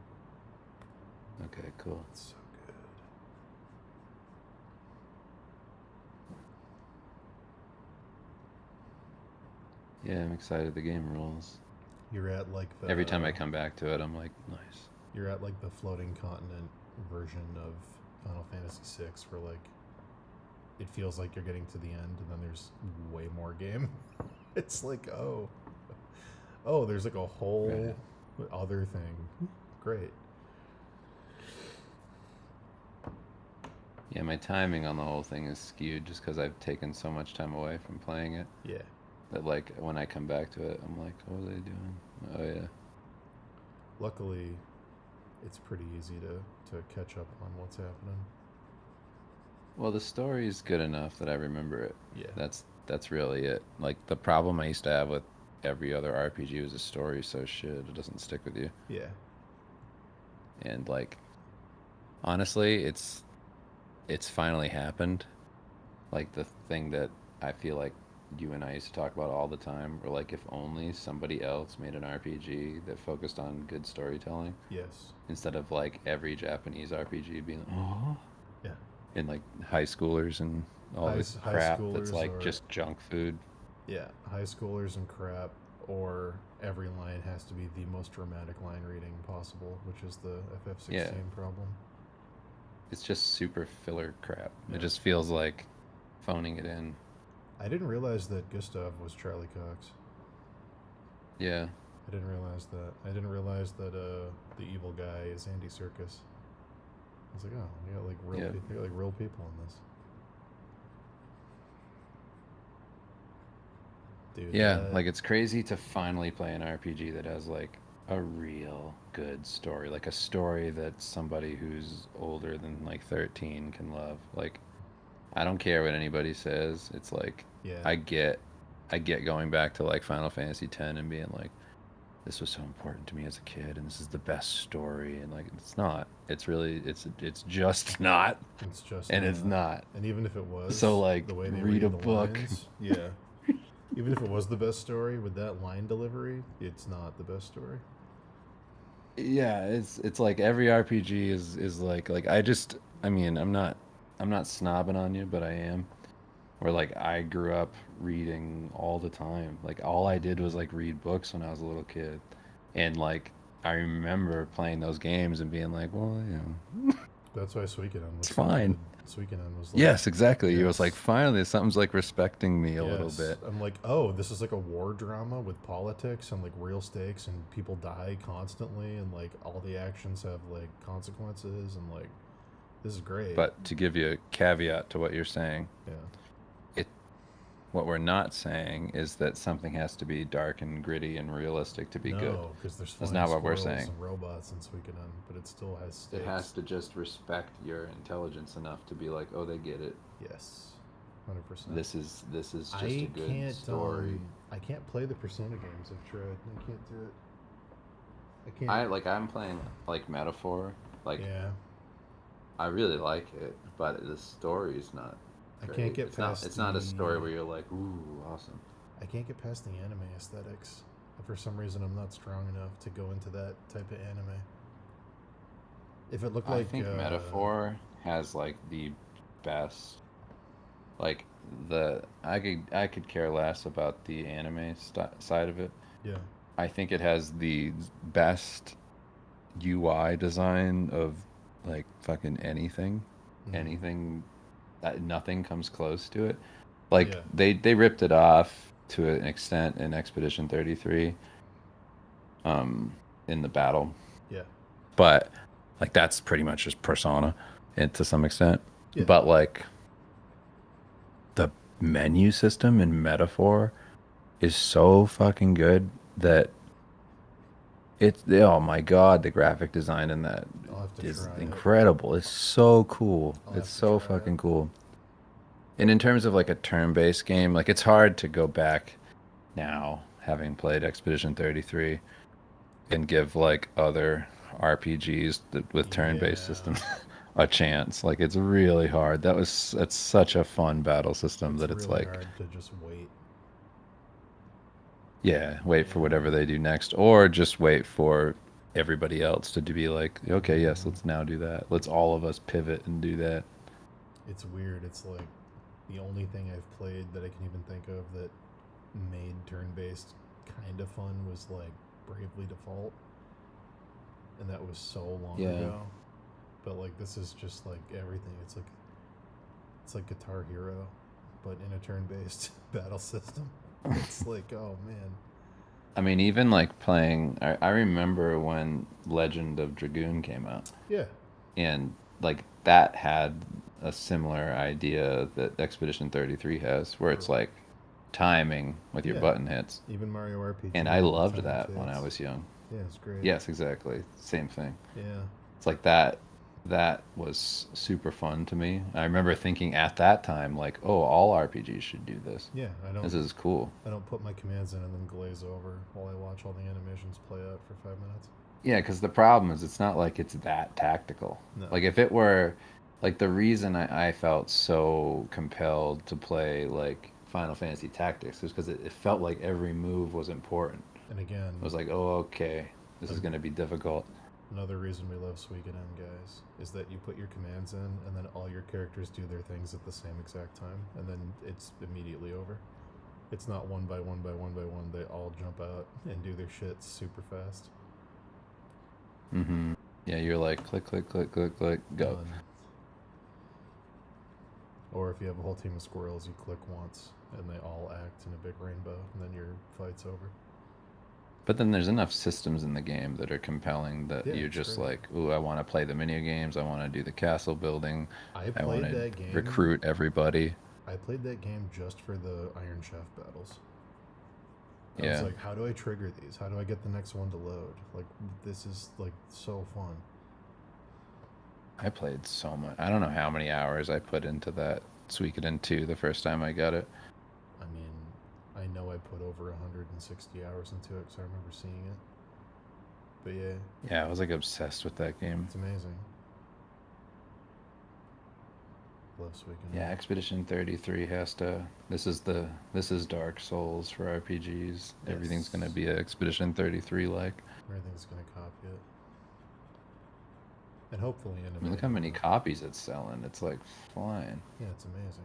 S8: Okay, cool.
S1: It's so good.
S8: Yeah, I'm excited. The game rules.
S1: You're at like the
S8: Every time I come back to it, I'm like, nice.
S1: You're at like the floating continent version of Final Fantasy VI, where like it feels like you're getting to the end, and then there's way more game. It's like, oh, there's like a whole other thing. Great.
S8: Yeah, my timing on the whole thing is skewed just because I've taken so much time away from playing it
S1: Yeah.
S8: that like when I come back to it, I'm like, what was I doing? Oh yeah.
S1: Luckily, it's pretty easy to catch up on what's happening.
S8: Well, the story is good enough that I remember it.
S1: Yeah.
S8: That's really it. Like the problem I used to have with every other RPG was the story so shit it doesn't stick with you.
S1: Yeah.
S8: And like honestly, it's finally happened. Like the thing that I feel like you and I used to talk about all the time, or like if only somebody else made an RPG that focused on good storytelling
S1: Yes.
S8: instead of like every Japanese RPG being oh
S1: Yeah.
S8: in like high schoolers and all this
S1: High
S8: crap that's
S1: schoolers
S8: like
S1: or
S8: just junk food.
S1: yeah, high schoolers and crap, or every line has to be the most dramatic line reading possible, which is the FF16
S8: Yeah.
S1: problem.
S8: It's just super filler crap.
S1: Yeah.
S8: It just feels like phoning it in.
S1: I didn't realize that Gustav was Charlie Cox.
S8: Yeah.
S1: I didn't realize that. I didn't realize that the evil guy is Andy Serkis. I was like, oh, you got like real,
S8: Yeah.
S1: you got like real people in this. Dude.
S8: Yeah, like it's crazy to finally play an RPG that has like a real good story, like a story that somebody who's older than like 13 can love. Like I don't care what anybody says. It's like
S1: yeah,
S8: I get going back to like Final Fantasy X and being like this was so important to me as a kid and this is the best story and like it's not. It's really it's just not.
S1: it's just
S8: And it's not.
S1: And even if it was,
S8: So like
S1: the way they
S8: read a
S1: the
S8: book.
S1: lines, yeah. Even if it was the best story with that line delivery, it's not the best story.
S8: Yeah, it's like every RPG is like I mean I'm not snobbing on you, but I am. Where like I grew up reading all the time. Like all I did was like read books when I was a little kid. And like I remember playing those games and being like, well, you know,
S1: That's why Suikoden was
S8: it's fine.
S1: Suikoden was like,
S8: Yes, exactly. It was
S1: yes.
S8: like finally something's like respecting me a little
S1: Yes.
S8: bit.
S1: I'm like, oh, this is like a war drama with politics and like real stakes and people die constantly and like all the actions have like consequences and like this is great.
S8: But to give you a caveat to what you're saying,
S1: yeah.
S8: what we're not saying is that something has to be dark and gritty and realistic to be good.
S1: No, because there's
S8: That's
S1: flying
S8: not what we're
S1: squirrels
S8: saying.
S1: and robots in Suikoden, but it still has stakes.
S8: It has to just respect your intelligence enough to be like, oh, they get it.
S1: Yes, 100%.
S8: This is just
S1: I
S8: a good
S1: can't,
S8: story.
S1: I can't play the Persona games I've tried. I can't do it. I can't.
S8: I'm playing like Metaphor. Like
S1: yeah,
S8: I really like it, but the story is not.
S1: I
S8: Great.
S1: can't get
S8: it's
S1: past.
S8: Not, it's not a story where you're like, ooh, awesome.
S1: I can't get past the anime aesthetics. For some reason, I'm not strong enough to go into that type of anime. If it looked like,
S8: I think Metaphor has like the best. Like I could care less about the anime side of it.
S1: Yeah.
S8: I think it has the best UI design of like fucking anything.
S1: Mhm.
S8: Anything that nothing comes close to it. Like
S1: Yeah.
S8: they ripped it off to an extent in Expedition 33 in the battle.
S1: Yeah.
S8: But like that's pretty much just Persona and to some extent.
S1: Yeah.
S8: But like the menu system in Metaphor is so fucking good that it's oh my god, the graphic design in that
S1: I'll have to
S8: is
S1: try it.
S8: incredible. It's so cool.
S1: I'll
S8: It's
S1: have to
S8: so
S1: try it.
S8: fucking cool. And in terms of like a turn-based game, like it's hard to go back now, having played Expedition 33, and give like other RPGs with turn-based
S1: Yeah.
S8: systems a chance. Like it's really hard. It's such a fun battle system that it's
S1: really
S8: like
S1: hard to just wait.
S8: yeah, wait for whatever they do next, or just wait for everybody else to be like, okay, yes, let's now do that. Let's all of us pivot and do that.
S1: It's weird. It's like the only thing I've played that I can even think of that made turn-based kind of fun was like Bravely Default, and that was so long
S8: Yeah.
S1: ago. But like this is just like everything. It's like Guitar Hero, but in a turn-based battle system. It's like, oh man.
S8: I mean, even like playing, I remember when Legend of Dragoon came out,
S1: Yeah.
S8: and like that had a similar idea that Expedition 33 has, where it's like timing with your
S1: Yeah.
S8: button hits.
S1: Even Mario RPG.
S8: And I
S1: had the
S8: loved
S1: time
S8: that when I
S1: shades.
S8: was young.
S1: Yeah, it's great.
S8: Yes, exactly. Same thing.
S1: Yeah.
S8: It's like that was super fun to me. I remember thinking at that time, like, oh, all RPGs should do this.
S1: Yeah,
S8: This is cool.
S1: I don't put my commands in and then glaze over while I watch all the animations play out for 5 minutes.
S8: Yeah, because the problem is it's not like it's that tactical.
S1: No.
S8: Like if it were, like the reason I felt so compelled to play like Final Fantasy Tactics is because it felt like every move was important.
S1: And again,
S8: It was like, oh, okay, this is going to be difficult.
S1: another reason we love Suikoden, guys, is that you put your commands in and then all your characters do their things at the same exact time, and then it's immediately over. It's not one by one by one by one. They all jump out and do their shit super fast.
S8: Mm-hmm. Yeah, you're like click, click, click, click, click, go.
S1: Done. Or if you have a whole team of squirrels, you click once and they all act in a big rainbow, and then your fight's over.
S8: But then there's enough systems in the game that are compelling that
S1: Yeah,
S8: you're
S1: it's
S8: just
S1: great.
S8: like, ooh, I want to play the mini games. I want to do the castle building.
S1: I
S8: I
S1: played
S8: want to
S1: that game.
S8: recruit everybody.
S1: I played that game just for the Iron Chef battles. I
S8: Yeah.
S1: was like, how do I trigger these? How do I get the next one to load? Like, this is like so fun.
S8: I played so much. I don't know how many hours I put into that Suikoden 2 the first time I got it.
S1: I mean, I know I put over 160 hours into it because I remember seeing it. But yeah,
S8: Yeah, I was like obsessed with that game.
S1: it's amazing. Love Suikoden.
S8: Yeah, Expedition 33 has to. This is Dark Souls for RPGs. Everything's gonna
S1: Yes.
S8: be a Expedition 33 like.
S1: Everything's gonna copy it. And hopefully
S8: I
S1: innovate.
S8: mean, look how many copies it's selling. It's like flying.
S1: Yeah, it's amazing.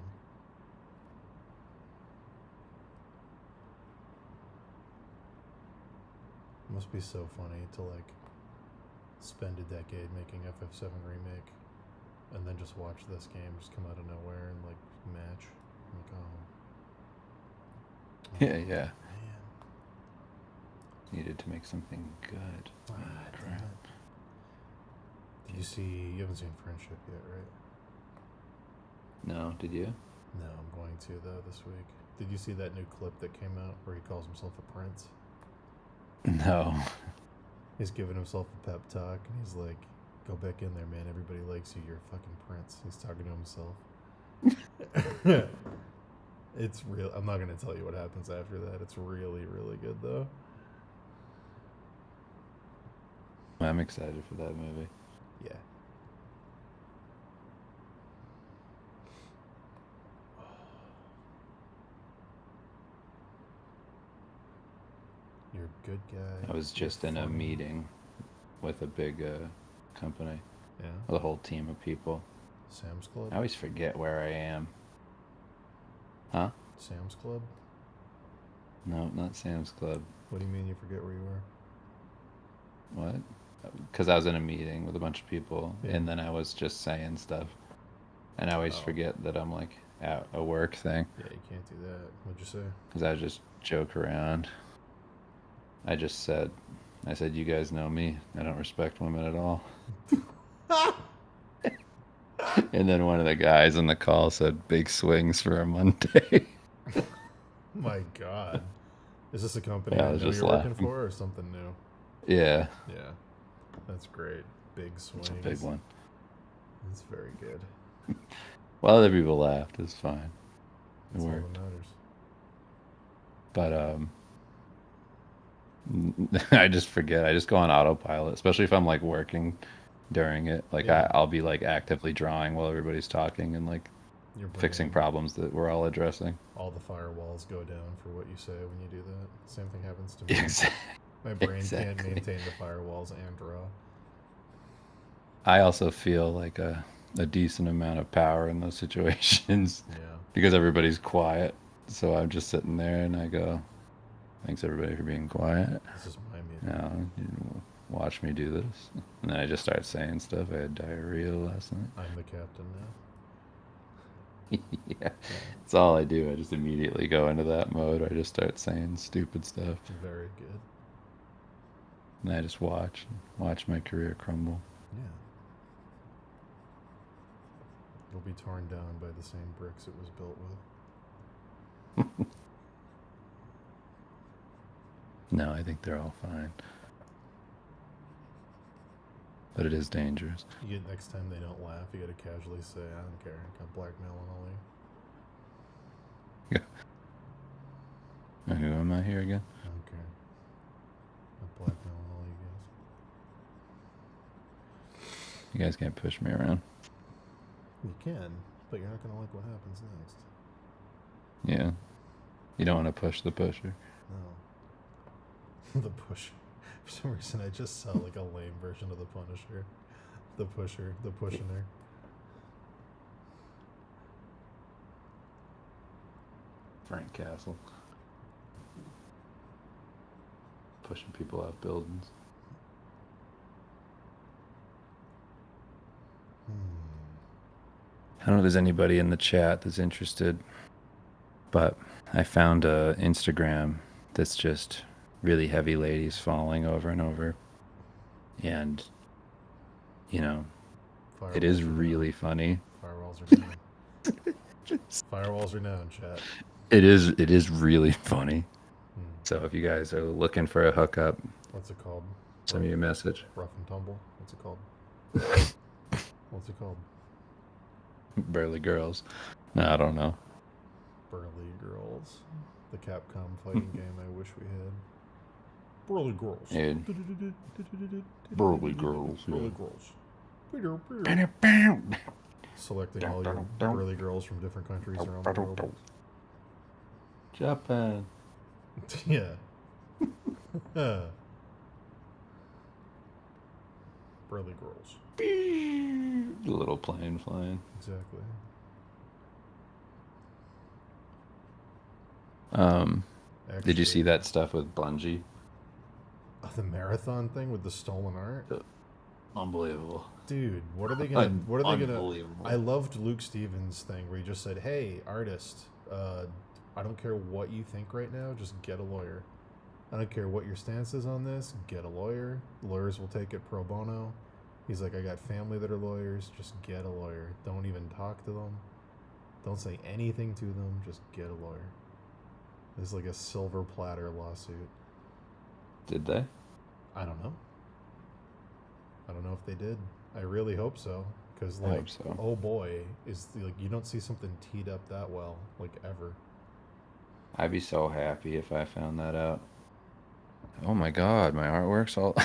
S1: It must be so funny to like spend a decade making FF7 remake and then just watch this game just come out of nowhere and like match. I'm like, oh.
S8: Yeah, yeah.
S1: Man.
S8: Needed to make something good. Oh,
S1: Damn
S8: crap.
S1: it. Did you see? You haven't seen Friendship yet, right?
S8: No, did you?
S1: No, I'm going to though this week. Did you see that new clip that came out where he calls himself a prince?
S8: No.
S1: He's giving himself a pep talk and he's like, "Go back in there, man. Everybody likes you. You're a fucking prince." He's talking to himself. It's real. I'm not gonna tell you what happens after that. It's really, really good though.
S8: I'm excited for that movie.
S1: Yeah. You're a good guy.
S8: I was just
S1: You're
S8: in a
S1: funny.
S8: meeting with a big company
S1: Yeah.
S8: with a whole team of people.
S1: Sam's Club.
S8: I always forget where I am. Huh?
S1: Sam's Club.
S8: No, not Sam's Club.
S1: What do you mean you forget where you are?
S8: What? Because I was in a meeting with a bunch of people,
S1: Yeah.
S8: and then I was just saying stuff. And I always
S1: Oh.
S8: forget that I'm like at a work thing,
S1: Yeah, you can't do that. What'd you say?
S8: because I just joke around. I said, you guys know me. I don't respect women at all. And then one of the guys on the call said, big swings for a Monday.
S1: My God. Is this a company
S8: Yeah, I
S1: I
S8: was
S1: know
S8: just
S1: you're working
S8: laughing.
S1: for or something new?
S8: Yeah,
S1: Yeah. That's great. Big swings.
S8: it's a big one.
S1: That's very good.
S8: Well, other people laughed. It's fine. It
S1: That's all
S8: worked.
S1: that matters.
S8: But I just forget. I just go on autopilot, especially if I'm like working during it. Like
S1: Yeah.
S8: I'll be like actively drawing while everybody's talking and like
S1: You're
S8: fixing
S1: bringing-
S8: problems that we're all addressing.
S1: All the firewalls go down for what you say when you do that. Same thing happens to me.
S8: Exactly.
S1: My brain can't
S8: exactly.
S1: maintain the firewalls and draw.
S8: I also feel like a decent amount of power in those situations
S1: Yeah.
S8: because everybody's quiet. So I'm just sitting there and I go, thanks everybody for being quiet.
S1: This is my meeting.
S8: Now you watch me do this. And then I just start saying stuff. I had diarrhea last night.
S1: I'm the captain now.
S8: Yeah, that's all I do. I just immediately go into that mode. I just start saying stupid stuff,
S1: Very good.
S8: and I just watch my career crumble.
S1: Yeah. It'll be torn down by the same bricks it was built with.
S8: No, I think they're all fine. But it is dangerous.
S1: You get next time they don't laugh, you gotta casually say, I don't care, I'm blackmailing all you.
S8: Yeah. Who am I here again?
S1: I don't care. I'm blackmailing all you guys.
S8: You guys can't push me around.
S1: You can, but you're not gonna like what happens next.
S8: Yeah. You don't want to push the pusher.
S1: No. The pusher. For some reason, I just saw like a lame version of the Punisher. The pusher, the pushiner.
S8: Frank Castle. Pushing people off buildings. I don't know if there's anybody in the chat that's interested, but I found a Instagram that's just really heavy ladies falling over and over. And, you know, it is really funny.
S1: Firewalls are down. Firewalls are down, chat.
S8: It is really funny. So if you guys are looking for a hookup,
S1: what's it called?
S8: Send me a message.
S1: Rough and tumble. What's it called? What's it called?
S8: Burly girls. No, I don't know.
S1: Burly girls. The Capcom fighting game I wish we had. Burly girls.
S8: Dude. Burly girls.
S1: Burly girls. Selecting all your burly girls from different countries around the world.
S8: Japan.
S1: Yeah. Burly girls.
S8: The little plane flying.
S1: Exactly.
S8: Did you see that stuff with Bungie?
S1: The marathon thing with the stolen art?
S8: Unbelievable.
S1: Dude, what are they gonna
S8: Unbelievable.
S1: I loved Luke Stevens' thing where he just said, hey, artist, I don't care what you think right now, just get a lawyer. I don't care what your stance is on this, get a lawyer. Lawyers will take it pro bono. He's like, I got family that are lawyers, just get a lawyer. Don't even talk to them. Don't say anything to them, just get a lawyer. It's like a silver platter lawsuit.
S8: Did they?
S1: I don't know. I don't know if they did. I really hope so. Because,
S8: I
S1: like,
S8: hope so.
S1: oh boy, like, you don't see something teed up that well, like, ever.
S8: I'd be so happy if I found that out. Oh my god, my artwork's all...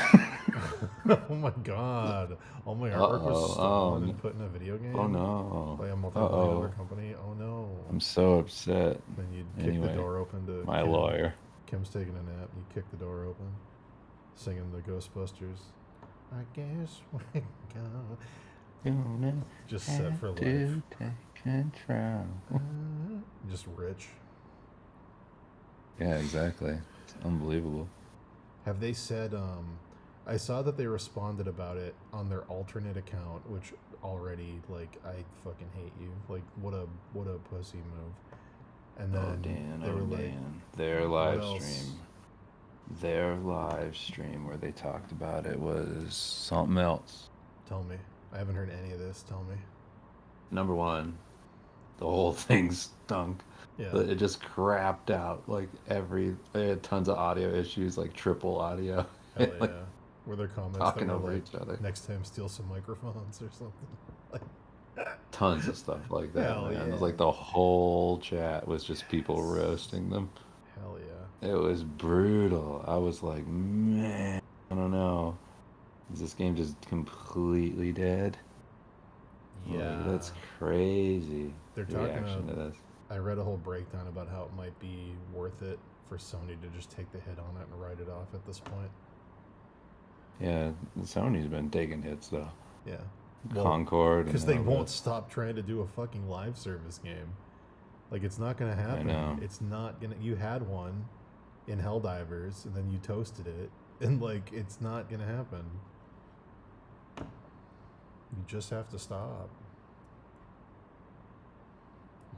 S1: Oh my god. All my artwork was stolen and put in a video game?
S8: Oh no.
S1: By a multi-billion-dollar company? Oh no.
S8: I'm so upset.
S1: Then you'd kick the door open to...
S8: My lawyer.
S1: Kim's taking a nap, and you kick the door open, singing the Ghostbusters. I guess we go. Just set for life.
S8: Take control.
S1: Just rich.
S8: Yeah, exactly. It's unbelievable.
S1: Have they said, I saw that they responded about it on their alternate account, which already, like, I fucking hate you. Like, what a pussy move. And then they were like,
S8: their live stream where they talked about it was something else.
S1: Tell me. I haven't heard any of this. Tell me.
S8: Number one, the whole thing stunk.
S1: Yeah.
S8: It just crapped out. Like they had tons of audio issues, like triple audio.
S1: Hell
S8: like,
S1: yeah. Were there comments
S8: talking
S1: that were
S8: over
S1: like,
S8: each other.
S1: next time steal some microphones or something? Like,
S8: tons of stuff like that.
S1: Hell
S8: Man.
S1: yeah.
S8: It was like the whole chat was just people roasting them.
S1: Hell yeah.
S8: It was brutal. I was like, man, I don't know. Is this game just completely dead?
S1: Yeah.
S8: Like, that's crazy.
S1: They're
S8: The
S1: talking
S8: reaction
S1: about,
S8: to this.
S1: I read a whole breakdown about how it might be worth it for Sony to just take the hit on it and write it off at this point.
S8: Yeah, Sony's been taking hits though.
S1: Yeah.
S8: Concord.
S1: Because they won't stop trying to do a fucking live service game. Like, it's not going to happen.
S8: I know.
S1: It's not going to... You had one in Helldivers, and then you toasted it, and, like, it's not going to happen. You just have to stop.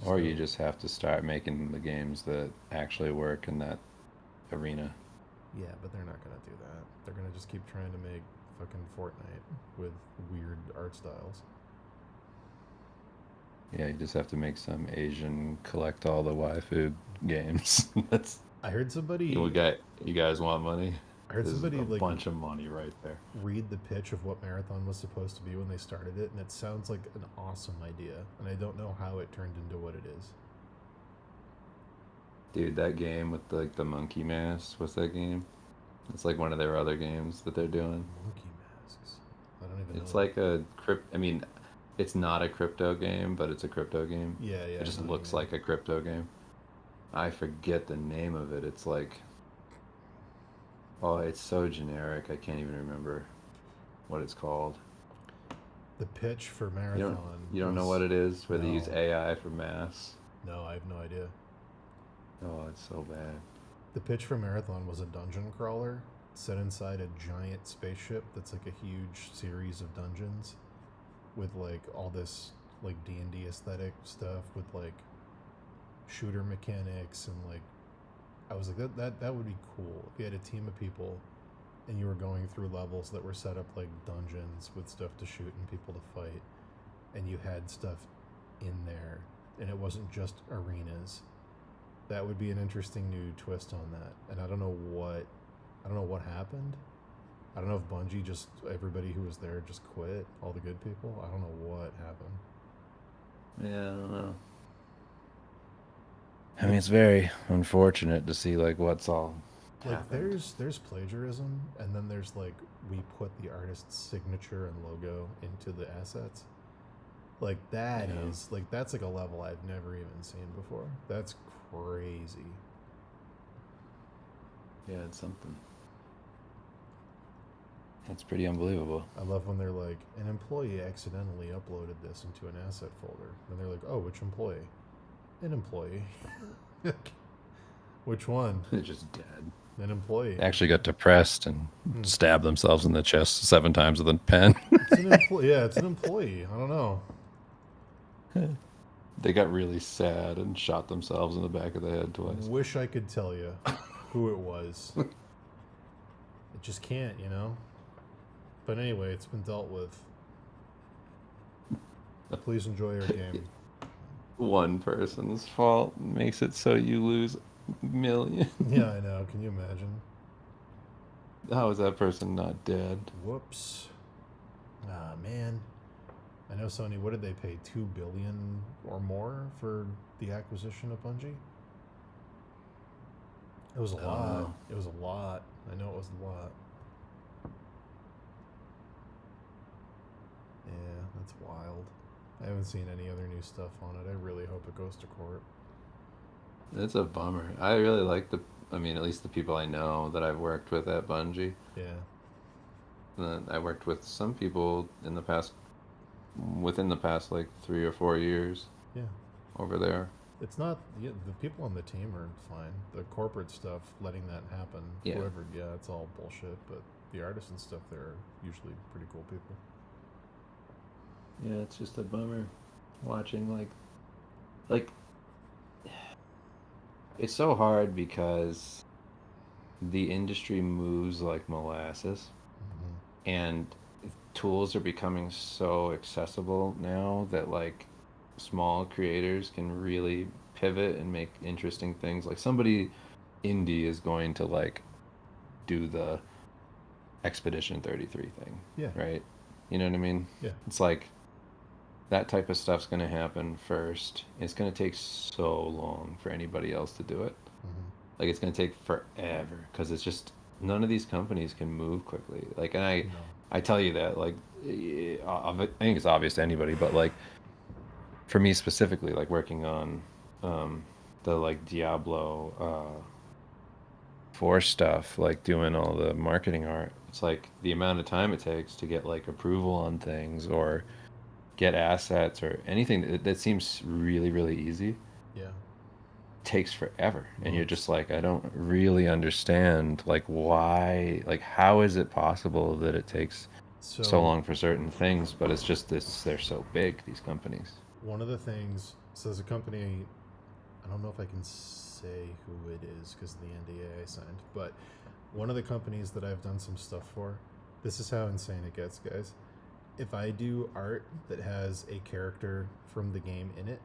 S8: Or you just have to start making the games that actually work in that arena.
S1: Yeah, but they're not going to do that. They're going to just keep trying to make fucking Fortnite with weird art styles.
S8: Yeah, you just have to make some Asian collect all the waifu games. That's
S1: I heard somebody
S8: you guys want money?
S1: I heard
S8: There's
S1: somebody
S8: a
S1: like
S8: bunch of money right there.
S1: read the pitch of what Marathon was supposed to be when they started it, and it sounds like an awesome idea, and I don't know how it turned into what it is.
S8: Dude, that game with like the monkey mask, what's that game? It's like one of their other games that they're doing.
S1: Monkey masks. I don't even know.
S8: It's like a I mean, it's not a crypto game, but it's a crypto game.
S1: Yeah,
S8: It
S1: I
S8: just
S1: know what you
S8: looks
S1: mean.
S8: like a crypto game. I forget the name of it. It's like, oh, it's so generic. I can't even remember what it's called.
S1: The pitch for
S8: You
S1: Marathon.
S8: don't know
S1: was-
S8: what it is? Where they use
S1: No.
S8: AI for masks?
S1: No, I have no idea.
S8: Oh, it's so bad.
S1: The pitch for Marathon was a dungeon crawler set inside a giant spaceship that's like a huge series of dungeons with like all this like D&D aesthetic stuff with like shooter mechanics and like I was like that would be cool if you had a team of people and you were going through levels that were set up like dungeons with stuff to shoot and people to fight and you had stuff in there and it wasn't just arenas. That would be an interesting new twist on that. And I don't know what happened. I don't know if Bungie just everybody who was there just quit, all the good people. I don't know what happened.
S8: Yeah, I don't know. I mean, it's very unfortunate to see like what's all
S1: Like
S8: happened.
S1: there's plagiarism and then there's like we put the artist's signature and logo into the assets. Like that
S8: Yeah.
S1: is like that's like a level I've never even seen before. That's crazy.
S8: Yeah, it's something. That's pretty unbelievable.
S1: I love when they're like, an employee accidentally uploaded this into an asset folder. And they're like, oh, which employee? An employee. Which one?
S8: They're just dead.
S1: An employee.
S8: Actually got depressed and stabbed themselves in the chest 7 times with a pen.
S1: It's an employee. Yeah, it's an employee. I don't know.
S8: They got really sad and shot themselves in the back of the head twice.
S1: Wish I could tell you who it was. It just can't, you know? But anyway, it's been dealt with. Please enjoy your game.
S8: One person's fault makes it so you lose millions.
S1: Yeah, I know. Can you imagine?
S8: How is that person not dead?
S1: Whoops. Ah, man. I know Sony, what did they pay? $2 billion or more for the acquisition of Bungie? It was a
S8: don't
S1: lot.
S8: know.
S1: It was a lot. I know it was a lot. Yeah, that's wild. I haven't seen any other new stuff on it. I really hope it goes to court.
S8: It's a bummer. I really like I mean, at least the people I know that I've worked with at Bungie.
S1: Yeah.
S8: And I worked with some people within the past like 3 or 4 years
S1: Yeah.
S8: over there.
S1: It's not, yeah, the people on the team are fine. The corporate stuff, letting that happen,
S8: Yeah.
S1: whoever, yeah, it's all bullshit. But the artists and stuff, they're usually pretty cool people.
S8: Yeah, it's just a bummer watching like it's so hard because the industry moves like molasses and tools are becoming so accessible now that like small creators can really pivot and make interesting things. Like somebody indie is going to like do the Expedition 33 thing,
S1: Yeah.
S8: right? You know what I mean?
S1: Yeah.
S8: It's like that type of stuff's going to happen first. It's going to take so long for anybody else to do it. Like it's going to take forever because it's just none of these companies can move quickly. Like, and
S1: No.
S8: I tell you that like I think it's obvious to anybody, but like for me specifically, like working on the like Diablo 4 stuff, like doing all the marketing art, it's like the amount of time it takes to get like approval on things or get assets or anything that seems really, really easy
S1: Yeah.
S8: takes forever. And you're just like, I don't really understand like why, like how is it possible that it takes so long for certain things, but it's just this, they're so big, these companies.
S1: One of the things, so there's a company, I don't know if I can say who it is because of the NDA I signed, but one of the companies that I've done some stuff for, this is how insane it gets, guys. if I do art that has a character from the game in it,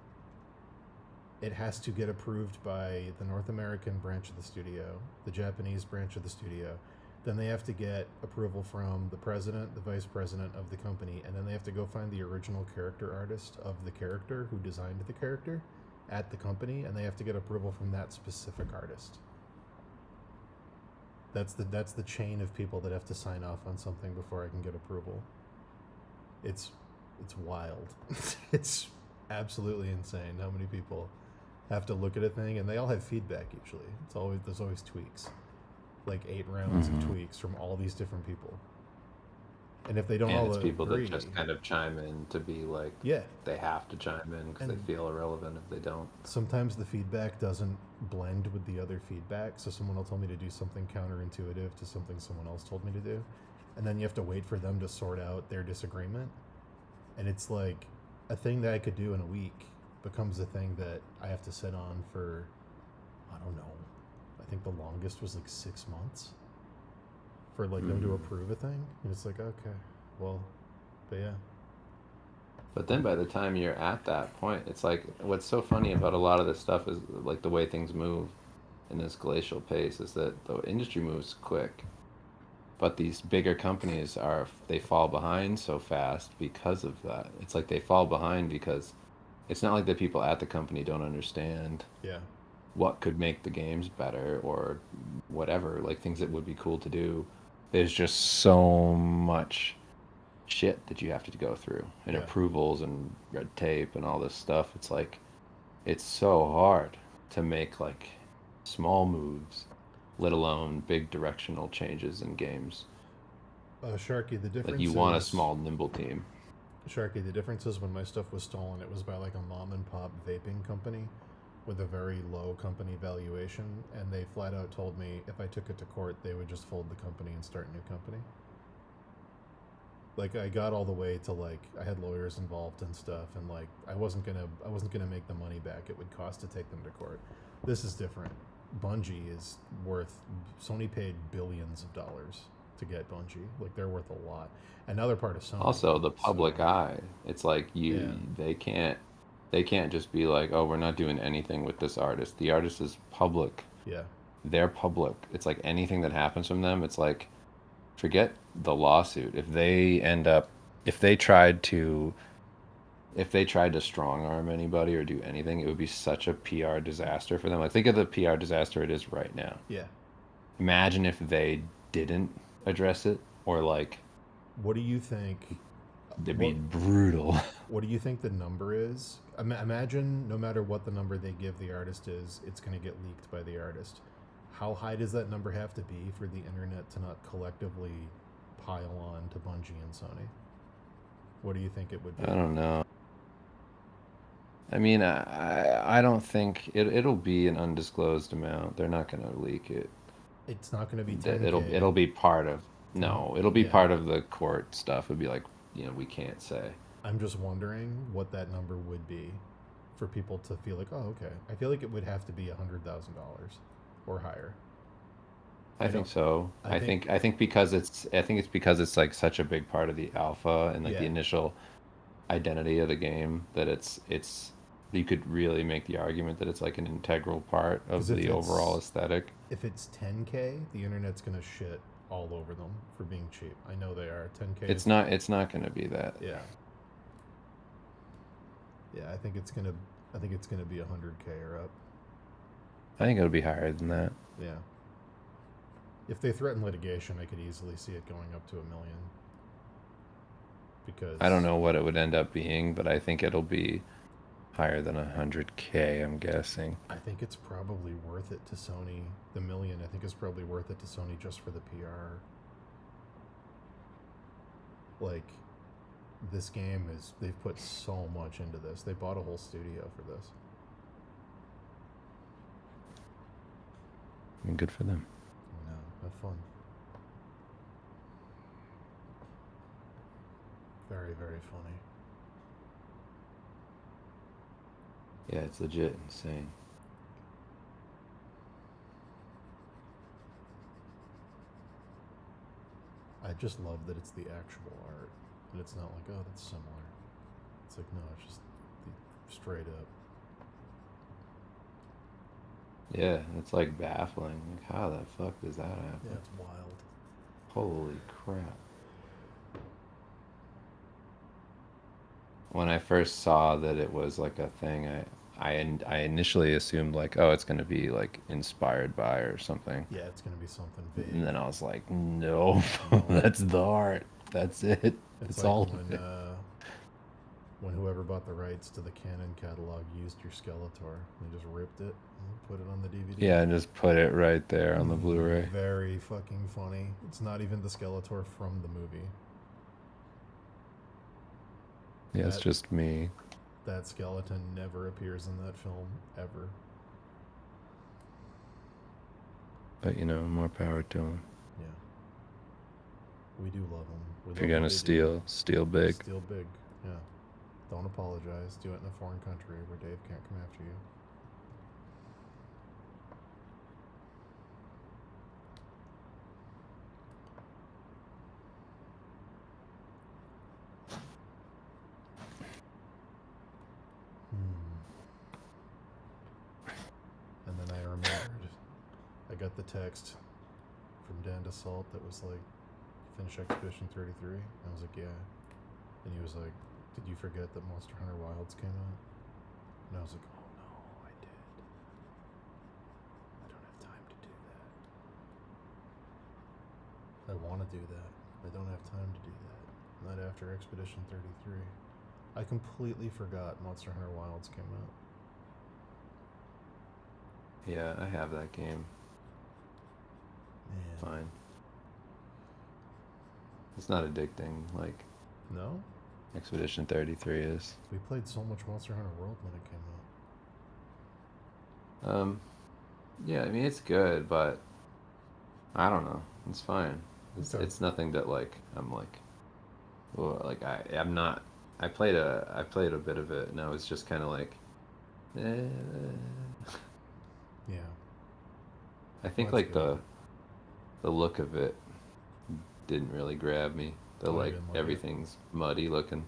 S1: it has to get approved by the North American branch of the studio, the Japanese branch of the studio. Then they have to get approval from the president, the vice president of the company, and then they have to go find the original character artist of the character who designed the character at the company, and they have to get approval from that specific artist. That's the chain of people that have to sign off on something before I can get approval. It's wild. It's absolutely insane how many people have to look at a thing, and they all have feedback usually. There's always tweaks. Like 8 rounds of tweaks from all these different people. And if they don't
S8: And
S1: all
S8: it's people
S1: agree,
S8: that just kind of chime in to be like,
S1: yeah,
S8: they have to chime in because they
S1: And-
S8: feel irrelevant if they don't.
S1: sometimes the feedback doesn't blend with the other feedback, so someone will tell me to do something counterintuitive to something someone else told me to do, and then you have to wait for them to sort out their disagreement, and it's like a thing that I could do in a week becomes a thing that I have to sit on for, I don't know, I think the longest was like 6 months for like them to approve a thing, and it's like, okay, well, but yeah.
S8: But then by the time you're at that point, it's like what's so funny about a lot of this stuff is like the way things move in this glacial pace is that the industry moves quick. But these bigger companies they fall behind so fast because of that. It's like they fall behind because it's not like the people at the company don't understand
S1: Yeah.
S8: what could make the games better or whatever, like things that would be cool to do. There's just so much shit that you have to go through and
S1: Yeah.
S8: approvals and red tape and all this stuff. It's like it's so hard to make like small moves, let alone big directional changes in games.
S1: Sharky, the difference
S8: Like you want a
S1: is-
S8: small nimble team.
S1: Sharky, the difference is when my stuff was stolen, it was by like a mom and pop vaping company with a very low company valuation, and they flat out told me if I took it to court, they would just fold the company and start a new company. Like I got all the way to like I had lawyers involved and stuff, and like I wasn't gonna make the money back it would cost to take them to court. This is different. Bungie is worth Sony paid billions of dollars to get Bungie. Like they're worth a lot. And now they're part of Sony.
S8: Also, the public
S1: so-
S8: eye. It's like
S1: Yeah.
S8: they can't just be like, oh, we're not doing anything with this artist. The artist is public.
S1: Yeah.
S8: They're public. It's like anything that happens from them, it's like forget the lawsuit. If they tried to strong arm anybody or do anything, it would be such a PR disaster for them. Like think of the PR disaster it is right now.
S1: Yeah.
S8: Imagine if they didn't address it or like
S1: What do you think?
S8: it'd be brutal.
S1: What do you think the number is? Imagine no matter what the number they give the artist is, it's going to get leaked by the artist. How high does that number have to be for the internet to not collectively pile on to Bungie and Sony? What do you think it would be?
S8: I don't know. I mean, I don't think it'll be an undisclosed amount. They're not going to leak it.
S1: It's not going to be 10K.
S8: It'll be part of it'll be
S1: Yeah.
S8: part of the court stuff. It'd be like, we can't say.
S1: I'm just wondering what that number would be for people to feel like, oh, okay. I feel like it would have to be $100,000 or higher.
S8: I think
S1: don't-
S8: so.
S1: I
S8: I think because it's like such a big part of the alpha and like the
S1: Yeah.
S8: initial identity of the game that it's you could really make the argument that it's like an integral part of
S1: 'Cause if
S8: the overall
S1: it's-
S8: aesthetic.
S1: If it's 10K, the internet's going to shit all over them for being cheap. I know they are. 10K
S8: It's
S1: is-
S8: not going to be that.
S1: Yeah. Yeah, I think it's gonna be 100K or up.
S8: I think it'll be higher than that.
S1: Yeah. If they threaten litigation, I could easily see it going up to $1 million. Because
S8: I don't know what it would end up being, but I think it'll be higher than 100K, I'm guessing.
S1: I think it's probably worth it to Sony. The $1 million, I think, is probably worth it to Sony just for the PR. Like, this game they've put so much into this. They bought a whole studio for this.
S8: I mean, good for them.
S1: I know, have fun. Very, very funny.
S8: Yeah, it's legit insane.
S1: I just love that it's the actual art. And it's not like, oh, that's similar. It's like, no, it's just straight up.
S8: Yeah, it's like baffling. Like, how the fuck does that happen?
S1: Yeah, it's wild.
S8: Holy crap. When I first saw that it was like a thing, I initially assumed like, oh, it's gonna be like inspired by or something.
S1: Yeah, it's gonna be something big.
S8: And then I was like, no,
S1: No.
S8: that's the art. That's it.
S1: It's
S8: It's
S1: like
S8: all
S1: when,
S8: of it.
S1: when whoever bought the rights to the Canon catalog used your Skeletor. They just ripped it and put it on the DVD.
S8: Yeah, and just put it right there on the Blu-ray.
S1: Very fucking funny. It's not even the Skeletor from the movie.
S8: Yeah, it's
S1: That-
S8: just me.
S1: That skeleton never appears in that film, ever.
S8: But you know, more power to him.
S1: Yeah. We do love him. We
S8: If
S1: love
S8: you're
S1: what
S8: gonna
S1: they
S8: steal, steal
S1: do.
S8: big.
S1: Steal big. Yeah. Don't apologize. Do it in a foreign country where Dave can't come after you. And then I remembered, I got the text from Dan DeSalt that was like, finish Expedition 33? I was like, yeah. And he was like, did you forget that Monster Hunter Wilds came out? And I was like, oh no, I did. I don't have time to do that. I want to do that. I don't have time to do that. Not after Expedition 33. I completely forgot Monster Hunter Wilds came out.
S8: Yeah, I have that game.
S1: Man.
S8: Fine. It's not addicting like
S1: No?
S8: Expedition 33 is.
S1: We played so much Monster Hunter World when it came out.
S8: Yeah, I mean it's good, but I don't know. It's fine.
S1: Okay.
S8: It's nothing that like I'm like, well, like I'm not. I played a bit of it, and I was just kind of like, eh.
S1: Yeah.
S8: I think
S1: Well,
S8: like
S1: that's good.
S8: the look of it didn't really grab me. The
S1: Oh, you
S8: like
S1: didn't like it?
S8: everything's muddy looking.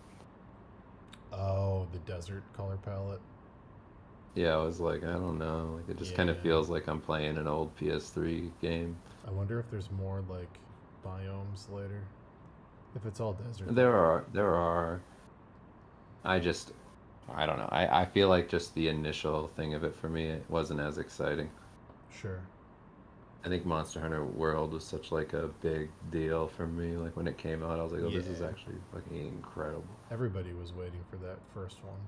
S1: Oh, the desert color palette.
S8: Yeah, I was like, I don't know. Like it just kind of
S1: Yeah.
S8: feels like I'm playing an old PS3 game.
S1: I wonder if there's more like biomes later. If it's all desert.
S8: There are. I don't know. I feel like just the initial thing of it for me, it wasn't as exciting.
S1: Sure.
S8: I think Monster Hunter World was such like a big deal for me. Like when it came out, I was like, oh, this is
S1: Yeah.
S8: actually fucking incredible.
S1: Everybody was waiting for that first one.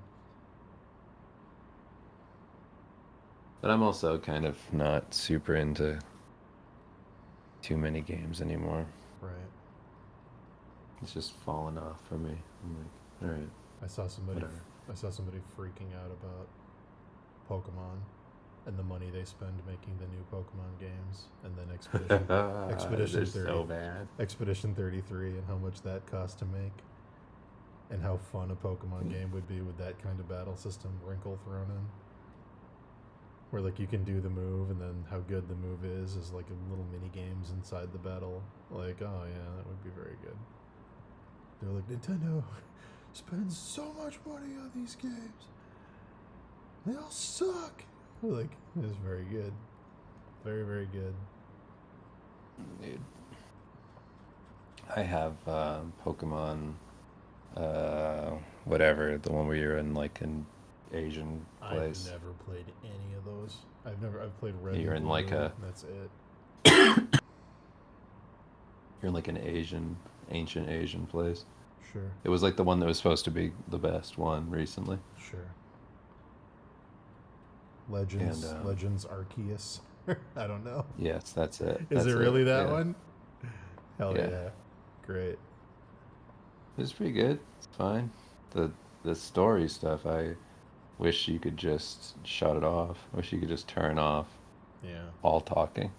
S8: But I'm also kind of not super into too many games anymore.
S1: Right.
S8: It's just fallen off for me. I'm like, all right,
S1: I saw somebody
S8: whatever.
S1: freaking out about Pokemon and the money they spend making the new Pokemon games, and then Expedition
S8: They're
S1: 30.
S8: so bad.
S1: Expedition 33 and how much that cost to make, and how fun a Pokemon game would be with that kind of battle system wrinkle thrown in, where like you can do the move and then how good the move is like little mini games inside the battle. Like, oh yeah, that would be very good. They're like, Nintendo spends so much money on these games, they all suck. Like, it's very good, very, very good.
S8: Dude. I have Pokemon, whatever, the one where you're in like an Asian place.
S1: I've never played any of those. I've played Red.
S8: You're
S1: and
S8: in like
S1: Blue,
S8: a-
S1: and that's it.
S8: You're in like an ancient Asian place.
S1: Sure,
S8: It was like the one that was supposed to be the best one recently.
S1: sure. Legends,
S8: And,
S1: Legends Arceus. I don't know.
S8: Yes, that's it.
S1: Is
S8: That's
S1: it really that
S8: yeah.
S1: one? Hell yeah.
S8: Yeah.
S1: Great.
S8: It's pretty good. It's fine. The story stuff, I wish you could just shut it off. I wish you could just turn off
S1: Yeah,
S8: all talking.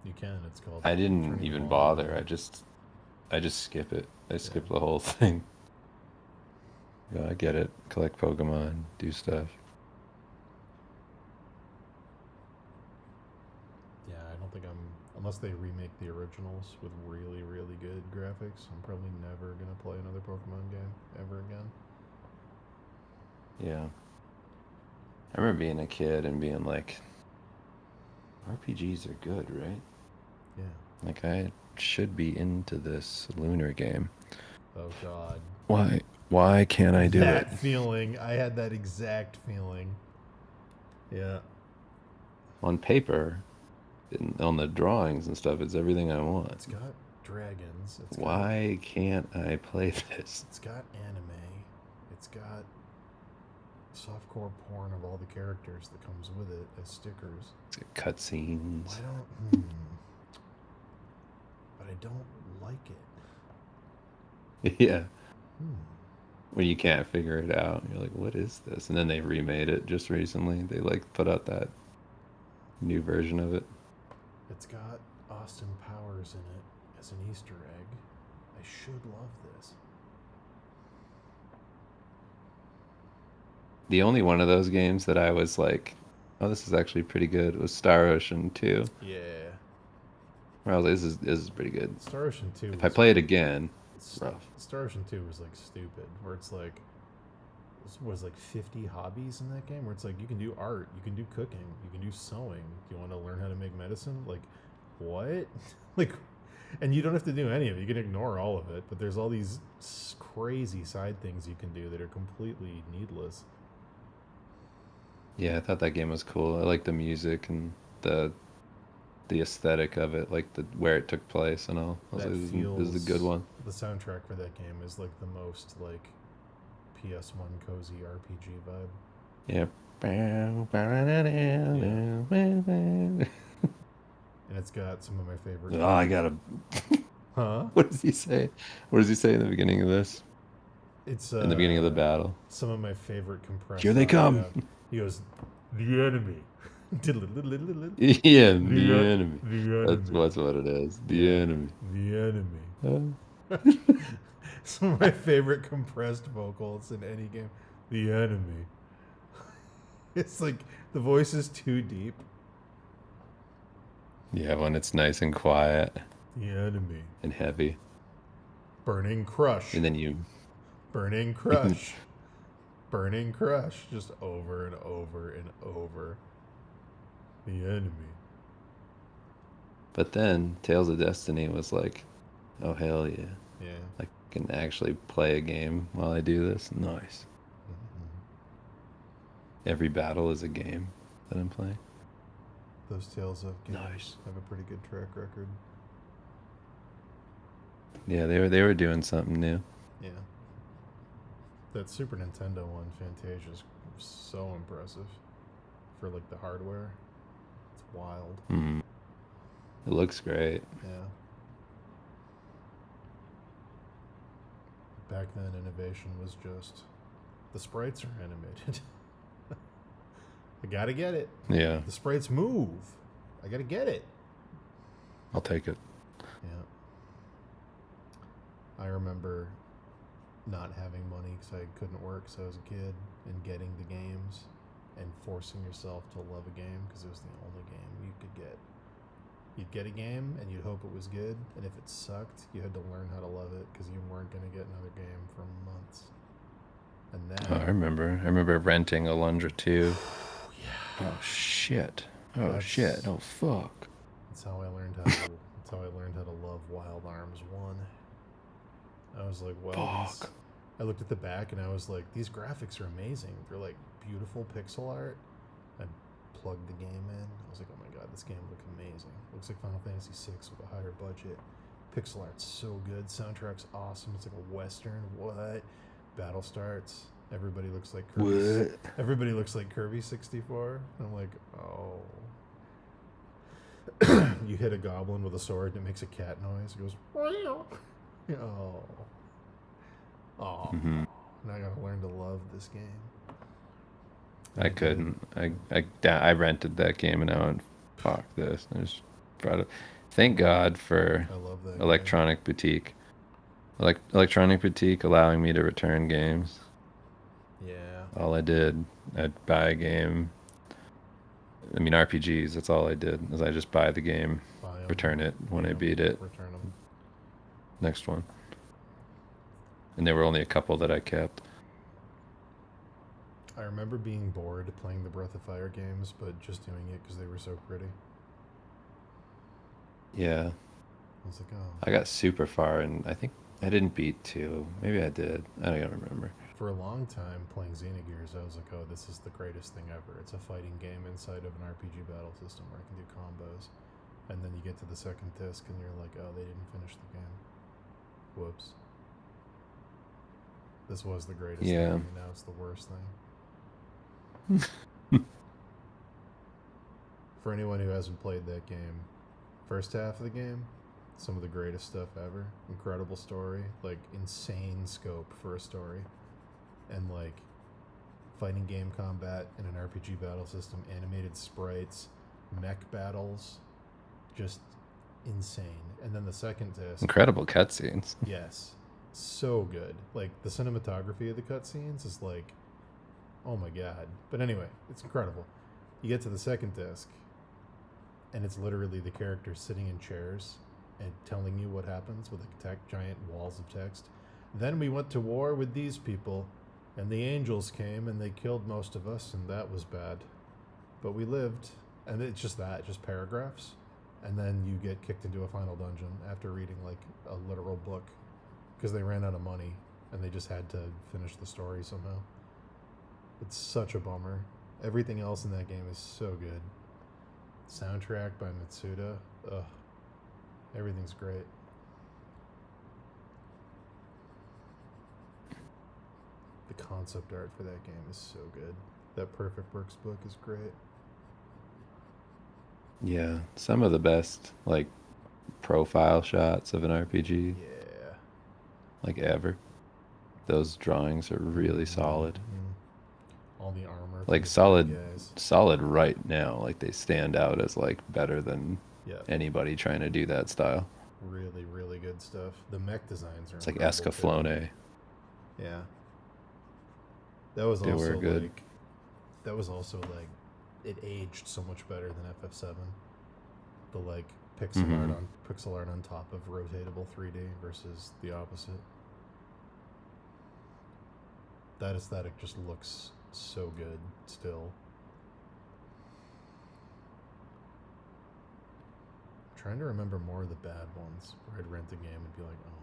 S1: you can. It's called.
S8: I didn't
S1: turning
S8: even
S1: all
S8: bother.
S1: on.
S8: I just skip it. I skip the whole thing. Yeah, I get it. Collect Pokemon, do stuff.
S1: Yeah, I don't think I'm unless they remake the originals with really, really good graphics, I'm probably never gonna play another Pokemon game ever again.
S8: Yeah. I remember being a kid and being like, RPGs are good, right?
S1: Yeah.
S8: Like, I should be into this lunar game.
S1: Oh God.
S8: Why can't I do it?
S1: That feeling. I had that exact feeling. Yeah.
S8: On paper, on the drawings and stuff, it's everything I want.
S1: It's got dragons. It's got,
S8: Why can't I play this?
S1: it's got anime. It's got softcore porn of all the characters that comes with it as stickers.
S8: It's got cutscenes.
S1: Why don't? But I don't like it.
S8: Yeah.
S1: Hmm.
S8: When you can't figure it out, you're like, what is this? And then they remade it just recently. They like put out that new version of it.
S1: It's got Austin Powers in it as an Easter egg. I should love this.
S8: The only one of those games that I was like, oh, this is actually pretty good was Star Ocean 2.
S1: Yeah.
S8: Where I was like, this is pretty good.
S1: Star Ocean 2.
S8: If I play it again, rough.
S1: Star Ocean 2 was like stupid, where it's like, was like 50 hobbies in that game, where it's like you can do art, you can do cooking, you can do sewing. Do you want to learn how to make medicine? Like, what? Like, and you don't have to do any of it. You can ignore all of it, but there's all these crazy side things you can do that are completely needless.
S8: Yeah, I thought that game was cool. I like the music and the aesthetic of it, like the where it took place and all. I was
S1: That
S8: like, this is a good one.
S1: The soundtrack for that game is like the most like PS1 cozy RPG vibe.
S8: Yeah.
S1: And it's got some of my favorite.
S8: Oh, I gotta.
S1: Huh?
S8: What does he say? What does he say in the beginning of this?
S1: It's
S8: In the beginning of the battle.
S1: Some of my favorite compressed.
S8: Here they come.
S1: He goes, the enemy.
S8: Yeah, the enemy.
S1: The
S8: That's what it is. The enemy.
S1: The enemy. Some of my favorite compressed vocals in any game. The enemy. It's like the voice is too deep.
S8: Yeah, when it's nice and quiet
S1: The enemy.
S8: and heavy.
S1: Burning crush.
S8: And then you.
S1: Burning crush. Burning crush. Just over and over and over. The enemy.
S8: But then Tales of Destiny was like, oh, hell yeah.
S1: Yeah.
S8: I can actually play a game while I do this. Nice. Every battle is a game that I'm playing.
S1: Those Tales of games
S8: Nice.
S1: have a pretty good track record.
S8: Yeah, they were doing something new.
S1: Yeah. That Super Nintendo one, Fantasia, is so impressive for like the hardware. It's wild.
S8: Mm. It looks great.
S1: Yeah. Back then, innovation was just the sprites are animated. I gotta get it.
S8: Yeah,
S1: The sprites move. I gotta get it.
S8: I'll take it.
S1: Yeah. I remember not having money because I couldn't work because I was a kid, and getting the games and forcing yourself to love a game because it was the only game you could get. You'd get a game and you'd hope it was good, and if it sucked, you had to learn how to love it because you weren't going to get another game for months. And then
S8: I remember renting Alundra 2. Oh shit. Oh
S1: That's-
S8: shit. Oh fuck.
S1: that's how I learned how to. That's how I learned how to love Wild Arms 1. I was like, well,
S8: Fuck.
S1: I looked at the back and I was like, these graphics are amazing. They're like beautiful pixel art. I plugged the game in. I was like, oh my god, this game looks amazing. Looks like Final Fantasy VI with a higher budget. Pixel art's so good. Soundtrack's awesome. It's like a western. What? Battle starts. Everybody looks like Kirby.
S8: What?
S1: Everybody looks like Kirby 64. And I'm like, oh. You hit a goblin with a sword and it makes a cat noise. It goes, oh. Oh.
S8: Mhm.
S1: Now I gotta learn to love this game.
S8: I couldn't. I rented that game and I went, fuck this. I just brought it. Thank God for
S1: I love that.
S8: Electronic Boutique. Electronic Boutique allowing me to return games.
S1: Game. Yeah.
S8: All I did, I'd buy a game. I mean, RPGs, that's all I did, is I just buy the game,
S1: Buy
S8: return it when I beat it.
S1: Return them.
S8: Next one. And there were only a couple that I kept.
S1: I remember being bored playing the Breath of Fire games, but just doing it because they were so pretty.
S8: Yeah.
S1: I was like, oh.
S8: I got super far, and I think I didn't beat 2. Maybe I did. I don't remember.
S1: For a long time playing Xenogears, I was like, oh, this is the greatest thing ever. It's a fighting game inside of an RPG battle system where I can do combos. And then you get to the second disc and you're like, oh, they didn't finish the game. Whoops. This was the greatest thing, and now it's the worst thing. For anyone who hasn't played that game, first half of the game, some of the greatest stuff ever. Incredible story, like insane scope for a story. And like fighting game combat in an RPG battle system, animated sprites, mech battles, just insane. And then the second disc,
S8: incredible cutscenes.
S1: Yes, so good. Like the cinematography of the cutscenes is like, oh my god. But anyway, it's incredible. You get to the second disc, and it's literally the characters sitting in chairs and telling you what happens with like giant walls of text. Then we went to war with these people, and the angels came and they killed most of us, and that was bad. But we lived. And it's just that, just paragraphs. And then you get kicked into a final dungeon after reading like a literal book because they ran out of money and they just had to finish the story somehow. It's such a bummer. Everything else in that game is so good. Soundtrack by Mitsuda. Ugh. Everything's great. The concept art for that game is so good. That Perfect Works book is great.
S8: Yeah, some of the best like profile shots of an RPG.
S1: Yeah.
S8: Like ever. Those drawings are really solid.
S1: Mm-hmm. All the armor.
S8: Like solid right now. Like they stand out as like better than anybody trying to do that style.
S1: Really, really good stuff. The mech designs are.
S8: It's like Escaflowne.
S1: Yeah. That was
S8: they
S1: also
S8: were good.
S1: like. That was also like. It aged so much better than FF7. The like pixel art on top of rotatable 3D versus the opposite. That aesthetic just looks so good still. I'm trying to remember more of the bad ones where I'd rent a game and be like, oh.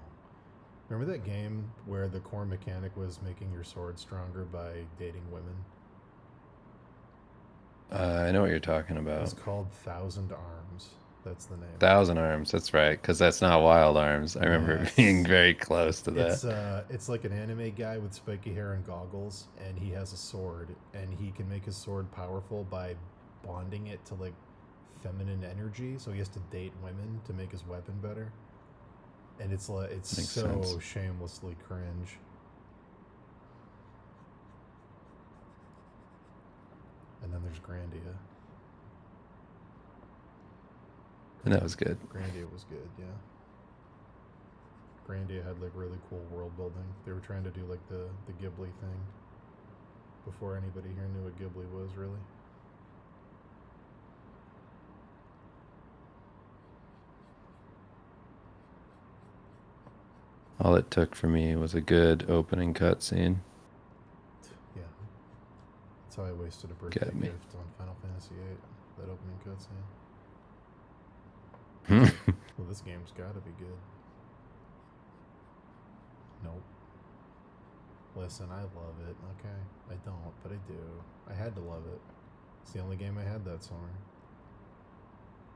S1: Remember that game where the core mechanic was making your sword stronger by dating women?
S8: I know what you're talking about.
S1: It's called Thousand Arms. That's the name.
S8: Thousand Arms. That's right, because that's not Wild Arms. I remember being very close to that.
S1: It's like an anime guy with spiky hair and goggles, and he has a sword, and he can make his sword powerful by bonding it to like feminine energy. So he has to date women to make his weapon better. And it's like it's
S8: Makes
S1: so
S8: sense.
S1: shamelessly cringe. And then there's Grandia.
S8: And that was good.
S1: Grandia was good, yeah. Grandia had like really cool world building. They were trying to do like the Ghibli thing before anybody here knew what Ghibli was, really.
S8: All it took for me was a good opening cutscene.
S1: Yeah. That's how I wasted a birthday gift on Final Fantasy VIII. That opening cutscene. Well, this game's gotta be good. Nope. Listen, I love it. Okay. I don't, but I do. I had to love it. It's the only game I had that summer.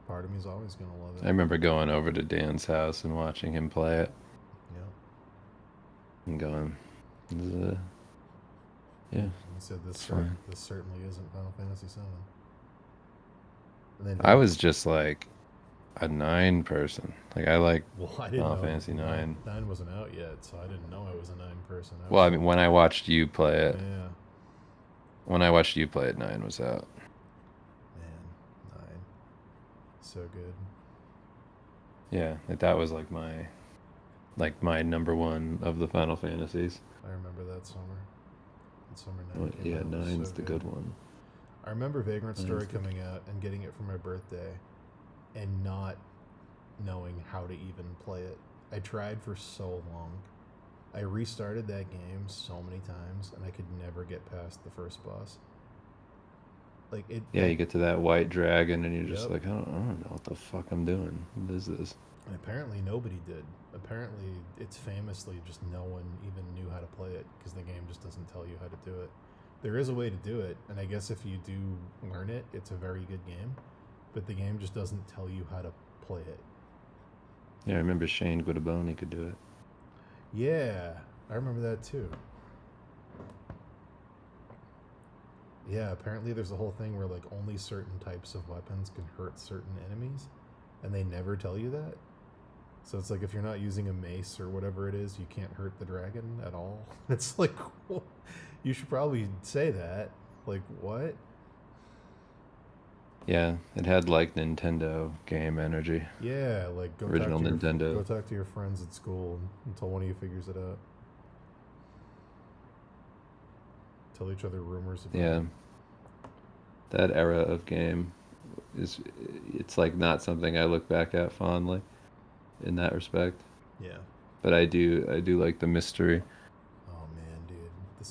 S1: Part of me's always gonna love it.
S8: I remember going over to Dan's house and watching him play it.
S1: Yeah.
S8: And going, yeah.
S1: He said this certainly isn't Final Fantasy VII. And then
S8: I was just like a 9 person. Like I like Final Fantasy 9.
S1: 9 wasn't out yet, so I didn't know I was a 9 person.
S8: Well, I mean, when I watched you play it.
S1: Yeah.
S8: When I watched you play it, 9 was out.
S1: Man, 9. So good.
S8: Yeah, that was like my number one of the Final Fantasies.
S1: I remember that summer. Summer 9
S8: Well,
S1: came
S8: yeah,
S1: out.
S8: 9's
S1: So
S8: the good one.
S1: I remember Vagrant Story coming out and getting it for my birthday and not knowing how to even play it. I tried for so long. I restarted that game so many times, and I could never get past the first boss. Like it.
S8: Yeah, you get to that white dragon, and you're just
S1: Yep.
S8: like, I don't know what the fuck I'm doing. What is this?
S1: And apparently nobody did. Apparently it's famously just no one even knew how to play it because the game just doesn't tell you how to do it. There is a way to do it, and I guess if you do learn it, it's a very good game. But the game just doesn't tell you how to play it.
S8: Yeah, I remember Shane Guidaboni could do it.
S1: Yeah, I remember that too. Yeah, apparently there's a whole thing where like only certain types of weapons can hurt certain enemies, and they never tell you that. So it's like if you're not using a mace or whatever it is, you can't hurt the dragon at all. It's like, you should probably say that. Like, what?
S8: Yeah, it had like Nintendo game energy.
S1: Yeah, like go
S8: Original
S1: talk to
S8: Nintendo.
S1: Go talk to your friends at school until one of you figures it out. Tell each other rumors about
S8: Yeah,
S1: it.
S8: that era of game it's like not something I look back at fondly in that respect.
S1: Yeah.
S8: But I do like the mystery,
S1: Oh man, dude, the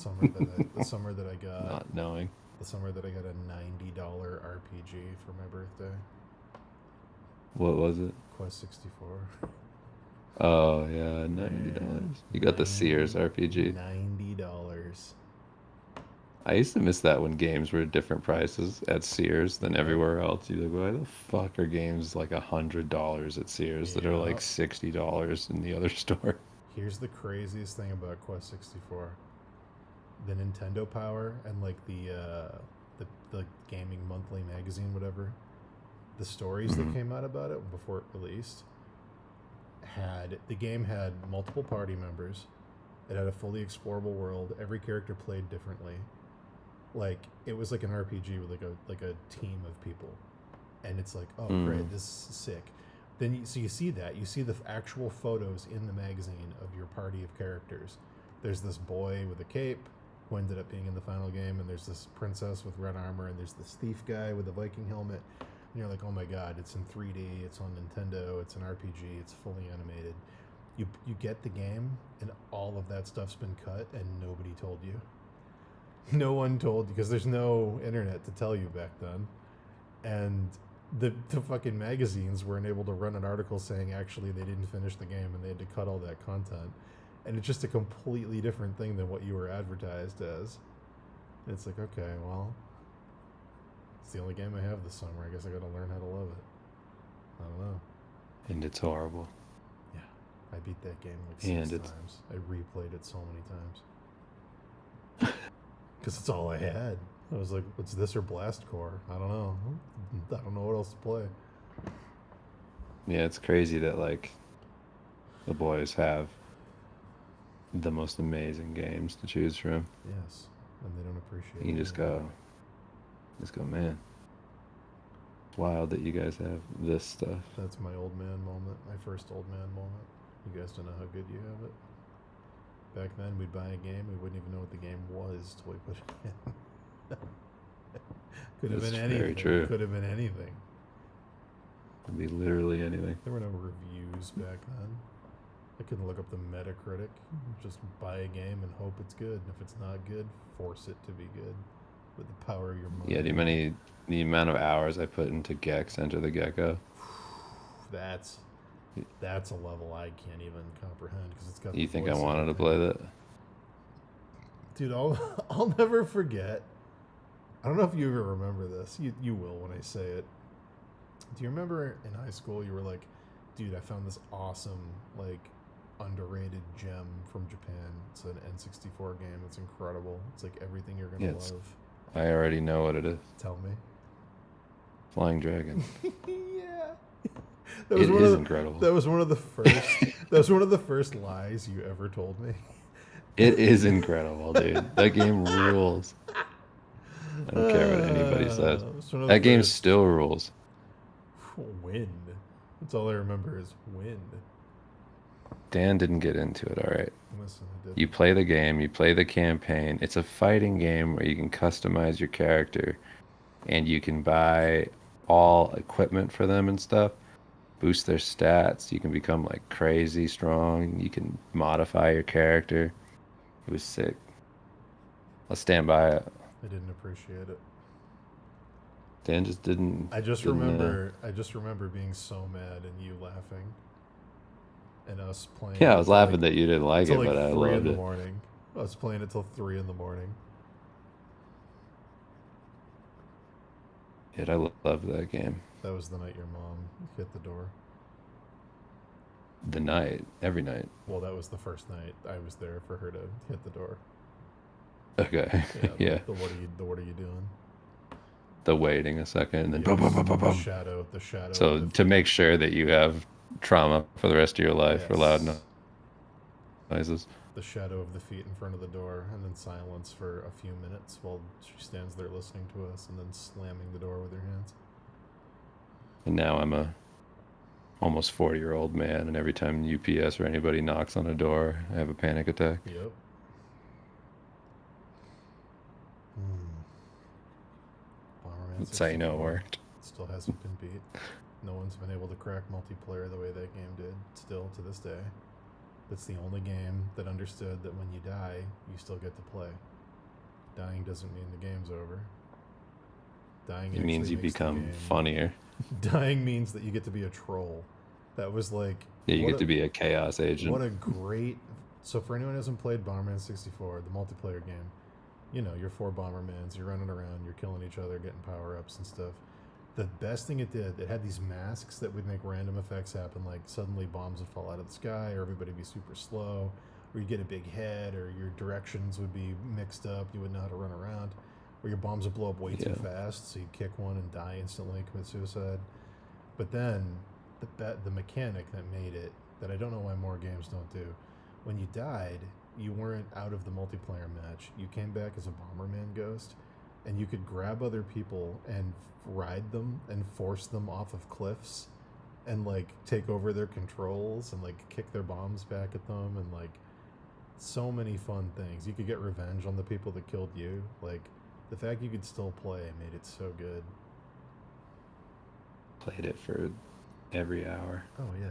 S1: summer that I got
S8: not knowing.
S1: the summer that I got a $90 RPG for my birthday,
S8: What was it?
S1: Quest 64.
S8: Oh yeah, $90. You got the Sears RPG.
S1: $90.
S8: I used to miss that when games were different prices at Sears than everywhere else. You're like, why the fuck are games like $100 at Sears that are like
S1: Yep.
S8: $60 in the other store?
S1: Here's the craziest thing about Quest 64: the Nintendo Power and like the gaming monthly magazine, whatever. The stories that came out about it before it released the game had multiple party members. It had a fully explorable world. Every character played differently. Like it was like an RPG with like a team of people, and it's like, oh great, this is sick. Then you see that you see the actual photos in the magazine of your party of characters. There's this boy with a cape who ended up being in the final game, and there's this princess with red armor, and there's this thief guy with a Viking helmet. And you're like, oh my god, it's in 3D, it's on Nintendo, it's an RPG, it's fully animated. You get the game, and all of that stuff's been cut, and nobody told you. No one told you, because there's no internet to tell you back then. And the fucking magazines weren't able to run an article saying actually they didn't finish the game and they had to cut all that content. And it's just a completely different thing than what you were advertised as. And it's like, okay, well, it's the only game I have this summer. I guess I gotta learn how to love it. I don't know.
S8: And it's horrible.
S1: Yeah, I beat that game like
S8: And
S1: six
S8: it's-
S1: times. I replayed it so many times. Because it's all I had. I was like, what's this or Blast Core? I don't know. I don't know what else to play.
S8: Yeah, it's crazy that like the boys have the most amazing games to choose from.
S1: Yes, and they don't appreciate
S8: You
S1: it.
S8: just go, man. It's wild that you guys have this stuff.
S1: That's my old man moment, my first old man moment. You guys don't know how good you have it. Back then, we'd buy a game, we wouldn't even know what the game was till we put it in. Could have
S8: That's
S1: been
S8: very
S1: anything.
S8: true.
S1: Could have been anything.
S8: Could be literally anything.
S1: There were no reviews back then. I couldn't look up the Metacritic. Just buy a game and hope it's good. And if it's not good, force it to be good with the power of your mind.
S8: Yeah, the amount of hours I put into Gex, Enter the Gecko.
S1: That's a level I can't even comprehend because it's got.
S8: You
S1: the
S8: think I
S1: voice
S8: wanted to
S1: acting.
S8: play that?
S1: Dude, I'll never forget. I don't know if you ever remember this. You will when I say it. Do you remember in high school you were like, dude, I found this awesome, like, underrated gem from Japan. It's an N64 game. It's incredible. It's like everything you're gonna
S8: Yeah, it's-
S1: love.
S8: I already know what it is.
S1: Tell me.
S8: Flying Dragon.
S1: Yeah.
S8: It is incredible.
S1: That was one of the first. That was one of the first lies you ever told me.
S8: It is incredible, dude. That game rules. I don't care what anybody says.
S1: It's one of the
S8: That game
S1: first-
S8: still rules.
S1: Wind. That's all I remember is wind.
S8: Dan didn't get into it, all right.
S1: Listen, I did.
S8: You play the game, you play the campaign. It's a fighting game where you can customize your character and you can buy all equipment for them and stuff. boost their stats. You can become like crazy strong. You can modify your character. It was sick. I'll stand by it.
S1: I didn't appreciate it.
S8: Dan just didn't.
S1: I just
S8: didn't,
S1: remember being so mad and you laughing, and us playing.
S8: Yeah, I
S1: it
S8: was
S1: till,
S8: laughing
S1: like,
S8: that you didn't like it,
S1: till, like,
S8: but I
S1: 3 in
S8: loved
S1: the
S8: it.
S1: morning. I was playing it till 3 in the morning.
S8: Yet I loved that game.
S1: That was the night your mom hit the door.
S8: The night, every night.
S1: Well, that was the first night I was there for her to hit the door.
S8: Okay.
S1: Yeah.
S8: Yeah.
S1: The what are you doing?
S8: The waiting a second and then
S1: Yes,
S8: boom, boom, boom, boom,
S1: the
S8: boom.
S1: shadow. The shadow.
S8: So
S1: of the
S8: to make sure that you have trauma for the rest of your life for loud
S1: Yes.
S8: noises.
S1: The shadow of the feet in front of the door, and then silence for a few minutes while she stands there listening to us, and then slamming the door with her hands.
S8: And now I'm a almost 40-year-old man, and every time UPS or anybody knocks on a door, I have a panic attack.
S1: Yep. Bomberman
S8: That's how you know it
S1: 64
S8: worked.
S1: still hasn't been beat. No one's been able to crack multiplayer the way that game did, still to this day. That's the only game that understood that when you die, you still get to play. Dying doesn't mean the game's over. Dying
S8: It means
S1: actually
S8: you
S1: makes the
S8: become
S1: game-
S8: funnier.
S1: Dying means that you get to be a troll. That was like...
S8: Yeah, you
S1: what
S8: get to be a chaos agent.
S1: What a great... So for anyone who hasn't played Bomberman 64, the multiplayer game, you know, you're 4 Bombermans, you're running around, you're killing each other, getting power-ups and stuff. The best thing it did, it had these masks that would make random effects happen, like suddenly bombs would fall out of the sky, or everybody would be super slow, or you'd get a big head, or your directions would be mixed up, you wouldn't know how to run around, or your bombs would blow up way too fast, so you'd kick one and die instantly, commit suicide. But then, the mechanic that made it, that I don't know why more games don't do, when you died, you weren't out of the multiplayer match. You came back as a Bomberman ghost, and you could grab other people and ride them and force them off of cliffs and like take over their controls and like kick their bombs back at them, and like so many fun things. You could get revenge on the people that killed you. Like the fact you could still play made it so good.
S8: Played it for every hour.
S1: Oh yeah.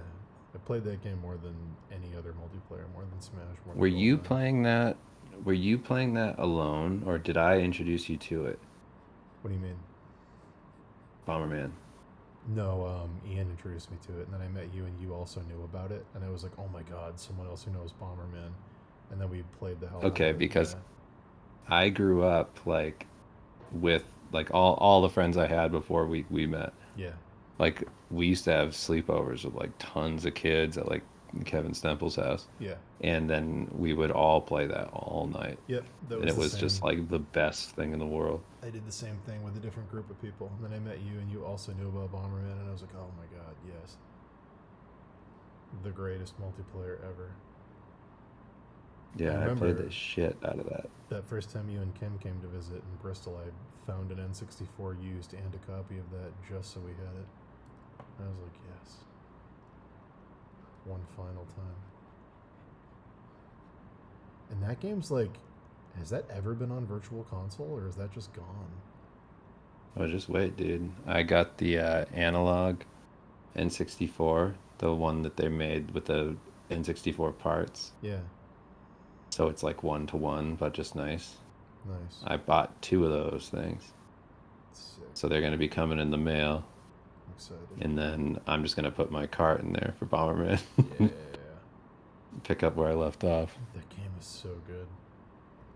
S1: I played that game more than any other multiplayer, more than Smash. More than
S8: Were you
S1: GoldenEye.
S8: playing that? Were you playing that alone, or did I introduce you to it,
S1: What do you mean?
S8: Bomberman?
S1: No, Ian introduced me to it, and then I met you, and you also knew about it, and I was like, oh my god, someone else who knows Bomberman. And then we played the hell out of
S8: Okay,
S1: it.
S8: because
S1: Yeah.
S8: I grew up like with like all the friends I had before we met.
S1: Yeah.
S8: Like we used to have sleepovers with like tons of kids at like Kevin Stemple's house,
S1: Yeah.
S8: and then we would all play that all night,
S1: Yep. That was
S8: and it
S1: the
S8: was
S1: same.
S8: just like the best thing in the world.
S1: I did the same thing with a different group of people. And then I met you, and you also knew about Bomberman, and I was like, oh my god, yes. The greatest multiplayer ever.
S8: Yeah, I
S1: remember-
S8: played the shit out of that.
S1: That first time you and Kim came to visit in Bristol, I found an N64 used and a copy of that just so we had it. And I was like, yes. One final time. And that game's like, has that ever been on Virtual Console, or is that just gone?
S8: Oh, just wait, dude. I got the analog N64, the one that they made with the N64 parts.
S1: Yeah,
S8: So it's like 1-to-1, but just nice.
S1: nice.
S8: I bought 2 of those things.
S1: Sick.
S8: So they're going to be coming in the mail.
S1: I'm excited.
S8: And then I'm just going to put my cart in there for Bomberman.
S1: Yeah.
S8: Pick up where I left off.
S1: That game is so good.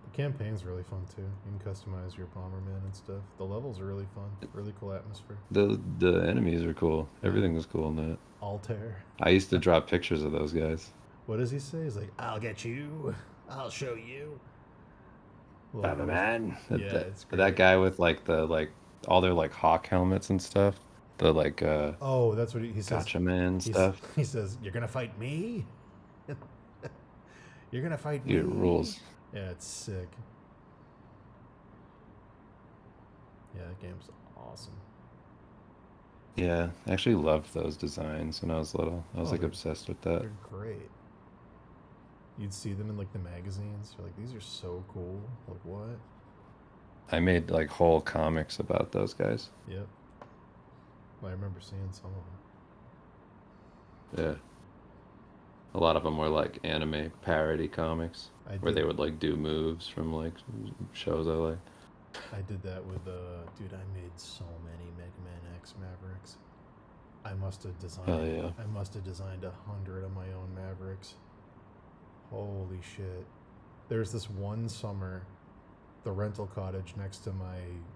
S1: The campaign's really fun too. You can customize your Bomberman and stuff. The levels are really fun. Really cool atmosphere.
S8: The enemies are cool. Everything was cool in that.
S1: Altair.
S8: I used to draw pictures of those guys.
S1: What does he say? He's like, I'll get you. I'll show you. Love it.
S8: Bomberman.
S1: Yeah,
S8: that,
S1: it's great.
S8: that guy with like all their like hawk helmets and stuff. The like
S1: Oh, that's what he says.
S8: Gotcha Man
S1: He's-
S8: stuff.
S1: He says, you're going to fight me? You're going to fight me?
S8: Dude, it rules.
S1: Yeah, it's sick. Yeah, that game's awesome.
S8: Yeah, I actually loved those designs when I was little. I was
S1: Oh,
S8: like
S1: they're-
S8: obsessed with that.
S1: They're great. You'd see them in like the magazines. You're like, these are so cool. Like, what?
S8: I made like whole comics about those guys.
S1: Yep. Well, I remember seeing some of them.
S8: Yeah. A lot of them were like anime parody comics where they would like do moves from like shows I like.
S1: I did that with dude. I made so many Mega Man X Mavericks. I must have designed.
S8: Oh yeah.
S1: I must have designed 100 of my own Mavericks. Holy shit! There's this one summer, the rental cottage next to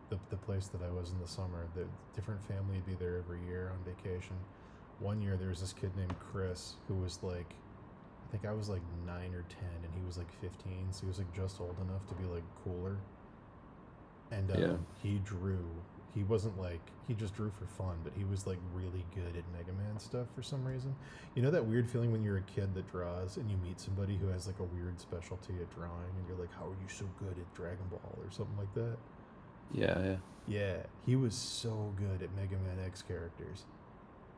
S1: the place that I was in the summer. The different family would be there every year on vacation. One year there was this kid named Chris who was like, I think I was like 9 or 10, and he was like 15, so he was like just old enough to be like cooler. And he drew. He wasn't like, he just drew for fun, but he was like really good at Mega Man stuff for some reason. You know that weird feeling when you're a kid that draws and you meet somebody who has like a weird specialty at drawing, and you're like, how are you so good at Dragon Ball or something like that?
S8: Yeah, yeah.
S1: Yeah, he was so good at Mega Man X characters.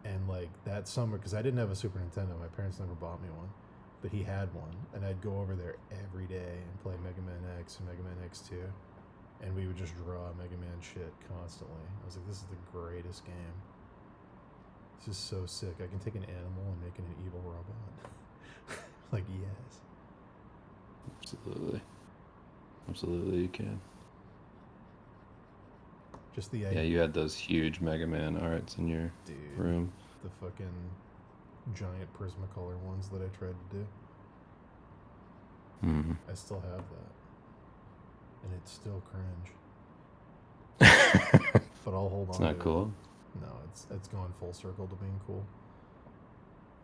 S1: And like that summer, because I didn't have a Super Nintendo, my parents never bought me one, but he had one, and I'd go over there every day and play Mega Man X and Mega Man X2, and we would just draw Mega Man shit constantly. I was like, this is the greatest game. This is so sick. I can take an animal and make it an evil robot. Like, yes.
S8: Absolutely. Absolutely, you can.
S1: Just the
S8: Yeah, you had those huge Mega Man arts in your room.
S1: The fucking giant Prismacolor ones that I tried to do.
S8: Mm-hmm.
S1: I still have that. And it's still cringe. But I'll hold on.
S8: It's not
S1: to
S8: cool.
S1: It. No, it's gone full circle to being cool.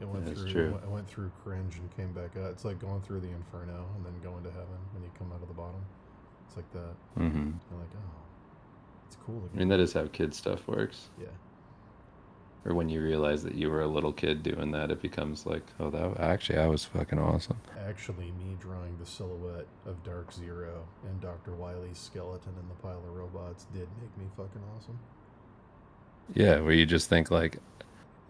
S1: It went
S8: That's
S1: through.
S8: true.
S1: It went through cringe and came back out. It's like going through the inferno and then going to heaven when you come out of the bottom. It's like that.
S8: Mm-hmm.
S1: You're like, oh, it's cool again.
S8: I mean, that is how kid stuff works.
S1: Yeah.
S8: Or when you realize that you were a little kid doing that, it becomes like, oh, that actually I was fucking awesome.
S1: Actually, me drawing the silhouette of Dark Zero and Dr. Wily's skeleton in the pile of robots did make me fucking awesome.
S8: Yeah, where you just think like,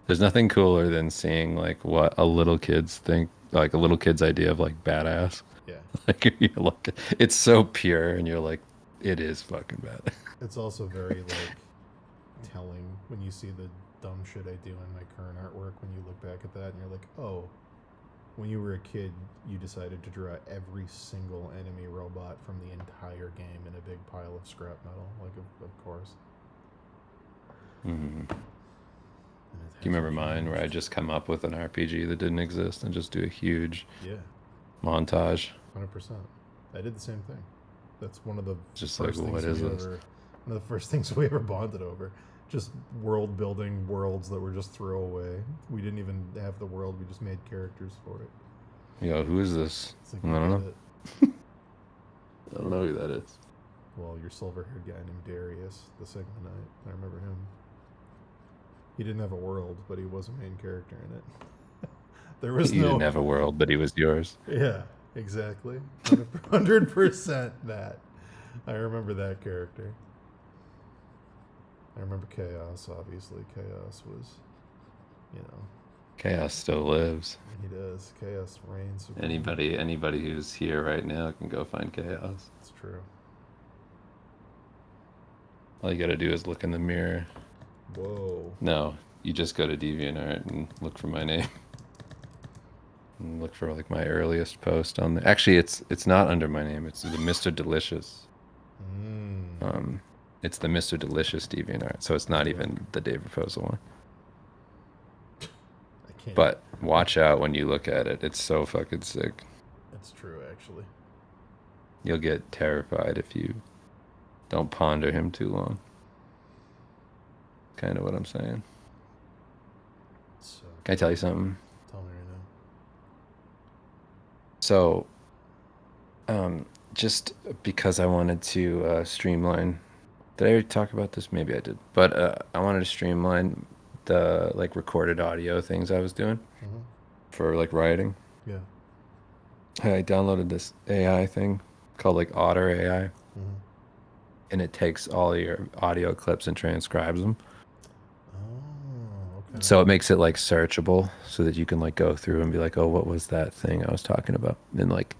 S8: there's nothing cooler than seeing like what a little kid's think, like a little kid's idea of like badass.
S1: Yeah.
S8: Like you're like, it's so pure, and you're like, it is fucking bad.
S1: It's also very like telling when you see the dumb shit I do in my current artwork. When you look back at that and you're like, oh, when you were a kid, you decided to draw every single enemy robot from the entire game in a big pile of scrap metal. Like, of course.
S8: Mm-hmm. Do you remember mine where I just come up with an RPG that didn't exist and just do a huge montage?
S1: 100%. I did the same thing. That's one of the
S8: just
S1: first
S8: like, what
S1: things
S8: is this?
S1: One of the first things we ever bonded over. Just world building worlds that were just throwaway. We didn't even have the world. We just made characters for it.
S8: Yo, who is this?
S1: It's like,
S8: I don't know. I don't know who that is.
S1: Well, your silver-haired guy named Darius, the Sigma Knight. I remember him. He didn't have a world, but he was a main character in it. There was
S8: He didn't have a world, but he was yours.
S1: Yeah, exactly. 100% that. I remember that character. I remember Chaos, obviously. Chaos was, you know.
S8: Chaos still lives.
S1: He does. Chaos reigns supreme.
S8: Anybody who's here right now can go find Chaos.
S1: It's true.
S8: All you gotta do is look in the mirror.
S1: Whoa.
S8: No, you just go to DeviantArt and look for my name. And look for like my earliest post on there. Actually, it's not under my name. It's the Mr. Delicious. It's the Mr. Delicious DeviantArt, so it's not even the Dave Raposa one.
S1: I can't.
S8: But watch out when you look at it. It's so fucking sick.
S1: It's true, actually.
S8: You'll get terrified if you don't ponder him too long. Kind of what I'm saying.
S1: So,
S8: Can I tell you something?
S1: tell me right now.
S8: So, just because I wanted to streamline. Did I already talk about this? Maybe I did. But I wanted to streamline the like recorded audio things I was doing for like writing.
S1: Yeah.
S8: I downloaded this AI thing called like Otter AI, and it takes all your audio clips and transcribes them.
S1: Oh, okay.
S8: So it makes it like searchable, so that you can like go through and be like, oh, what was that thing I was talking about? And like,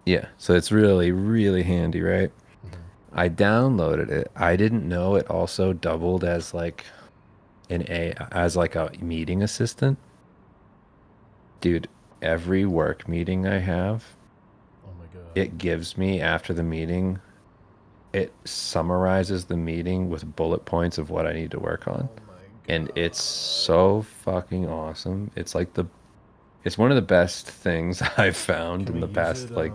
S8: yeah. So it's really, really handy, right? I downloaded it. I didn't know it also doubled as like as like a meeting assistant.
S9: Dude, every work meeting I have,
S1: Oh my god.
S9: it gives me after the meeting, it summarizes the meeting with bullet points of what I need to work on.
S1: Oh my god.
S9: And it's so fucking awesome. It's one of the best things I've found
S1: Can
S9: in
S1: we
S9: the
S1: use
S9: past
S1: it, like,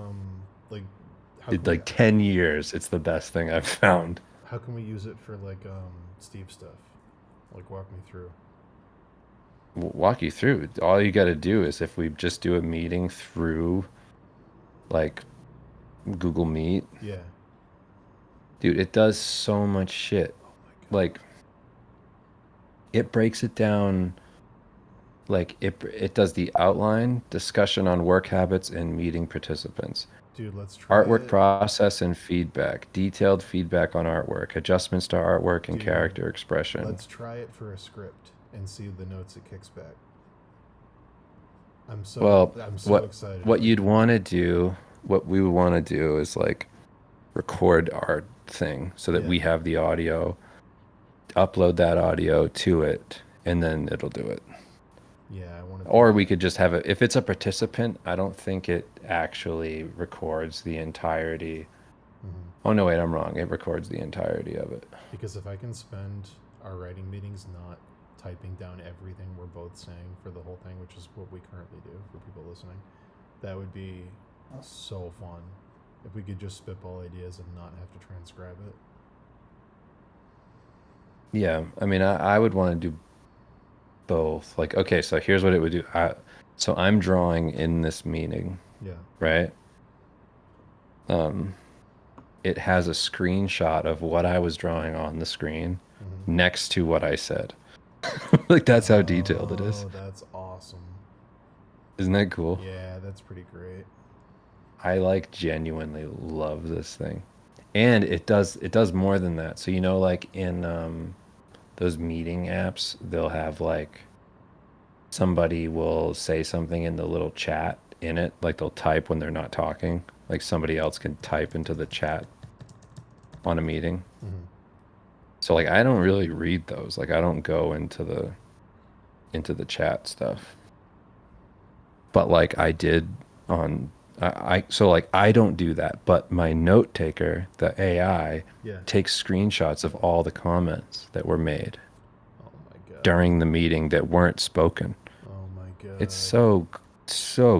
S1: how
S9: dude,
S1: can we,
S9: like 10 years. It's the best thing I've found.
S1: how can we use it for, like, Steve stuff? Like, walk me through.
S9: Walk you through. All you got to do is if we just do a meeting through like Google Meet,
S1: Yeah.
S9: dude, it does so much shit.
S1: Oh my god.
S9: Like it breaks it down. Like it does the outline, discussion on work habits, and meeting participants.
S1: Dude, let's try
S9: Artwork
S1: it.
S9: process and feedback. Detailed feedback on artwork. Adjustments to artwork and
S1: Dude,
S9: character expression.
S1: Let's try it for a script and see the notes it kicks back. I'm so excited.
S9: What you'd want to do, what we would want to do is like record our thing so that we have the audio, upload that audio to it, and then it'll do it.
S1: Yeah, I want to.
S9: Or we could just have it. If it's a participant, I don't think it actually records the entirety. Oh no, wait, I'm wrong. It records the entirety of it.
S1: Because if I can spend our writing meetings not typing down everything we're both saying for the whole thing, which is what we currently do for people listening, that would be so fun. If we could just spitball ideas and not have to transcribe it.
S9: Yeah, I mean, I would want to do both. Like, okay, so here's what it would do. So I'm drawing in this meeting.
S1: Yeah.
S9: Right? It has a screenshot of what I was drawing on the screen next to what I said. Like, that's how detailed it is.
S1: Oh, that's awesome.
S9: Isn't that cool?
S1: Yeah, that's pretty great.
S9: I like genuinely love this thing. And it does more than that. So, you know, like in those meeting apps, they'll have like somebody will say something in the little chat in it, like they'll type when they're not talking. Like somebody else can type into the chat on a meeting. So like I don't really read those. Like I don't go into the chat stuff. But like I did on so like I don't do that, but my note taker, the AI, takes screenshots of all the comments that were made during the meeting that weren't spoken.
S1: Oh my god.
S9: It's so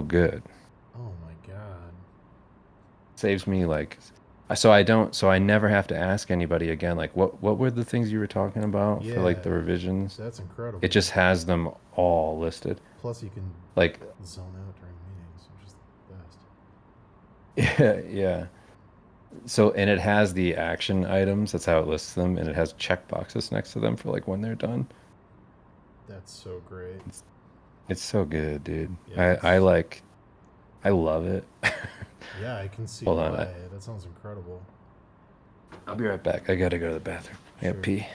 S9: good.
S1: Oh my god.
S9: Saves me like so I never have to ask anybody again like what were the things you were talking about for like the revisions.
S1: That's incredible.
S9: It just has them all listed.
S1: Plus you can
S9: like
S1: zone out during meetings, which is the best.
S9: Yeah. So and it has the action items, that's how it lists them, and it has checkboxes next to them for like when they're done.
S1: That's so great.
S9: It's so good, dude.
S1: Yeah,
S9: I love it.
S1: Yeah, I can see
S9: Hold
S1: why.
S9: on,
S1: That sounds incredible.
S9: I'll be right back. I gotta go to the bathroom. I gotta pee.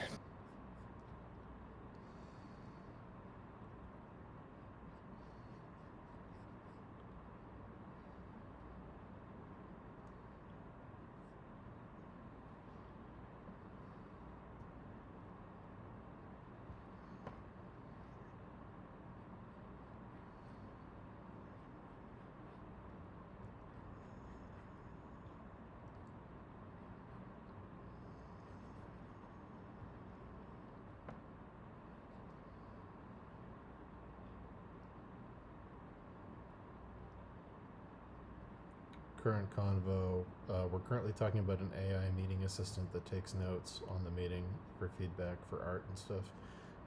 S1: Current convo, we're currently talking about an AI meeting assistant that takes notes on the meeting for feedback for art and stuff.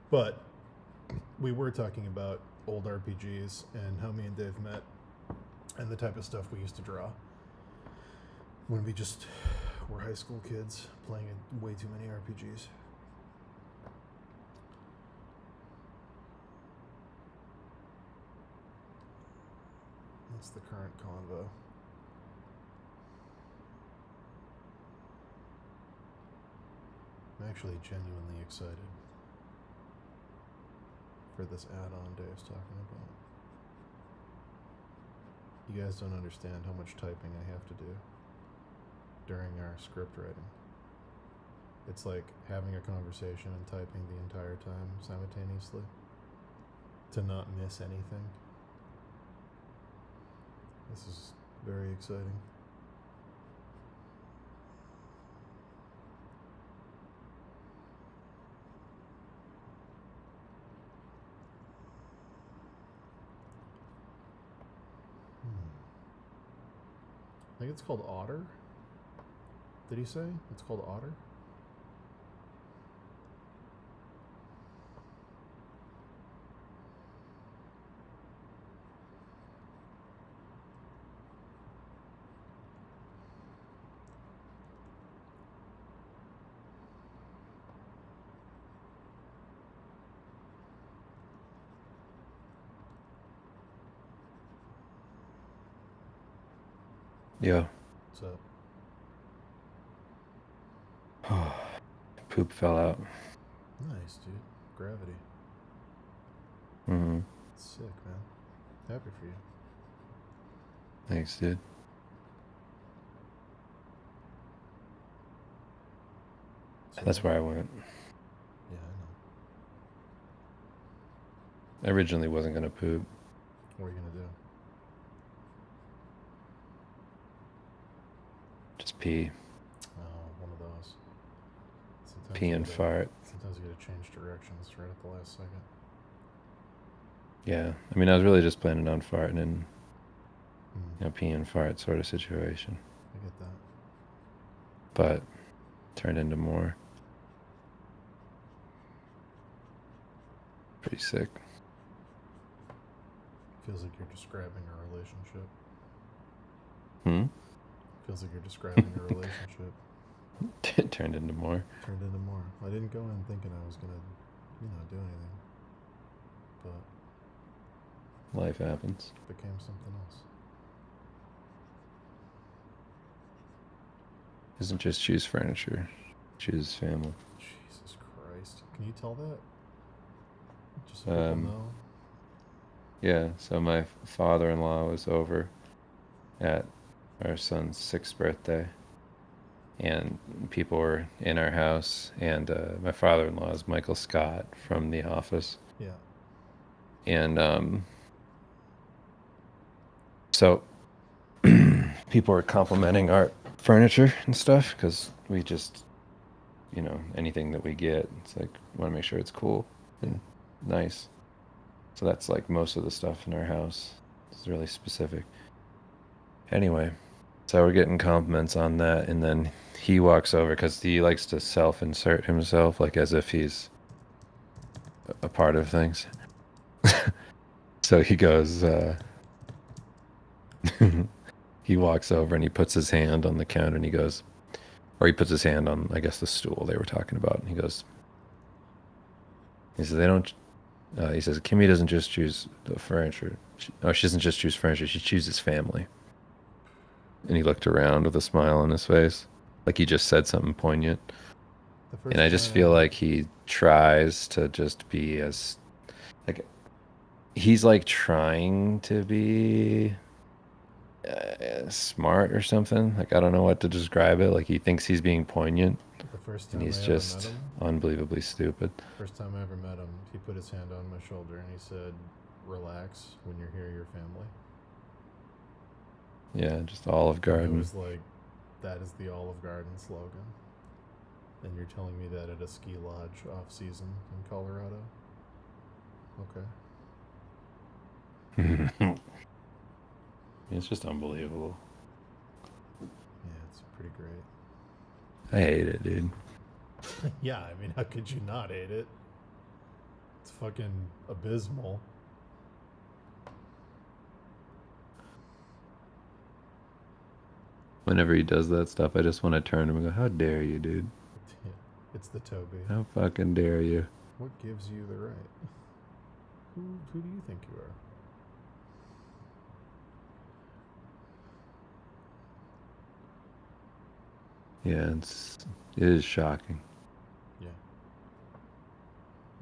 S1: But we were talking about old RPGs and how me and Dave met and the type of stuff we used to draw when we just were high school kids playing way too many RPGs. That's the current convo. I'm actually genuinely excited for this add-on Dave's talking about. You guys don't understand how much typing I have to do during our script writing. It's like having a conversation and typing the entire time simultaneously to not miss anything. This is very exciting. I think it's called Otter. Did he say? It's called Otter?
S9: Yeah.
S1: What's up?
S9: Poop fell out.
S1: Nice, dude. Gravity.
S9: Mm-hmm.
S1: Sick, man. Happy for you.
S9: Thanks, dude.
S1: So,
S9: That's where I went.
S1: Yeah, I know.
S9: I originally wasn't gonna poop.
S1: What are you gonna do?
S9: Just pee.
S1: Oh, one of those. Sometimes
S9: Pee
S1: you
S9: and
S1: gotta-
S9: fart.
S1: Sometimes you gotta change directions right at the last second.
S9: Yeah. I mean, I was really just planning on farting and,
S1: Hmm.
S9: pee and fart sort of situation.
S1: I get that.
S9: But turned into more. Pretty sick.
S1: Feels like you're describing a relationship.
S9: Hmm?
S1: Feels like you're describing a relationship.
S9: Turned into more.
S1: Turned into more. I didn't go in thinking I was gonna, do anything. But
S9: Life happens.
S1: became something else.
S9: Doesn't just choose furniture. Choose family.
S1: Jesus Christ. Can you tell that? Just so people know.
S9: Yeah, so my father-in-law was over at our son's 6th birthday, and people were in our house, and my father-in-law is Michael Scott from The Office.
S1: Yeah.
S9: And so people were complimenting our furniture and stuff, because we just, anything that we get, it's like, we want to make sure it's cool and nice. So that's like most of the stuff in our house. It's really specific. Anyway, so we're getting compliments on that, and then he walks over because he likes to self-insert himself, like as if he's a part of things. So he goes, he walks over and he puts his hand on the counter and he goes, or he puts his hand on, I guess, the stool they were talking about. And he goes, he says, he says, Kimmy doesn't just choose the furniture. She doesn't just choose furniture. She chooses family. And he looked around with a smile on his face, like he just said something poignant. And I just feel like he tries to just be as, like, he's like trying to be smart or something. Like, I don't know what to describe it. Like, he thinks he's being poignant,
S1: The first time
S9: and he's
S1: I ever met
S9: just
S1: him,
S9: unbelievably stupid.
S1: first time I ever met him, he put his hand on my shoulder and he said, "Relax, when you're here, you're family."
S9: Yeah, just Olive
S1: And
S9: Garden.
S1: it was like, that is the Olive Garden slogan. And you're telling me that at a ski lodge off season in Colorado? Okay.
S9: It's just unbelievable.
S1: Yeah, it's pretty great.
S9: I hate it, dude.
S1: Yeah, I mean, how could you not hate it? It's fucking abysmal.
S9: Whenever he does that stuff, I just want to turn to him and go, "How dare you, dude?
S1: Yeah, it's the Toby.
S9: How fucking dare you?"
S1: What gives you the right? Who do you think you are?
S9: Yeah, it is shocking.
S1: Yeah.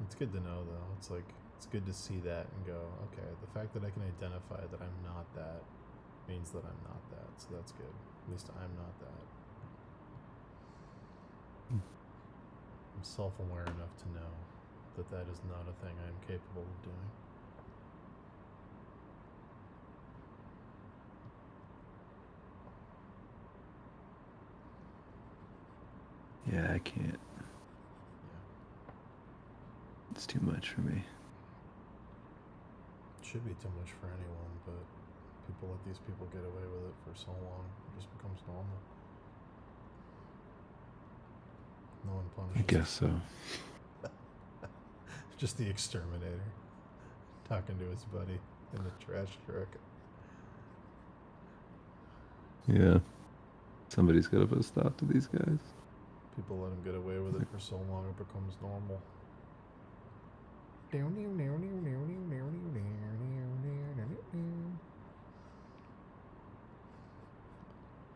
S1: It's good to know, though. It's like, it's good to see that and go, okay, the fact that I can identify that I'm not that means that I'm not that. So that's good. At least I'm not that. I'm self-aware enough to know that that is not a thing I'm capable of doing.
S9: Yeah, I can't. It's too much for me.
S1: It should be too much for anyone, but people let these people get away with it for so long, it just becomes normal. No one
S9: I
S1: punishes.
S9: guess so.
S1: Just the exterminator talking to his buddy in the trash truck.
S9: Yeah. Somebody's got to put a stop to these guys.
S1: People let him get away with it for so long it becomes normal.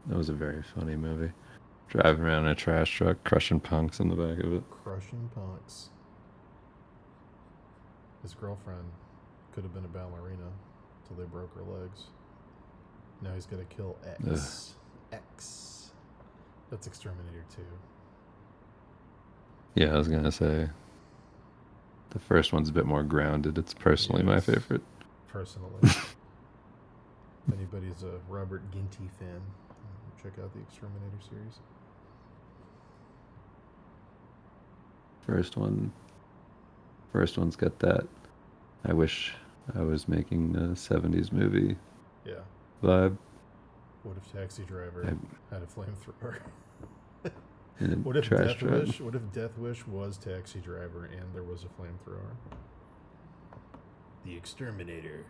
S9: That was a very funny movie. Driving around in a trash truck, crushing punks in the back of it.
S1: Crushing punks. His girlfriend could have been a ballerina till they broke her legs. Now he's got to kill X. X. That's Exterminator 2.
S9: Yeah, I was going to say. The first one's a bit more grounded. It's personally my favorite.
S1: Personally. If anybody's a Robert Ginty fan, check out the Exterminator series.
S9: First one's got that. I wish I was making a 70s movie vibe.
S1: What if Taxi Driver had a flamethrower?
S9: In
S1: What
S9: a
S1: if
S9: trash
S1: Death
S9: truck.
S1: Wish? What if Death Wish was Taxi Driver and there was a flamethrower? The Exterminator.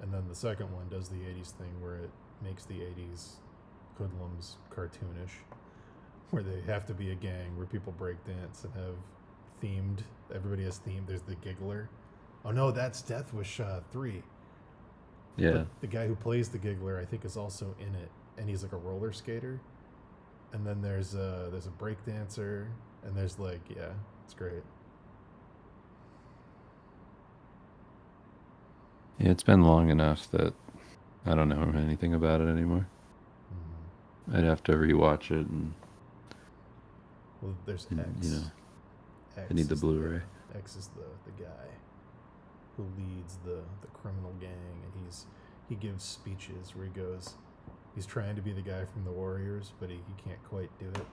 S1: And then the second one does the 80s thing where it makes the 80s hoodlums cartoonish, where they have to be a gang where people break dance and have themed. Everybody has themed. There's the Giggler. Oh no, that's Death Wish 3.
S9: Yeah.
S1: But the guy who plays the Giggler, I think, is also in it, and he's like a roller skater. And then there's a break dancer, and there's it's great.
S9: Yeah, it's been long enough that I don't know anything about it anymore.
S1: Mm-hmm.
S9: I'd have to rewatch it and.
S1: Well, there's
S9: and,
S1: X.
S9: You know,
S1: X
S9: I need the
S1: is
S9: Blu-ray.
S1: X is the guy who leads the criminal gang, and he gives speeches where he goes, he's trying to be the guy from the Warriors, but he can't quite do it.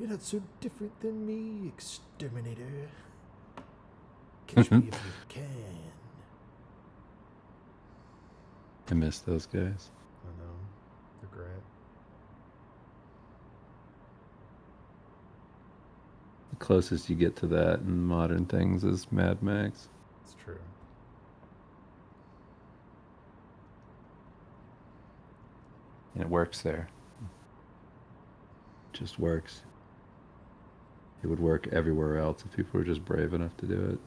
S1: You're not so different than me, Exterminator. Catch me if you can.
S9: I miss those guys.
S1: I know. They're great.
S9: The closest you get to that in modern things is Mad Max.
S1: It's true.
S9: And it works there. It just works. It would work everywhere else if people were just brave enough to do it.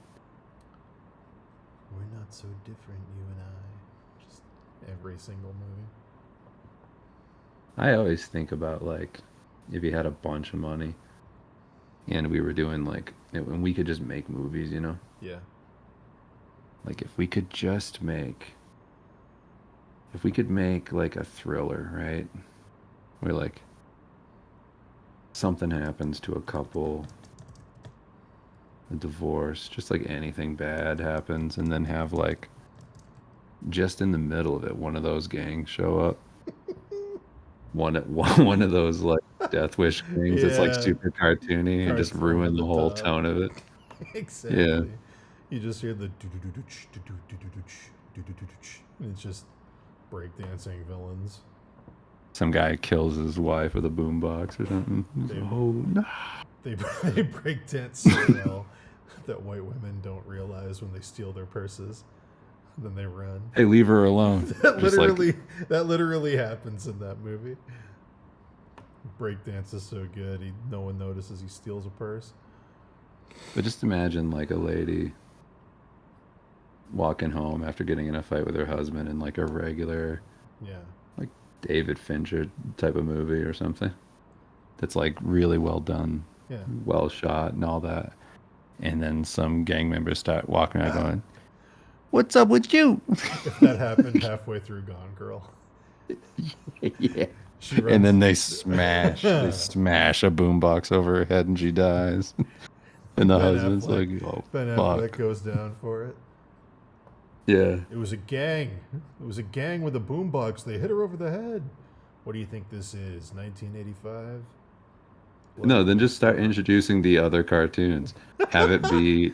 S1: We're not so different, you and I. Just every single movie.
S9: I always think about, like, if you had a bunch of money and we were doing, like, and we could just make movies, you know?
S1: Yeah.
S9: Like, if we could make, like, a thriller, right? Where, like, something happens to a couple, a divorce, just like anything bad happens, and then have, like, just in the middle of it, one of those gangs show up. one of those, like, Death Wish gangs that's, like, super cartoony and just ruin the whole tone of it.
S1: Exactly.
S9: Yeah.
S1: You just hear the and it's just breakdancing villains.
S9: Some guy kills his wife with a boombox or something. Oh no!
S1: They breakdance so well that white women don't realize when they steal their purses. Then they run.
S9: Hey, leave her alone.
S1: That literally happens in that movie. Breakdance is so good, no one notices he steals a purse.
S9: But just imagine, like, a lady walking home after getting in a fight with her husband in, like, a regular, like, David Fincher type of movie or something. That's, like, really well done, well shot and all that. And then some gang members start walking around going, "What's up with you?"
S1: If that happened halfway through Gone Girl.
S9: Yeah. And then they smash a boombox over her head and she dies. And the husband's like, "Oh,
S1: Ben Affleck goes down for it.
S9: Yeah.
S1: It was a gang. It was a gang with a boombox. They hit her over the head. What do you think this is, 1985?
S8: No, then just start introducing the other cartoons. Have it be,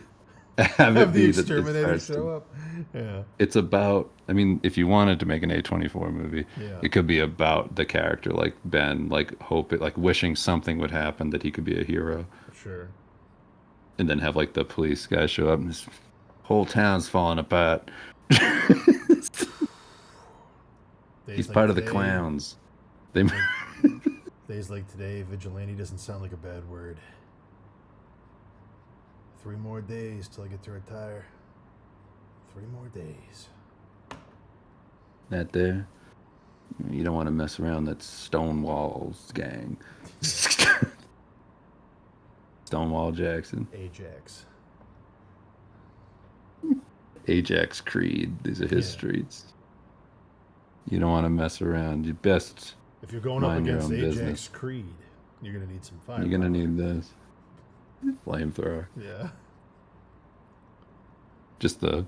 S8: have
S1: Have
S8: it
S1: the
S8: be that it
S1: exterminator
S8: starts
S1: show
S8: to.
S1: up. Yeah.
S8: It's about. I mean, if you wanted to make an A24 movie,
S1: Yeah.
S8: it could be about the character, like Ben, like hope it, like wishing something would happen that he could be a hero,
S1: Sure.
S8: and then have like the police guy show up and this whole town's falling apart.
S1: Days
S8: He's
S1: like
S8: part of the
S1: today,
S8: clowns. They.
S1: days like today, vigilante doesn't sound like a bad word. 3 more days till I get to retire. 3 more days.
S8: That there. You don't want to mess around. That's Stonewall's gang. Stonewall Jackson.
S1: Ajax.
S8: Ajax Creed. These are his
S1: Yeah.
S8: streets. You don't want to mess around. You best
S1: If you're going up
S8: mind your
S1: against
S8: own
S1: Ajax
S8: business.
S1: Creed, you're gonna need some fire.
S8: You're gonna need this flamethrower.
S1: Yeah.
S8: Just the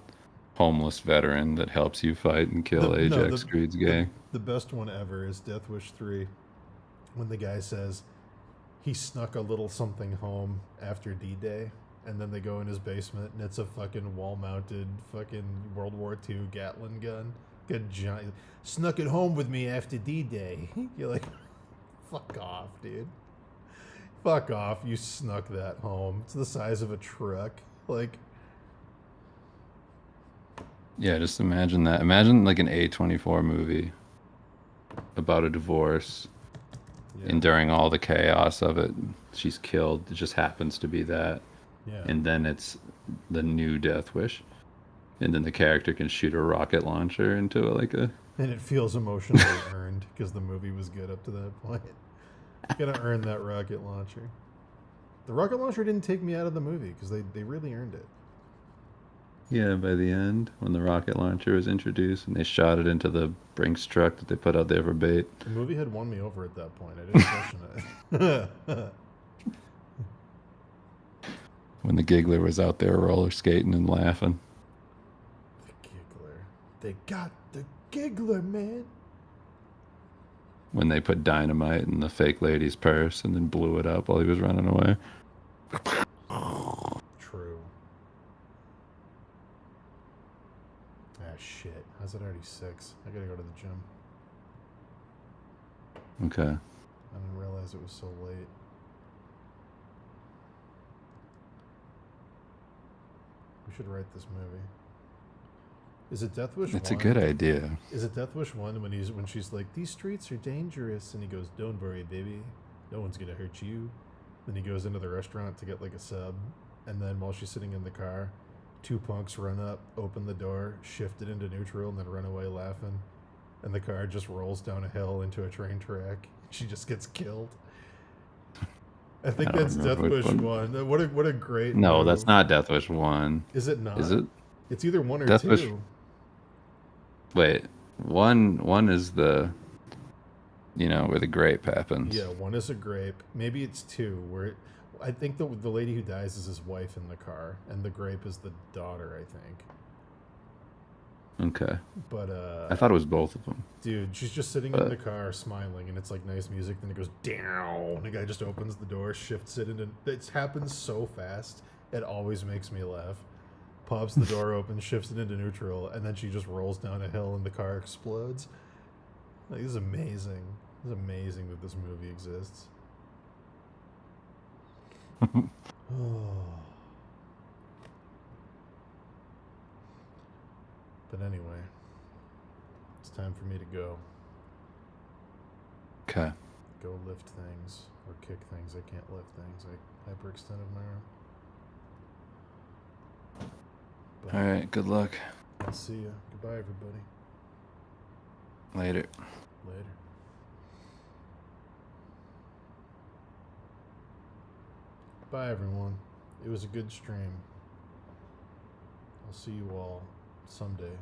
S8: homeless veteran that helps you fight and kill Ajax Creed's gang.
S1: The best one ever is Death Wish 3, when the guy says he snuck a little something home after D-Day, and then they go in his basement and it's a fucking wall-mounted fucking World War II Gatling gun. Good giant. Snuck it home with me after D-Day. You're like, fuck off, dude. Fuck off. You snuck that home. It's the size of a truck. Like,
S8: Yeah, just imagine that. Imagine like an A24 movie about a divorce.
S1: yeah.
S8: And during all the chaos of it, she's killed. It just happens to be that.
S1: Yeah.
S8: And then it's the new Death Wish. And then the character can shoot a rocket launcher into like a.
S1: And it feels emotionally earned because the movie was good up to that point. Gotta earn that rocket launcher. The rocket launcher didn't take me out of the movie because they really earned it.
S8: Yeah, by the end, when the rocket launcher was introduced and they shot it into the Brinks truck that they put out there for bait.
S1: The movie had won me over at that point. I didn't question it.
S8: When the giggler was out there roller skating and laughing.
S1: The giggler. They got the giggler, man.
S8: When they put dynamite in the fake lady's purse and then blew it up while he was running away.
S1: True. Ah, shit. How's it already 6? I gotta go to the gym.
S8: Okay.
S1: I didn't realize it was so late. We should write this movie. Is it Death Wish 1?
S8: It's a good idea.
S1: Is it Death Wish 1 when she's like, these streets are dangerous, and he goes, don't worry, baby. No one's gonna hurt you. Then he goes into the restaurant to get like a sub, and then while she's sitting in the car, 2 punks run up, open the door, shift it into neutral, and then run away laughing. And the car just rolls down a hill into a train track. She just gets killed. I think
S8: I don't
S1: that's Death
S8: remember
S1: Wish
S8: which
S1: 1. What a great
S8: No,
S1: move.
S8: that's not Death Wish 1.
S1: Is it not?
S8: Is it?
S1: It's either 1 or
S8: Death
S1: 2.
S8: Wish- Wait, one is the, where the grape happens.
S1: Yeah, 1 is a grape. Maybe it's 2, where I think the lady who dies is his wife in the car, and the grape is the daughter, I think.
S8: Okay.
S1: But
S8: I thought it was both of them.
S1: dude, she's just sitting in the car smiling, and it's like nice music. Then it goes down. And the guy just opens the door, shifts it, and it happens so fast. It always makes me laugh. Pops the door open, shifts it into neutral, and then she just rolls down a hill, and the car explodes. Like, this is amazing. It's amazing that this movie exists. But anyway, it's time for me to go.
S8: Okay.
S1: Go lift things or kick things. I can't lift things. I hyperextended my arm. But
S8: All right. Good luck.
S1: I'll see you. Goodbye, everybody.
S8: Later.
S1: Later. Bye, everyone. It was a good stream. I'll see you all someday.